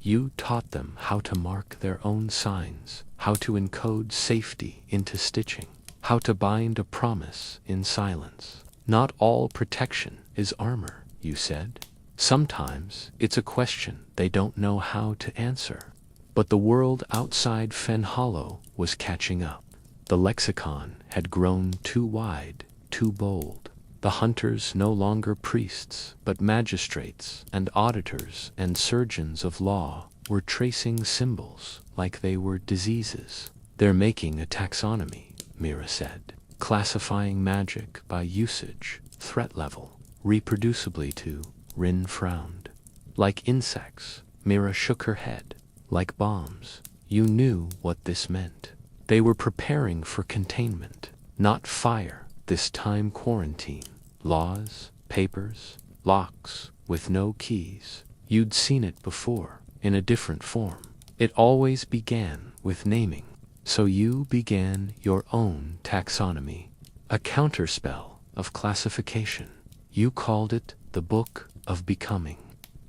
A: You taught them how to mark their own signs, how to encode safety into stitching, how to bind a promise in silence. Not all protection is armor, you said. Sometimes it's a question they don't know how to answer. But the world outside Fen Hollow was catching up. The lexicon had grown too wide, too bold. The hunters no longer priests, but magistrates and auditors and surgeons of law were tracing symbols like they were diseases. They're making a taxonomy, Mira said, classifying magic by usage, threat level, reproducibly too. Rin frowned. Like insects, Mira shook her head. Like bombs, you knew what this meant. They were preparing for containment, not fire, this time quarantine. Laws, papers, locks, with no keys. You'd seen it before, in a different form. It always began with naming. So you began your own taxonomy, a counterspell of classification. You called it the Book of Becoming.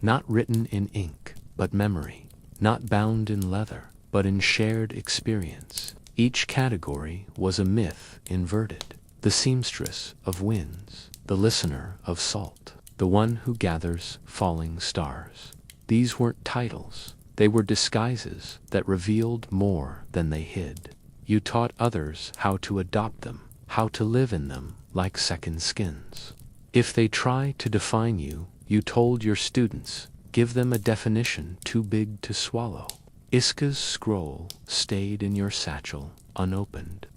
A: Not written in ink, but memory. Not bound in leather, but in shared experience. Each category was a myth inverted. The seamstress of winds, the listener of salt, the one who gathers falling stars. These weren't titles. They were disguises that revealed more than they hid. You taught others how to adopt them, how to live in them like second skins. If they try to define you, you told your students, give them a definition too big to swallow. Iska's scroll stayed in your satchel, unopened.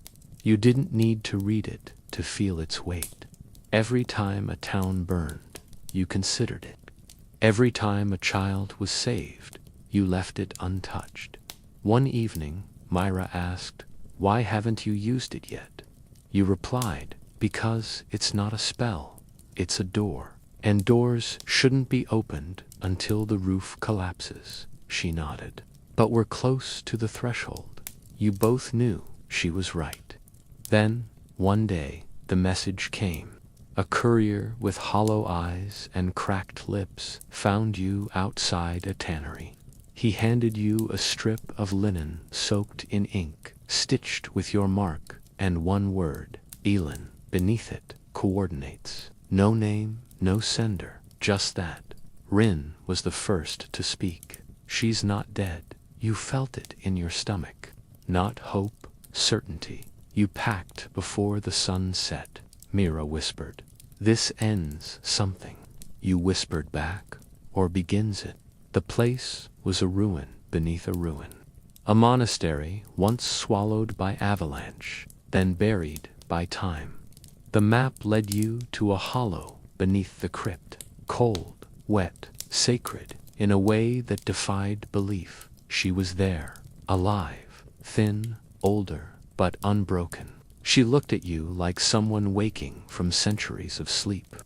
A: You didn't need to read it to feel its weight. Every time a town burned, you considered it. Every time a child was saved, you left it untouched. One evening, Myra asked, "Why haven't you used it yet?" You replied, "Because it's not a spell, it's a door. And doors shouldn't be opened until the roof collapses." She nodded. "But we're close to the threshold." You both knew she was right. Then, one day, the message came. A courier with hollow eyes and cracked lips found you outside a tannery. He handed you a strip of linen soaked in ink, stitched with your mark, and one word, Elin, beneath it, coordinates. No name, no sender, just that. Rin was the first to speak. She's not dead. You felt it in your stomach. Not hope, certainty. You packed before the sun set. Mira whispered, "This ends something." You whispered back, "Or begins it." The place was a ruin beneath a ruin. A monastery once swallowed by avalanche, then buried by time. The map led you to a hollow beneath the crypt, cold, wet, sacred, in a way that defied belief. She was there, alive, thin, older, but unbroken. She looked at you like someone waking from centuries of sleep.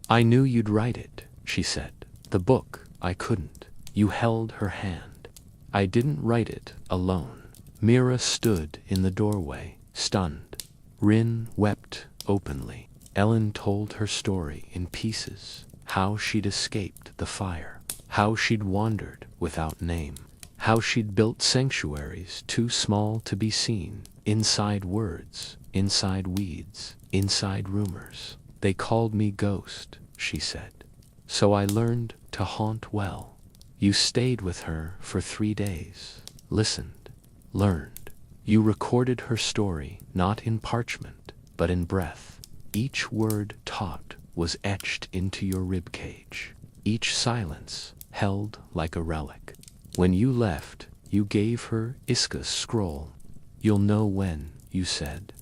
A: "I knew you'd write it," she said. "The book, I couldn't." You held her hand. "I didn't write it alone." Mira stood in the doorway, stunned. Rin wept openly. Ellen told her story in pieces, how she'd escaped the fire, how she'd wandered without name, how she'd built sanctuaries too small to be seen, inside words, inside weeds, inside rumors. They called me Ghost, she said. So I learned to haunt well. You stayed with her for 3 days, listened, learned. You recorded her story not in parchment, but in breath. Each word taught was etched into your ribcage, each silence held like a relic. When you left, you gave her Iska's scroll. You'll know when, you said.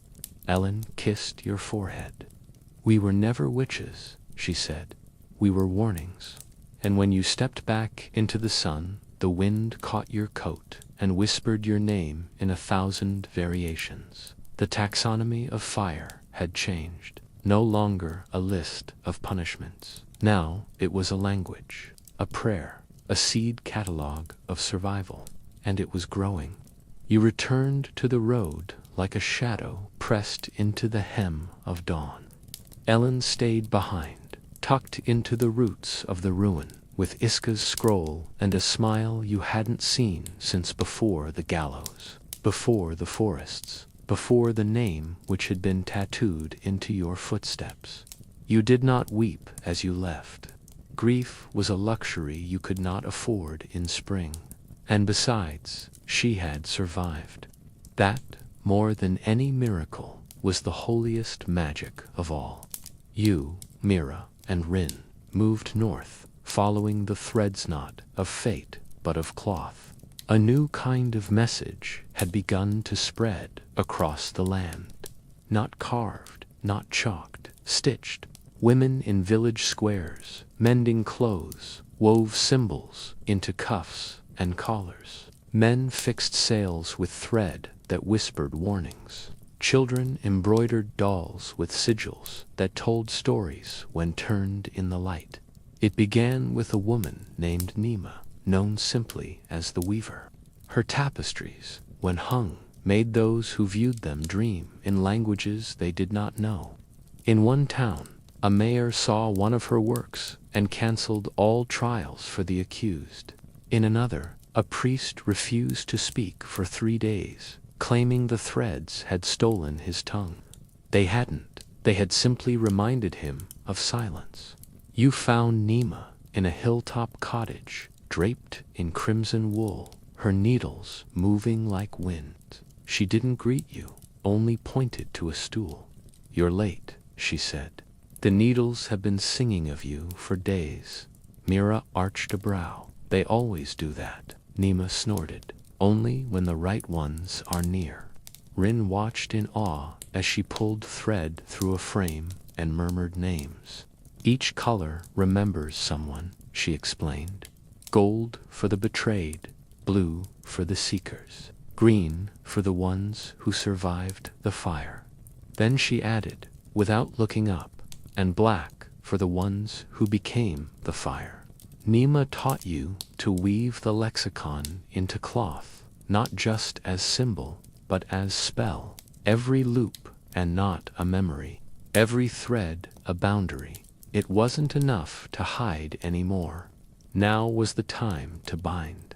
A: Ellen kissed your forehead. We were never witches, she said. We were warnings. And when you stepped back into the sun, the wind caught your coat and whispered your name in 1,000 variations. The taxonomy of fire had changed. No longer a list of punishments. Now it was a language, a prayer, a seed catalog of survival. And it was growing. You returned to the road like a shadow pressed into the hem of dawn. Ellen stayed behind, tucked into the roots of the ruin, with Iska's scroll and a smile you hadn't seen since before the gallows, before the forests, before the name which had been tattooed into your footsteps. You did not weep as you left. Grief was a luxury you could not afford in spring. And besides, she had survived. That, more than any miracle, was the holiest magic of all. You, Mira, and Rin moved north, following the threads not of fate, but of cloth. A new kind of message had begun to spread across the land. Not carved, not chalked, stitched. Women in village squares, mending clothes, wove symbols into cuffs and collars. Men fixed sails with thread that whispered warnings. Children embroidered dolls with sigils that told stories when turned in the light. It began with a woman named Nima, known simply as the Weaver. Her tapestries, when hung, made those who viewed them dream in languages they did not know. In one town, a mayor saw one of her works and canceled all trials for the accused. In another, a priest refused to speak for 3 days, claiming the threads had stolen his tongue. They hadn't. They had simply reminded him of silence. You found Nima in a hilltop cottage, draped in crimson wool, her needles moving like wind. She didn't greet you, only pointed to a stool. You're late, she said. The needles have been singing of you for days. Mira arched a brow. They always do that, Nima snorted. Only when the right ones are near. Rin watched in awe as she pulled thread through a frame and murmured names. Each color remembers someone, she explained. Gold for the betrayed, blue for the seekers, green for the ones who survived the fire. Then she added, without looking up, and black for the ones who became the fire. Nima taught you to weave the lexicon into cloth, not just as symbol, but as spell. Every loop and knot a memory, every thread a boundary. It wasn't enough to hide anymore. Now was the time to bind.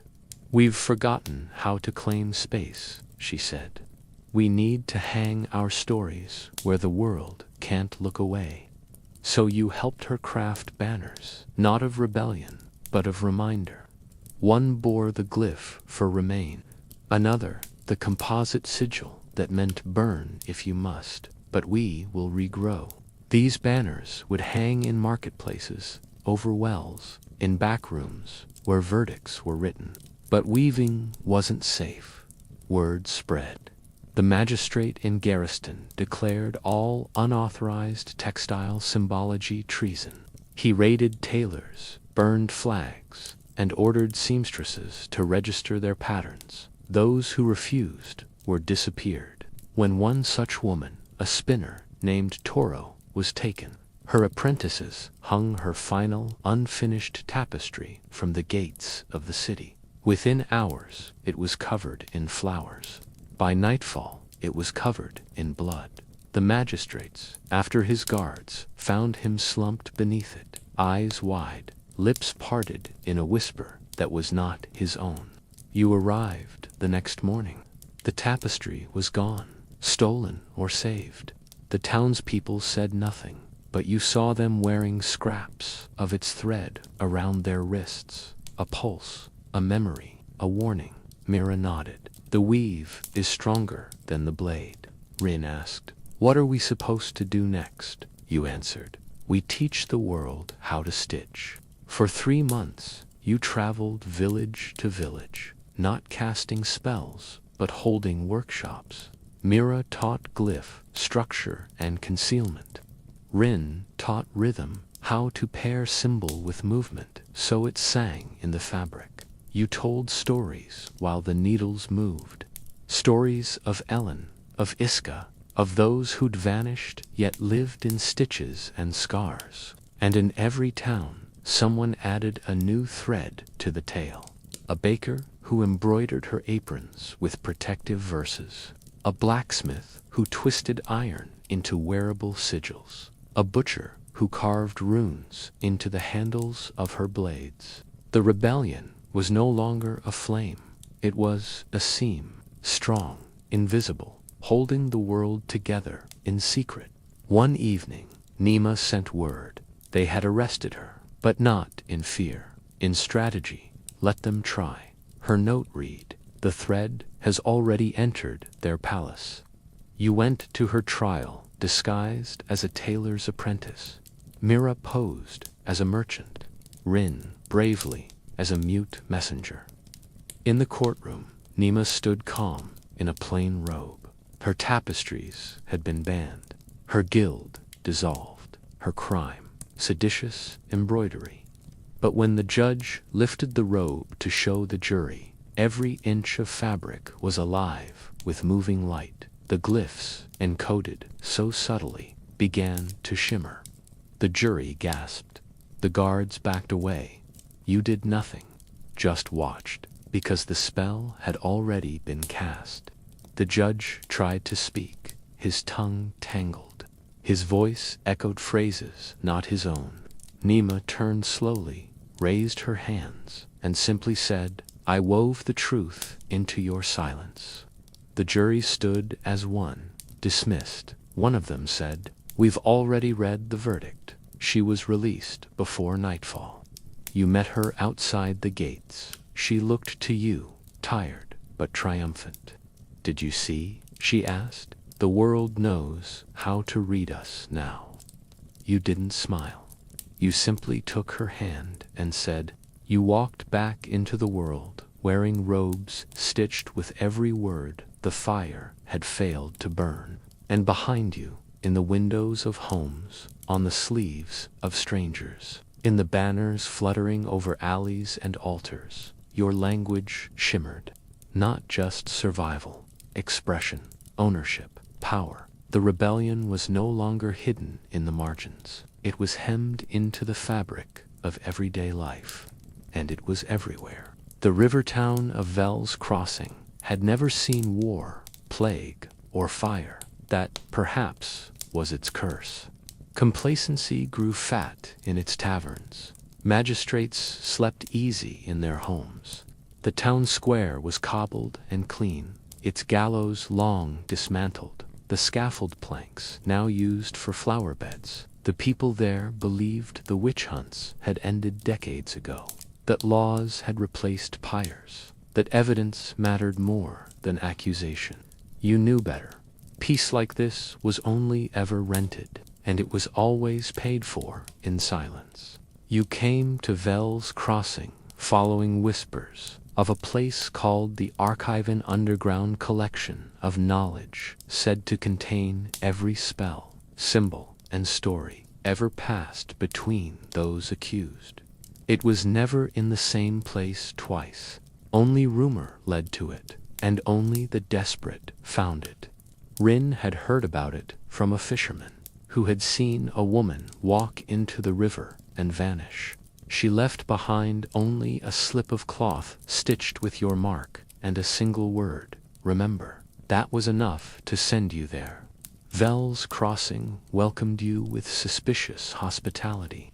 A: We've forgotten how to claim space, she said. We need to hang our stories where the world can't look away. So you helped her craft banners, not of rebellion, but of reminder. One bore the glyph for remain, another the composite sigil that meant burn if you must, but we will regrow. These banners would hang in marketplaces, over wells, in back rooms where verdicts were written. But weaving wasn't safe. Word spread. The magistrate in Garriston declared all unauthorized textile symbology treason. He raided tailors, burned flags, and ordered seamstresses to register their patterns. Those who refused were disappeared. When one such woman, a spinner named Toro, was taken, her apprentices hung her final unfinished tapestry from the gates of the city. Within hours, it was covered in flowers. By nightfall, it was covered in blood. The magistrates, after his guards, found him slumped beneath it, eyes wide, lips parted in a whisper that was not his own. You arrived the next morning. The tapestry was gone, stolen or saved. The townspeople said nothing. but you saw them wearing scraps of its thread around their wrists. A pulse, a memory, a warning. Mira nodded. The weave is stronger than the blade. Rin asked, what are we supposed to do next? You answered, we teach the world how to stitch. For 3 months, you traveled village to village, not casting spells, but holding workshops. Mira taught glyph, structure, and concealment. Rin taught rhythm, how to pair symbol with movement, so it sang in the fabric. You told stories while the needles moved. Stories of Ellen, of Iska, of those who'd vanished yet lived in stitches and scars. And in every town, someone added a new thread to the tale. A baker who embroidered her aprons with protective verses. A blacksmith who twisted iron into wearable sigils. A butcher who carved runes into the handles of her blades. The rebellion was no longer a flame. It was a seam, strong, invisible, holding the world together in secret. One evening, Nima sent word. They had arrested her, but not in fear. In strategy, let them try. Her note read, the thread has already entered their palace. You went to her trial, disguised as a tailor's apprentice. Mira posed as a merchant. Rin, bravely, as a mute messenger. In the courtroom, Nima stood calm in a plain robe. Her tapestries had been banned, her guild dissolved, her crime, seditious embroidery. But when the judge lifted the robe to show the jury, every inch of fabric was alive with moving light. The glyphs, encoded so subtly, began to shimmer. The jury gasped. The guards backed away. You did nothing, just watched, because the spell had already been cast. The judge tried to speak, his tongue tangled. His voice echoed phrases not his own. Nima turned slowly, raised her hands, and simply said, I wove the truth into your silence. The jury stood as one, dismissed. One of them said, we've already read the verdict. She was released before nightfall. You met her outside the gates. She looked to you, tired but triumphant. Did you see? She asked. The world knows how to read us now. You didn't smile. You simply took her hand and said, you walked back into the world, wearing robes stitched with every word the fire had failed to burn. And behind you, in the windows of homes, on the sleeves of strangers, in the banners fluttering over alleys and altars, your language shimmered. Not just survival, expression, ownership, power. The rebellion was no longer hidden in the margins. It was hemmed into the fabric of everyday life. And it was everywhere. The river town of Vel's Crossing had never seen war, plague, or fire. That, perhaps, was its curse. Complacency grew fat in its taverns. Magistrates slept easy in their homes. The town square was cobbled and clean, its gallows long dismantled, the scaffold planks now used for flower beds. The people there believed the witch hunts had ended decades ago, that laws had replaced pyres, that evidence mattered more than accusation. You knew better. Peace like this was only ever rented, and it was always paid for in silence. You came to Vel's Crossing, following whispers of a place called the Archive, underground collection of knowledge said to contain every spell, symbol, and story ever passed between those accused. It was never in the same place twice. Only rumor led to it, and only the desperate found it. Rin had heard about it from a fisherman who had seen a woman walk into the river and vanish. She left behind only a slip of cloth stitched with your mark and a single word, remember. That was enough to send you there. Vel's Crossing welcomed you with suspicious hospitality.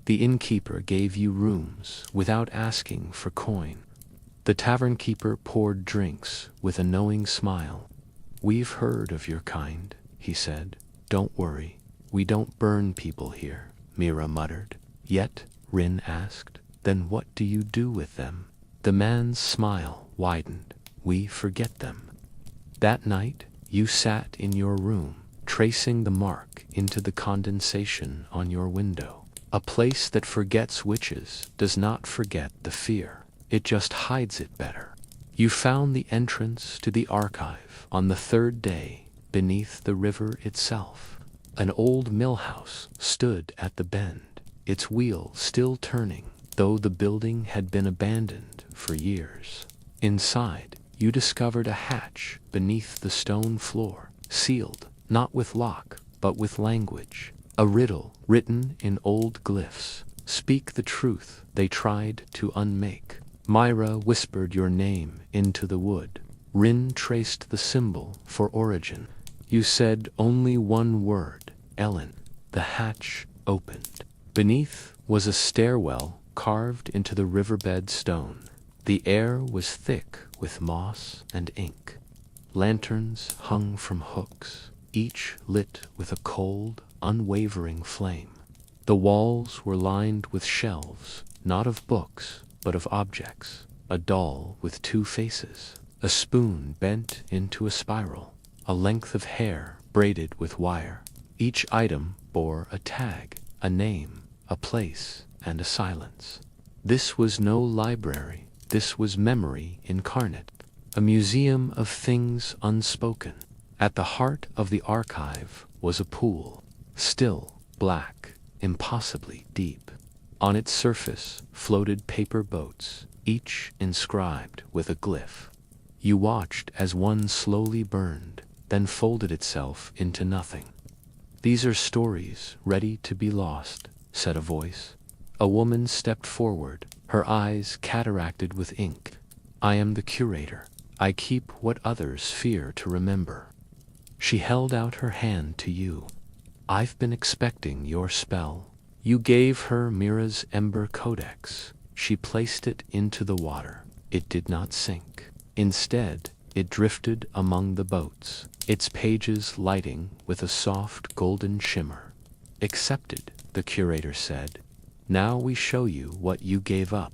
A: The innkeeper gave you rooms without asking for coin. The tavern keeper poured drinks with a knowing smile. We've heard of your kind, he said. Don't worry, We don't burn people here, Mira muttered. Yet, Rin asked, then what do you do with them? The man's smile widened. We forget them. That night, you sat in your room, tracing the mark into the condensation on your window. A place that forgets witches does not forget the fear. It just hides it better. You found the entrance to the archive on the third day beneath the river itself. An old mill house stood at the bend, its wheel still turning, though the building had been abandoned for years. Inside, you discovered a hatch beneath the stone floor, sealed, not with lock, but with language. A riddle written in old glyphs. Speak the truth they tried to unmake. Myra whispered your name into the wood. Rin traced the symbol for origin. You said only one word, Ellen. The hatch opened. Beneath was a stairwell carved into the riverbed stone. The air was thick with moss and ink. Lanterns hung from hooks, each lit with a cold, unwavering flame. The walls were lined with shelves, not of books, but of objects. A doll with two faces, a spoon bent into a spiral, a length of hair braided with wire. Each item bore a tag, a name, a place, and a silence. This was no library, this was memory incarnate, a museum of things unspoken. At the heart of the archive was a pool, still, black, impossibly deep. On its surface floated paper boats, each inscribed with a glyph. You watched as one slowly burned, then folded itself into nothing. These are stories ready to be lost, said a voice. A woman stepped forward, her eyes cataracted with ink. I am the curator. I keep what others fear to remember. She held out her hand to you. I've been expecting your spell. You gave her Mira's Ember Codex. She placed it into the water. It did not sink. Instead, it drifted among the boats, its pages lighting with a soft golden shimmer. Accepted, the curator said. Now we show you what you gave up.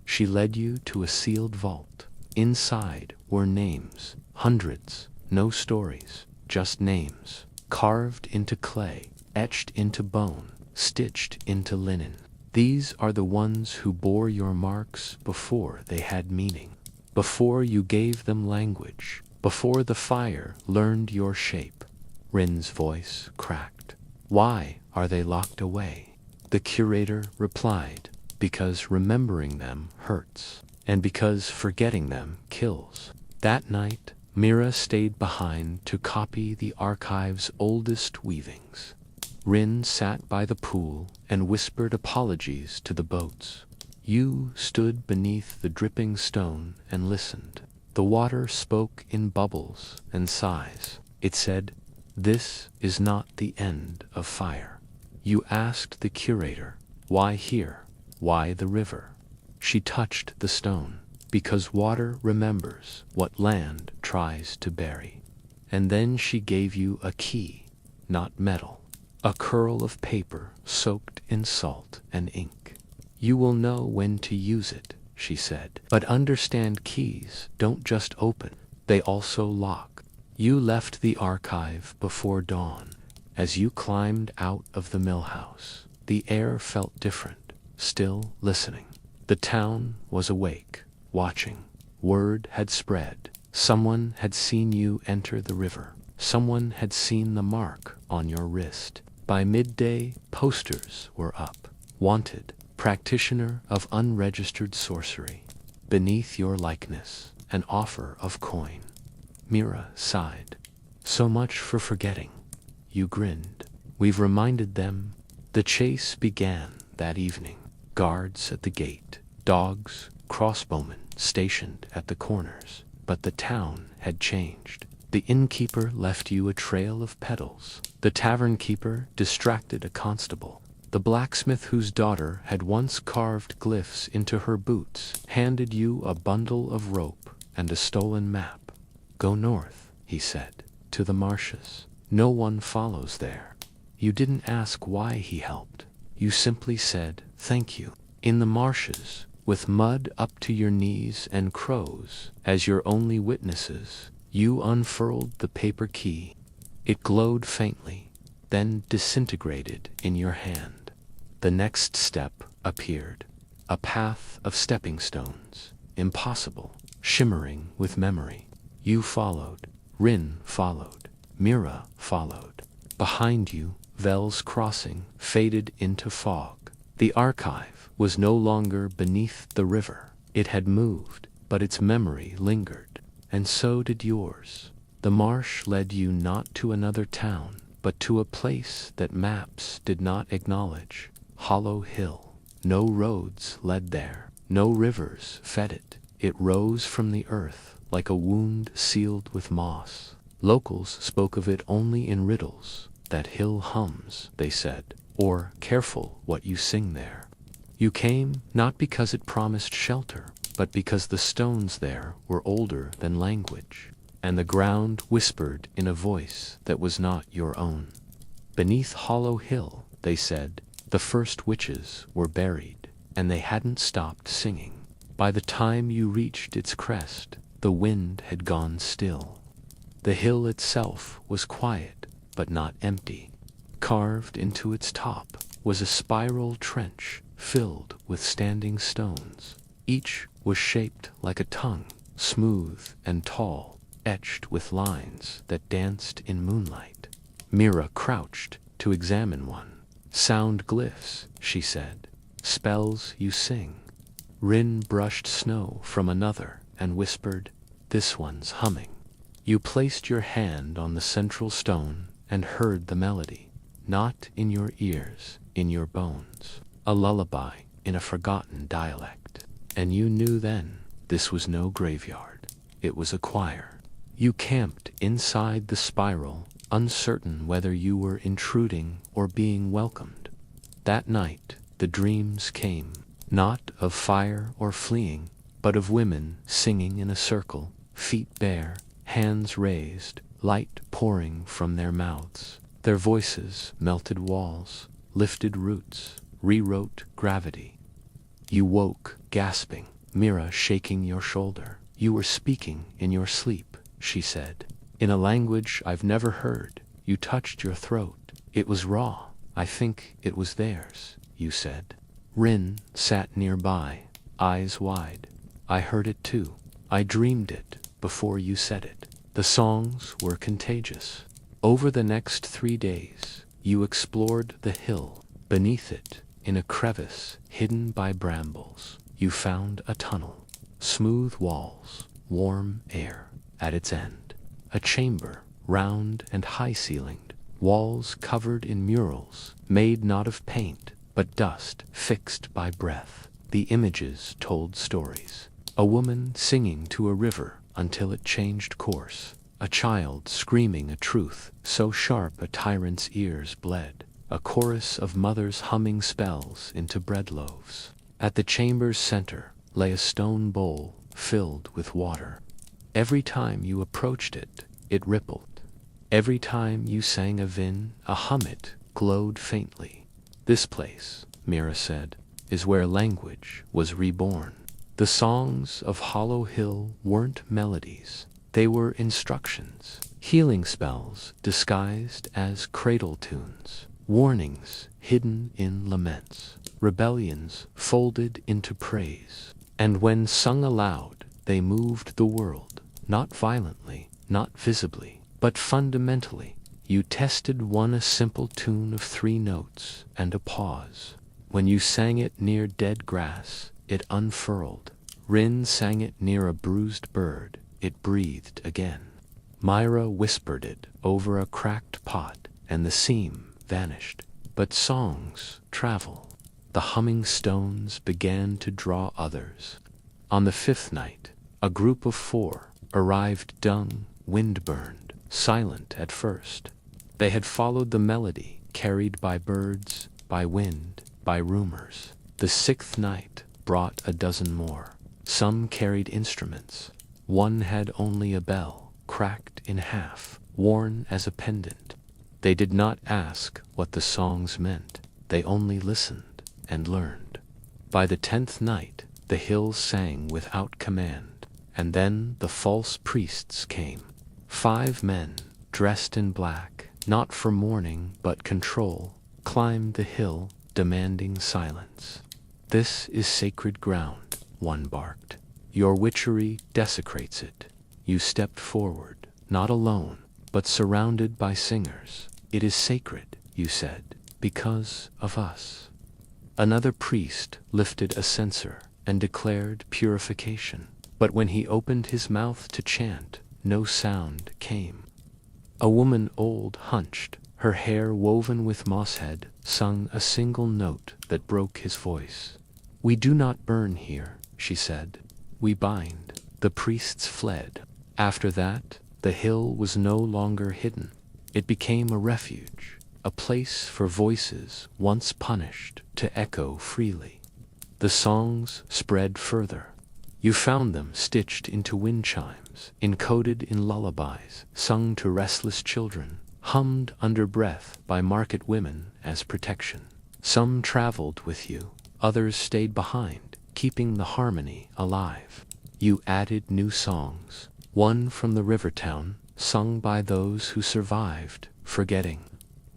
A: She led you to a sealed vault. Inside were names, hundreds, no stories, just names, carved into clay, etched into bone, stitched into linen. These are the ones who bore your marks before they had meaning, before you gave them language, before the fire learned your shape. Rin's voice cracked. Why are they locked away? The curator replied, because remembering them hurts, and because forgetting them kills. That night, Mira stayed behind to copy the archive's oldest weavings. Rin sat by the pool and whispered apologies to the boats. You stood beneath the dripping stone and listened. The water spoke in bubbles and sighs. It said, "This is not the end of fire." You asked the curator, "Why here? Why the river?" She touched the stone, because water remembers what land tries to bury. And then she gave you a key, not metal, a curl of paper soaked in salt and ink. You will know when to use it, she said. But understand, keys don't just open, they also lock. You left the archive before dawn. As you climbed out of the mill house, the air felt different, still listening. The town was awake, watching. Word had spread. Someone had seen you enter the river. Someone had seen the mark on your wrist. By midday, posters were up. Wanted, practitioner of unregistered sorcery. Beneath your likeness, an offer of coin. Mira sighed. So much for forgetting. You grinned. We've reminded them. The chase began that evening. Guards at the gate, dogs, crossbowmen stationed at the corners. But the town had changed. The innkeeper left you a trail of petals. The tavern keeper distracted a constable. The blacksmith whose daughter had once carved glyphs into her boots handed you a bundle of rope and a stolen map. Go north, he said, to the marshes. No one follows there. You didn't ask why he helped. You simply said, "Thank you." In the marshes, with mud up to your knees and crows as your only witnesses, you unfurled the paper key. It glowed faintly, then disintegrated in your hand. The next step appeared. A path of stepping stones, impossible, shimmering with memory. You followed. Rin followed. Mira followed. Behind you, Vel's crossing faded into fog. The archive was no longer beneath the river. It had moved, but its memory lingered. And so did yours. The marsh led you not to another town, but to a place that maps did not acknowledge. Hollow Hill. No roads led there. No rivers fed it. It rose from the earth like a wound sealed with moss. Locals spoke of it only in riddles. That hill hums, they said, or careful what you sing there. You came not because it promised shelter, but because the stones there were older than language, and the ground whispered in a voice that was not your own. Beneath Hollow Hill, they said, the first witches were buried, and they hadn't stopped singing. By the time you reached its crest, the wind had gone still. The hill itself was quiet, but not empty. Carved into its top was a spiral trench filled with standing stones. Each was shaped like a tongue, smooth and tall, etched with lines that danced in moonlight. Mira crouched to examine one. "Sound glyphs," she said. "Spells you sing." Rin brushed snow from another and whispered, "This one's humming." You placed your hand on the central stone and heard the melody, not in your ears, in your bones. A lullaby in a forgotten dialect. And you knew then, this was no graveyard. It was a choir. You camped inside the spiral, uncertain whether you were intruding or being welcomed. That night, the dreams came, not of fire or fleeing, but of women singing in a circle, feet bare, hands raised, light pouring from their mouths. Their voices melted walls, lifted roots, rewrote gravity. You woke, gasping, Mira shaking your shoulder. "You were speaking in your sleep," she said. "In a language I've never heard. You touched your throat. It was raw. I think it was theirs," you said. Rin sat nearby, eyes wide. "I heard it too. I dreamed it before you said it." The songs were contagious. Over the next 3 days, you explored the hill. Beneath it, in a crevice hidden by brambles, you found a tunnel. Smooth walls, warm air. At its end, a chamber, round and high-ceilinged, walls covered in murals, made not of paint, but dust fixed by breath. The images told stories. A woman singing to a river until it changed course. A child screaming a truth so sharp a tyrant's ears bled. A chorus of mothers humming spells into bread loaves. At the chamber's center lay a stone bowl filled with water. Every time you approached it, it rippled. Every time you sang a vin, a hum-it glowed faintly. "This place," Mira said, "is where language was reborn." The songs of Hollow Hill weren't melodies. They were instructions, healing spells disguised as cradle tunes, warnings hidden in laments, rebellions folded into praise. And when sung aloud, they moved the world, not violently, not visibly, but fundamentally. You tested one a simple tune of 3 notes and a pause. When you sang it near dead grass, it unfurled. Rin sang it near a bruised bird. It breathed again. Myra whispered it over a cracked pot, and the seam vanished. But songs travel. The humming stones began to draw others. On the 5th night, a group of 4 arrived dung, wind-burned, silent at first. They had followed the melody, carried by birds, by wind, by rumors. The 6th night brought a dozen more. Some carried instruments. One had only a bell, cracked in half, worn as a pendant. They did not ask what the songs meant, they only listened and learned. By the 10th night, the hills sang without command, and then the false priests came. 5 men, dressed in black, not for mourning but control, climbed the hill, demanding silence. "This is sacred ground," one barked. "Your witchery desecrates it." You stepped forward, not alone, but surrounded by singers. "It is sacred," you said, "because of us." Another priest lifted a censer and declared purification, but when he opened his mouth to chant, no sound came. A woman old, hunched, her hair woven with mosshead, sung a single note that broke his voice. "We do not burn here," she said. "We bind." The priests fled. After that, the hill was no longer hidden. It became a refuge, a place for voices once punished to echo freely. The songs spread further. You found them stitched into wind chimes, encoded in lullabies, sung to restless children, hummed under breath by market women as protection. Some traveled with you, others stayed behind, keeping the harmony alive. You added new songs, one from the river town, sung by those who survived, forgetting.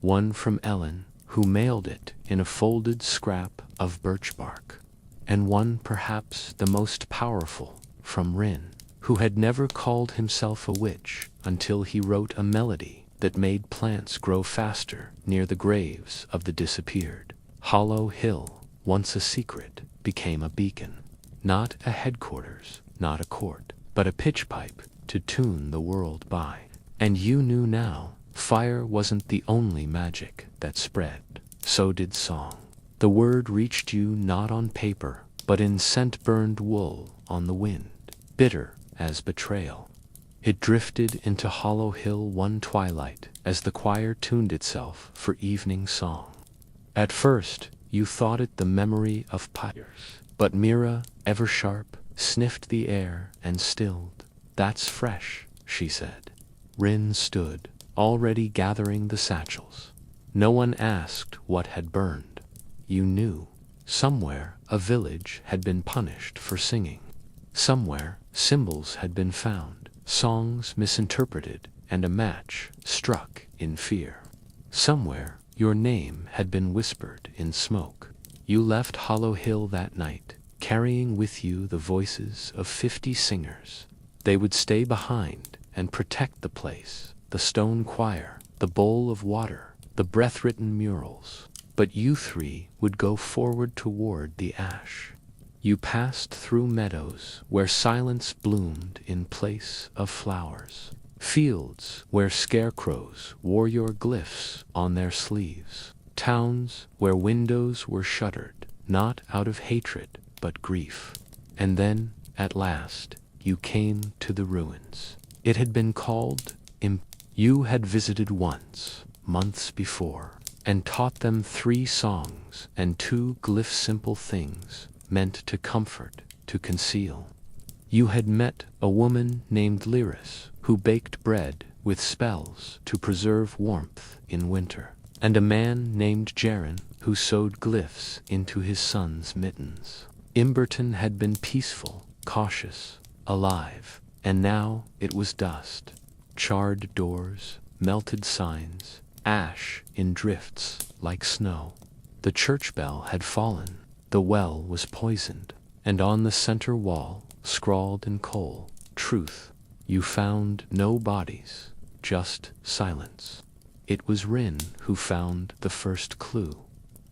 A: One from Ellen, who mailed it in a folded scrap of birch bark. And one perhaps the most powerful, from Rin, who had never called himself a witch until he wrote a melody that made plants grow faster near the graves of the disappeared. Hollow Hill, once a secret, became a beacon. Not a headquarters, not a court, but a pitch pipe to tune the world by. And you knew now, fire wasn't the only magic that spread. So did song. The word reached you not on paper, but in scent-burned wool on the wind, bitter as betrayal. It drifted into Hollow Hill one twilight as the choir tuned itself for evening song. At first, you thought it the memory of pyres, but Mira, ever sharp, sniffed the air and stilled. "That's fresh," she said. Rin stood, already gathering the satchels. No one asked what had burned. You knew. Somewhere a village had been punished for singing. Somewhere symbols had been found, songs misinterpreted, and a match struck in fear. Somewhere your name had been whispered in smoke. You left Hollow Hill that night, carrying with you the voices of 50 singers. They would stay behind and protect the place, the stone choir, the bowl of water, the breath-written murals. But you 3 would go forward toward the ash. You passed through meadows where silence bloomed in place of flowers, fields where scarecrows wore your glyphs on their sleeves, towns where windows were shuttered, not out of hatred but grief. And then, at last, you came to the ruins. It had been called You had visited once, months before, and taught them 3 songs and 2 glyph-simple things meant to comfort, to conceal. You had met a woman named Lyris, who baked bread with spells to preserve warmth in winter, and a man named Jaren, who sewed glyphs into his son's mittens. Imberton had been peaceful, cautious, alive, and now it was dust. Charred doors, melted signs, ash in drifts like snow. The church bell had fallen, the well was poisoned, and on the center wall, scrawled in coal, truth. You found no bodies, just silence. It was Rin who found the first clue.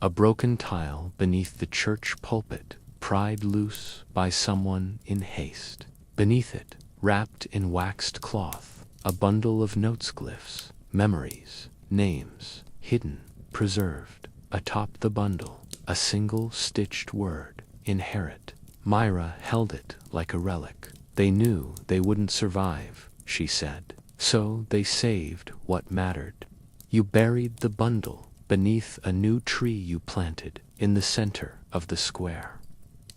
A: A broken tile beneath the church pulpit, pried loose by someone in haste. Beneath it, wrapped in waxed cloth, a bundle of notes glyphs, memories, names, hidden, preserved. Atop the bundle, a single stitched word, inherit. Myra held it like a relic. They knew they wouldn't survive, she said, so they saved what mattered. You buried the bundle beneath a new tree you planted in the center of the square.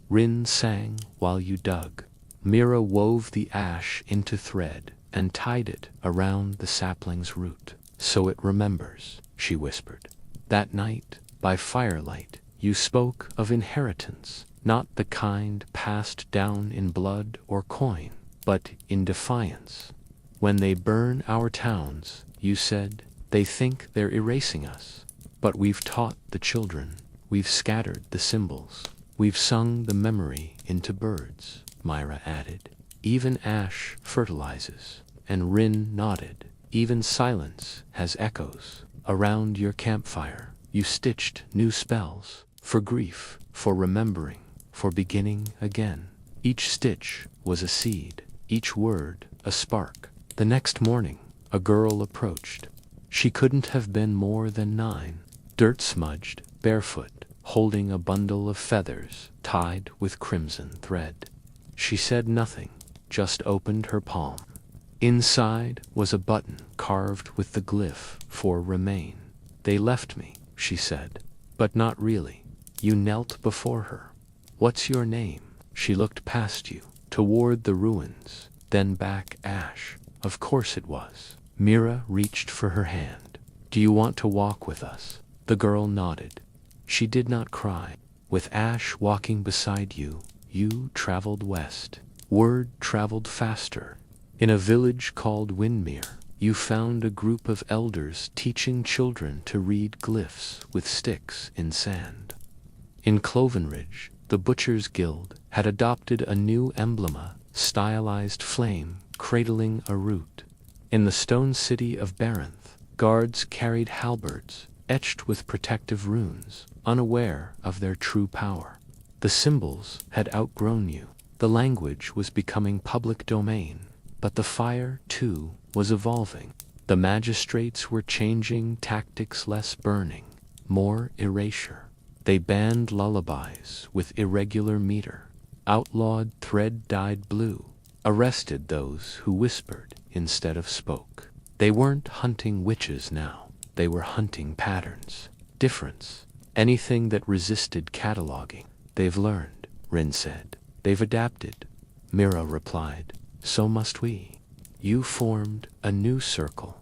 A: Rin sang while you dug. Mira wove the ash into thread and tied it around the sapling's root. so it remembers, she whispered. That night, by firelight, you spoke of inheritance, not the kind passed down in blood or coin, but in defiance. When they burn our towns, you said, they think they're erasing us. But we've taught the children, we've scattered the symbols, we've sung the memory into birds, Myra added. Even ash fertilizes, and Rin nodded. Even silence has echoes. Around your campfire, you stitched new spells, for grief, for remembering, for beginning again. Each stitch was a seed, each word a spark. The next morning, a girl approached. She couldn't have been more than 9, dirt-smudged, barefoot, holding a bundle of feathers tied with crimson thread. She said nothing, just opened her palm. Inside was a button carved with the glyph for remain. They left me, she said. But not really. You knelt before her. What's your name? She looked past you, toward the ruins, then back Ash. Of course it was. Mira reached for her hand. Do you want to walk with us? The girl nodded. She did not cry. With Ash walking beside you, you traveled west. Word traveled faster. In a village called Windmere, you found a group of elders teaching children to read glyphs with sticks in sand. In Clovenridge, the Butchers' Guild had adopted a new emblem, a stylized flame cradling a root. In the stone city of Baranth, guards carried halberds, etched with protective runes, unaware of their true power. The symbols had outgrown you. The language was becoming public domain. But the fire, too, was evolving. The magistrates were changing tactics, less burning, more erasure. They banned lullabies with irregular meter, outlawed thread dyed blue, arrested those who whispered instead of spoke. They weren't hunting witches now. They were hunting patterns, difference, anything that resisted cataloging. They've learned, Rin said. They've adapted. Mira replied. So must we. You formed a new circle,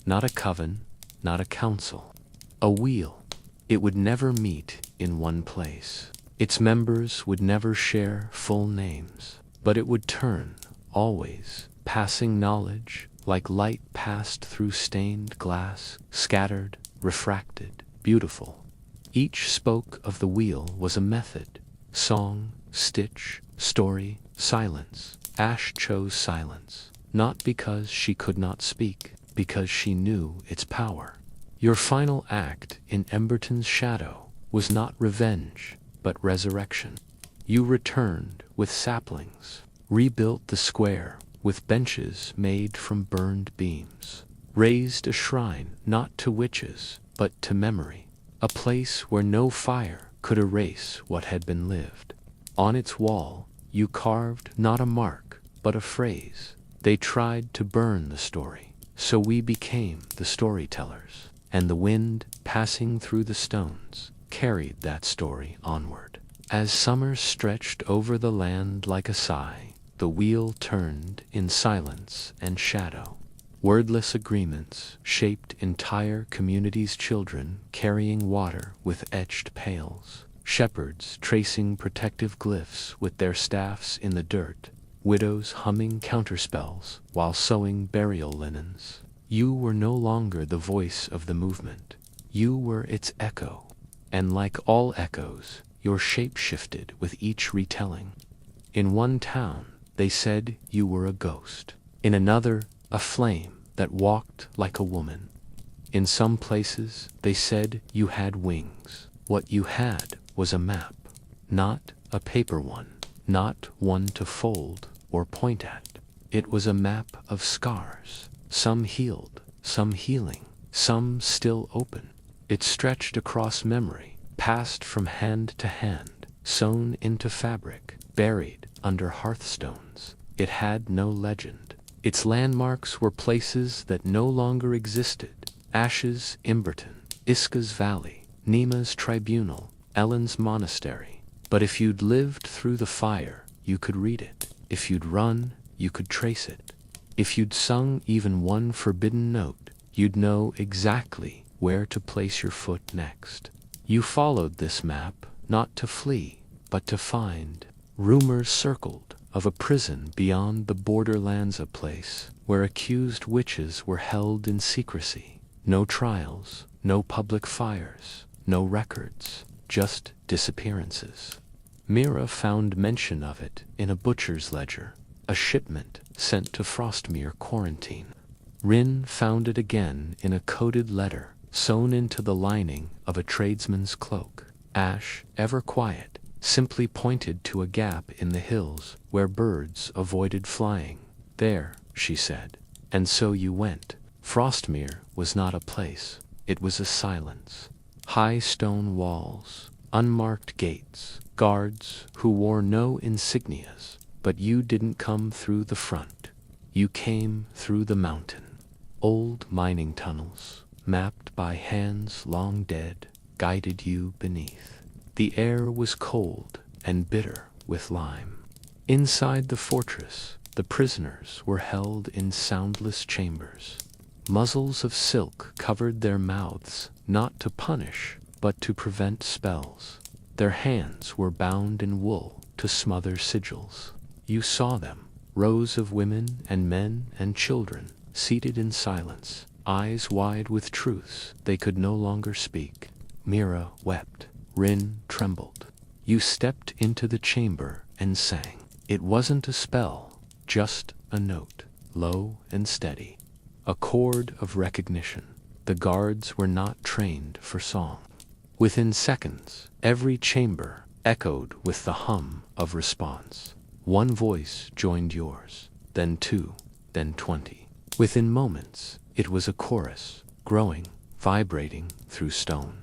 A: not a coven, not a council, a wheel. It would never meet in one place. Its members would never share full names, but it would turn, always, passing knowledge like light passed through stained glass, scattered, refracted, beautiful. Each spoke of the wheel was a method, song, stitch, story, silence. Ash chose silence, not because she could not speak, because she knew its power. Your final act in Emberton's shadow was not revenge, but resurrection. You returned with saplings, rebuilt the square with benches made from burned beams, raised a shrine not to witches, but to memory, a place where no fire could erase what had been lived. On its wall, you carved not a mark, but a phrase. They tried to burn the story, so we became the storytellers, and the wind, passing through the stones, carried that story onward. As summer stretched over the land like a sigh, the wheel turned in silence and shadow. Wordless agreements shaped entire communities, children carrying water with etched pails, shepherds tracing protective glyphs with their staffs in the dirt, widows humming counterspells while sewing burial linens. You were no longer the voice of the movement. You were its echo. And like all echoes, your shape shifted with each retelling. In one town, they said you were a ghost. In another, a flame that walked like a woman. In some places, they said you had wings. What you had was a map, not a paper one, not one to fold or point at. It was a map of scars, some healed, some healing, some still open. It stretched across memory, passed from hand to hand, sewn into fabric, buried under hearthstones. It had no legend. Its landmarks were places that no longer existed. Ash's Imberton, Iska's Valley, Nima's Tribunal, Ellen's Monastery. But if you'd lived through the fire, you could read it. If you'd run, you could trace it. If you'd sung even one forbidden note, you'd know exactly where to place your foot next. You followed this map, not to flee, but to find. Rumors circled of a prison beyond the borderlands, a place where accused witches were held in secrecy. No trials, no public fires, no records, just disappearances. Mira found mention of it in a butcher's ledger, a shipment sent to Frostmere quarantine. Rin found it again in a coded letter sewn into the lining of a tradesman's cloak. Ash, ever quiet, simply pointed to a gap in the hills where birds avoided flying. There, she said. And so you went. Frostmere was not a place, it was a silence. High stone walls, unmarked gates, guards who wore no insignias, but you didn't come through the front. You came through the mountain. Old mining tunnels, mapped by hands long dead, guided you beneath. The air was cold and bitter with lime. Inside the fortress, the prisoners were held in soundless chambers. Muzzles of silk covered their mouths, not to punish, but to prevent spells. Their hands were bound in wool to smother sigils. You saw them, rows of women and men and children, seated in silence, eyes wide with truths they could no longer speak. Mira wept. Rin trembled. You stepped into the chamber and sang. It wasn't a spell, just a note, low and steady. A chord of recognition. The guards were not trained for song. Within seconds, every chamber echoed with the hum of response. One voice joined yours, then 2, then 20. Within moments, it was a chorus, growing, vibrating through stone.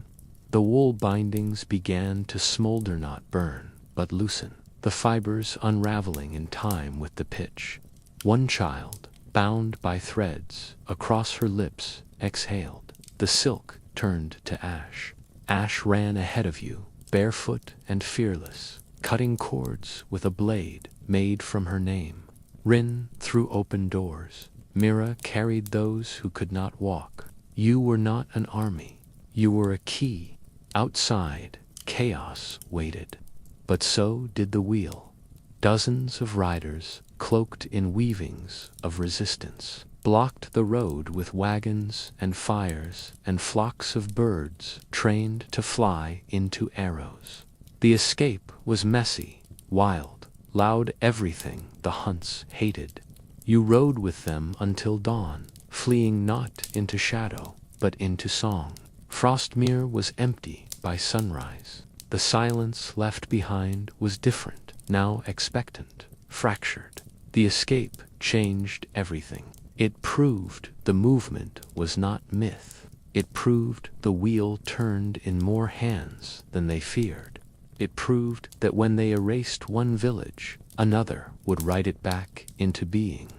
A: The wool bindings began to smolder, not burn, but loosen, the fibers unraveling in time with the pitch. One child, bound by threads across her lips, exhaled. The silk turned to ash. Ash ran ahead of you, barefoot and fearless, cutting cords with a blade made from her name. Rin threw open doors. Mira carried those who could not walk. You were not an army. You were a key. Outside, chaos waited. But so did the wheel. Dozens of riders, cloaked in weavings of resistance, blocked the road with wagons and fires and flocks of birds trained to fly into arrows. The escape was messy, wild, loud, everything the hunts hated. You rode with them until dawn, fleeing not into shadow, but into song. Frostmere was empty by sunrise. The silence left behind was different, now expectant, fractured. The escape changed everything. It proved the movement was not myth. It proved the wheel turned in more hands than they feared. It proved that when they erased one village, another would write it back into being.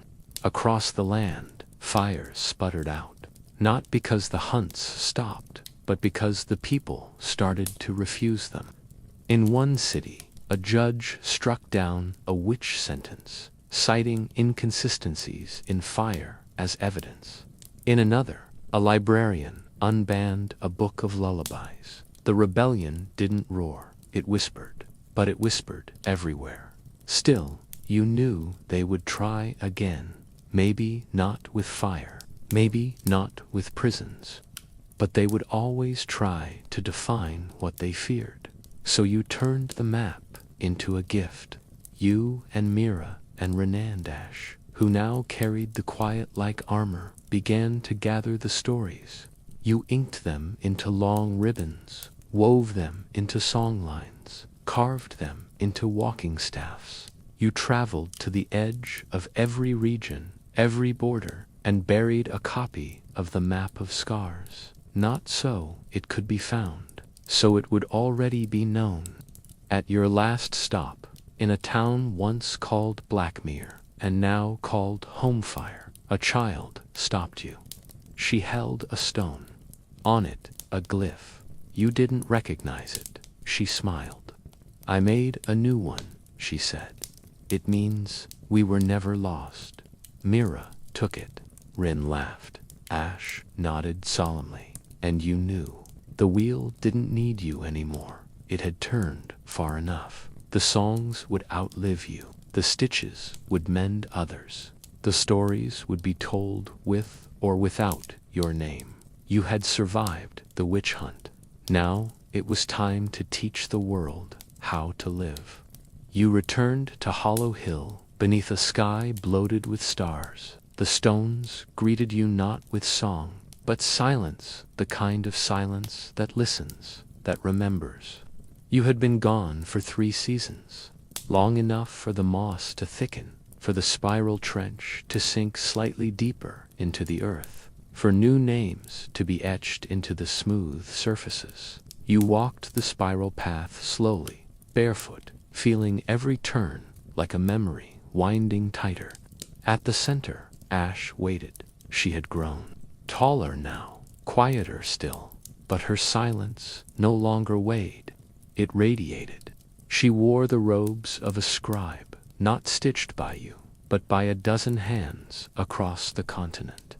A: Across the land, fires sputtered out, not because the hunts stopped, but because the people started to refuse them. In one city, a judge struck down a witch sentence, citing inconsistencies in fire as evidence. In another, a librarian unbanned a book of lullabies. The rebellion didn't roar, it whispered, but it whispered everywhere. Still, you knew they would try again, maybe not with fire, maybe not with prisons, but they would always try to define what they feared. So you turned the map into a gift. You and Mira and Renandash, who now carried the quiet-like armor, began to gather the stories. You inked them into long ribbons, wove them into songlines, carved them into walking staffs. You traveled to the edge of every region, every border, and buried a copy of the map of scars. Not so it could be found, so it would already be known. At your last stop, in a town once called Blackmere, and now called Homefire, a child stopped you. She held a stone. On it, a glyph. You didn't recognize it. She smiled. I made a new one, she said. It means we were never lost. Mira took it. Rin laughed. Ash nodded solemnly. And you knew. The wheel didn't need you anymore. It had turned far enough. The songs would outlive you. The stitches would mend others. The stories would be told with or without your name. You had survived the witch hunt. Now it was time to teach the world how to live. You returned to Hollow Hill beneath a sky bloated with stars. The stones greeted you not with song, but silence, the kind of silence that listens, that remembers. You had been gone for 3 seasons, long enough for the moss to thicken, for the spiral trench to sink slightly deeper into the earth, for new names to be etched into the smooth surfaces. You walked the spiral path slowly, barefoot, feeling every turn like a memory winding tighter. At the center, Ash waited. She had grown. Taller now, quieter still, but her silence no longer weighed. It radiated. She wore the robes of a scribe, not stitched by you, but by a dozen hands across the continent.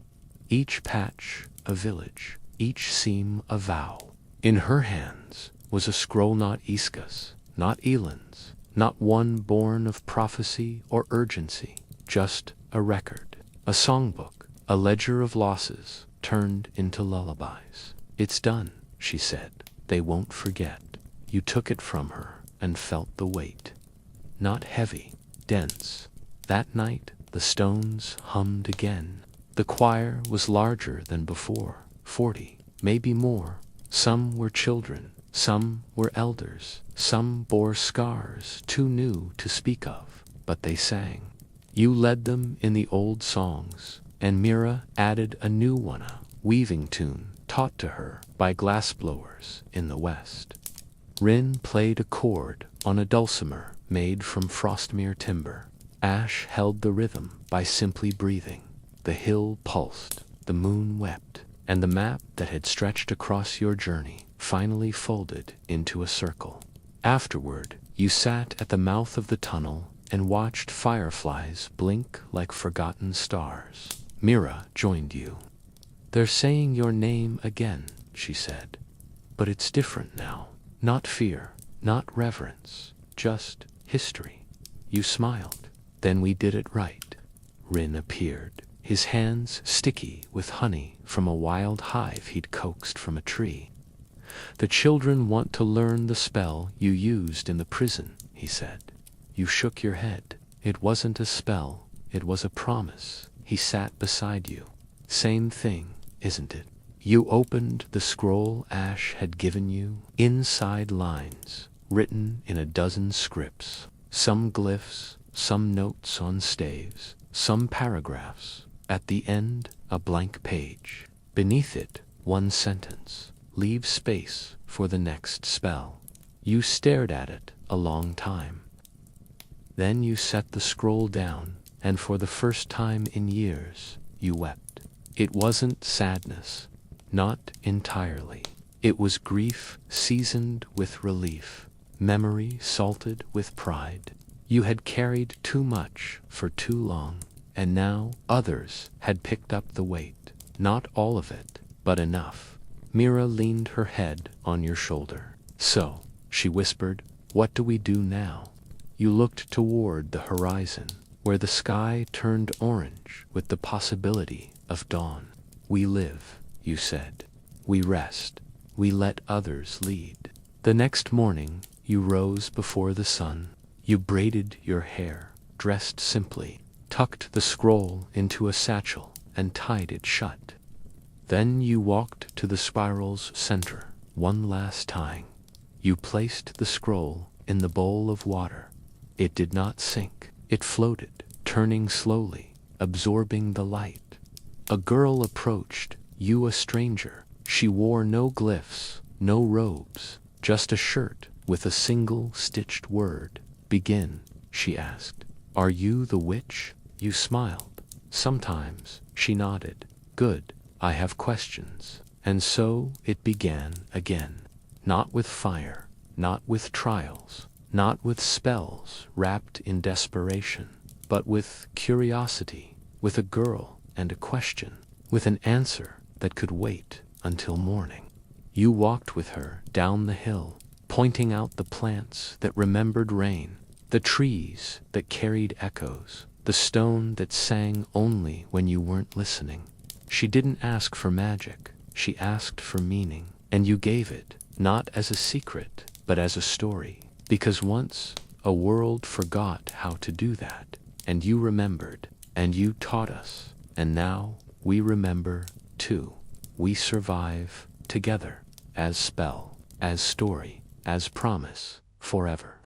A: Each patch a village, each seam a vow. In her hands was a scroll not Iska's, not Elan's, not one born of prophecy or urgency, just a record, a songbook, a ledger of losses turned into lullabies. It's done, she said. They won't forget. You took it from her and felt the weight. Not heavy, dense. That night the stones hummed again. The choir was larger than before, 40, maybe more. Some were children, some were elders, some bore scars too new to speak of, but they sang. You led them in the old songs, and Mira added a new one, a weaving tune taught to her by glassblowers in the west. Rin played a chord on a dulcimer made from Frostmere timber. Ash held the rhythm by simply breathing. The hill pulsed, the moon wept, and the map that had stretched across your journey finally folded into a circle. Afterward, you sat at the mouth of the tunnel and watched fireflies blink like forgotten stars. Mira joined you. They're saying your name again, she said. But it's different now. Not fear, not reverence, just history. You smiled. Then we did it right. Rin appeared, his hands sticky with honey from a wild hive he'd coaxed from a tree. The children want to learn the spell you used in the prison, he said. You shook your head. It wasn't a spell, it was a promise. He sat beside you. Same thing, isn't it? You opened the scroll Ash had given you. Inside lines, written in a dozen scripts. Some glyphs, some notes on staves, some paragraphs. At the end, a blank page. Beneath it, one sentence. Leave space for the next spell. You stared at it a long time. Then you set the scroll down, and for the first time in years, you wept. It wasn't sadness. Not entirely. It was grief seasoned with relief, memory salted with pride. You had carried too much for too long, and now others had picked up the weight. Not all of it, but enough. Mira leaned her head on your shoulder. So, she whispered, what do we do now? You looked toward the horizon, where the sky turned orange with the possibility of dawn. We live, you said. We rest. We let others lead. The next morning, you rose before the sun. You braided your hair, dressed simply, tucked the scroll into a satchel, and tied it shut. Then you walked to the spiral's center, one last time. You placed the scroll in the bowl of water. It did not sink. It floated, turning slowly, absorbing the light. A girl approached, you a stranger. She wore no glyphs, no robes, just a shirt with a single stitched word. Begin, she asked. Are you the witch? You smiled. Sometimes, she nodded. Good, I have questions. And so it began again. Not with fire, not with trials, not with spells wrapped in desperation, but with curiosity, with a girl and a question. with an answer that could wait until morning. You walked with her down the hill, pointing out the plants that remembered rain, the trees that carried echoes, the stone that sang only when you weren't listening. She didn't ask for magic, she asked for meaning, and you gave it, not as a secret, but as a story. Because once, a world forgot how to do that, and you remembered, and you taught us, and now we remember too. We survive together, as spell, as story, as promise, forever.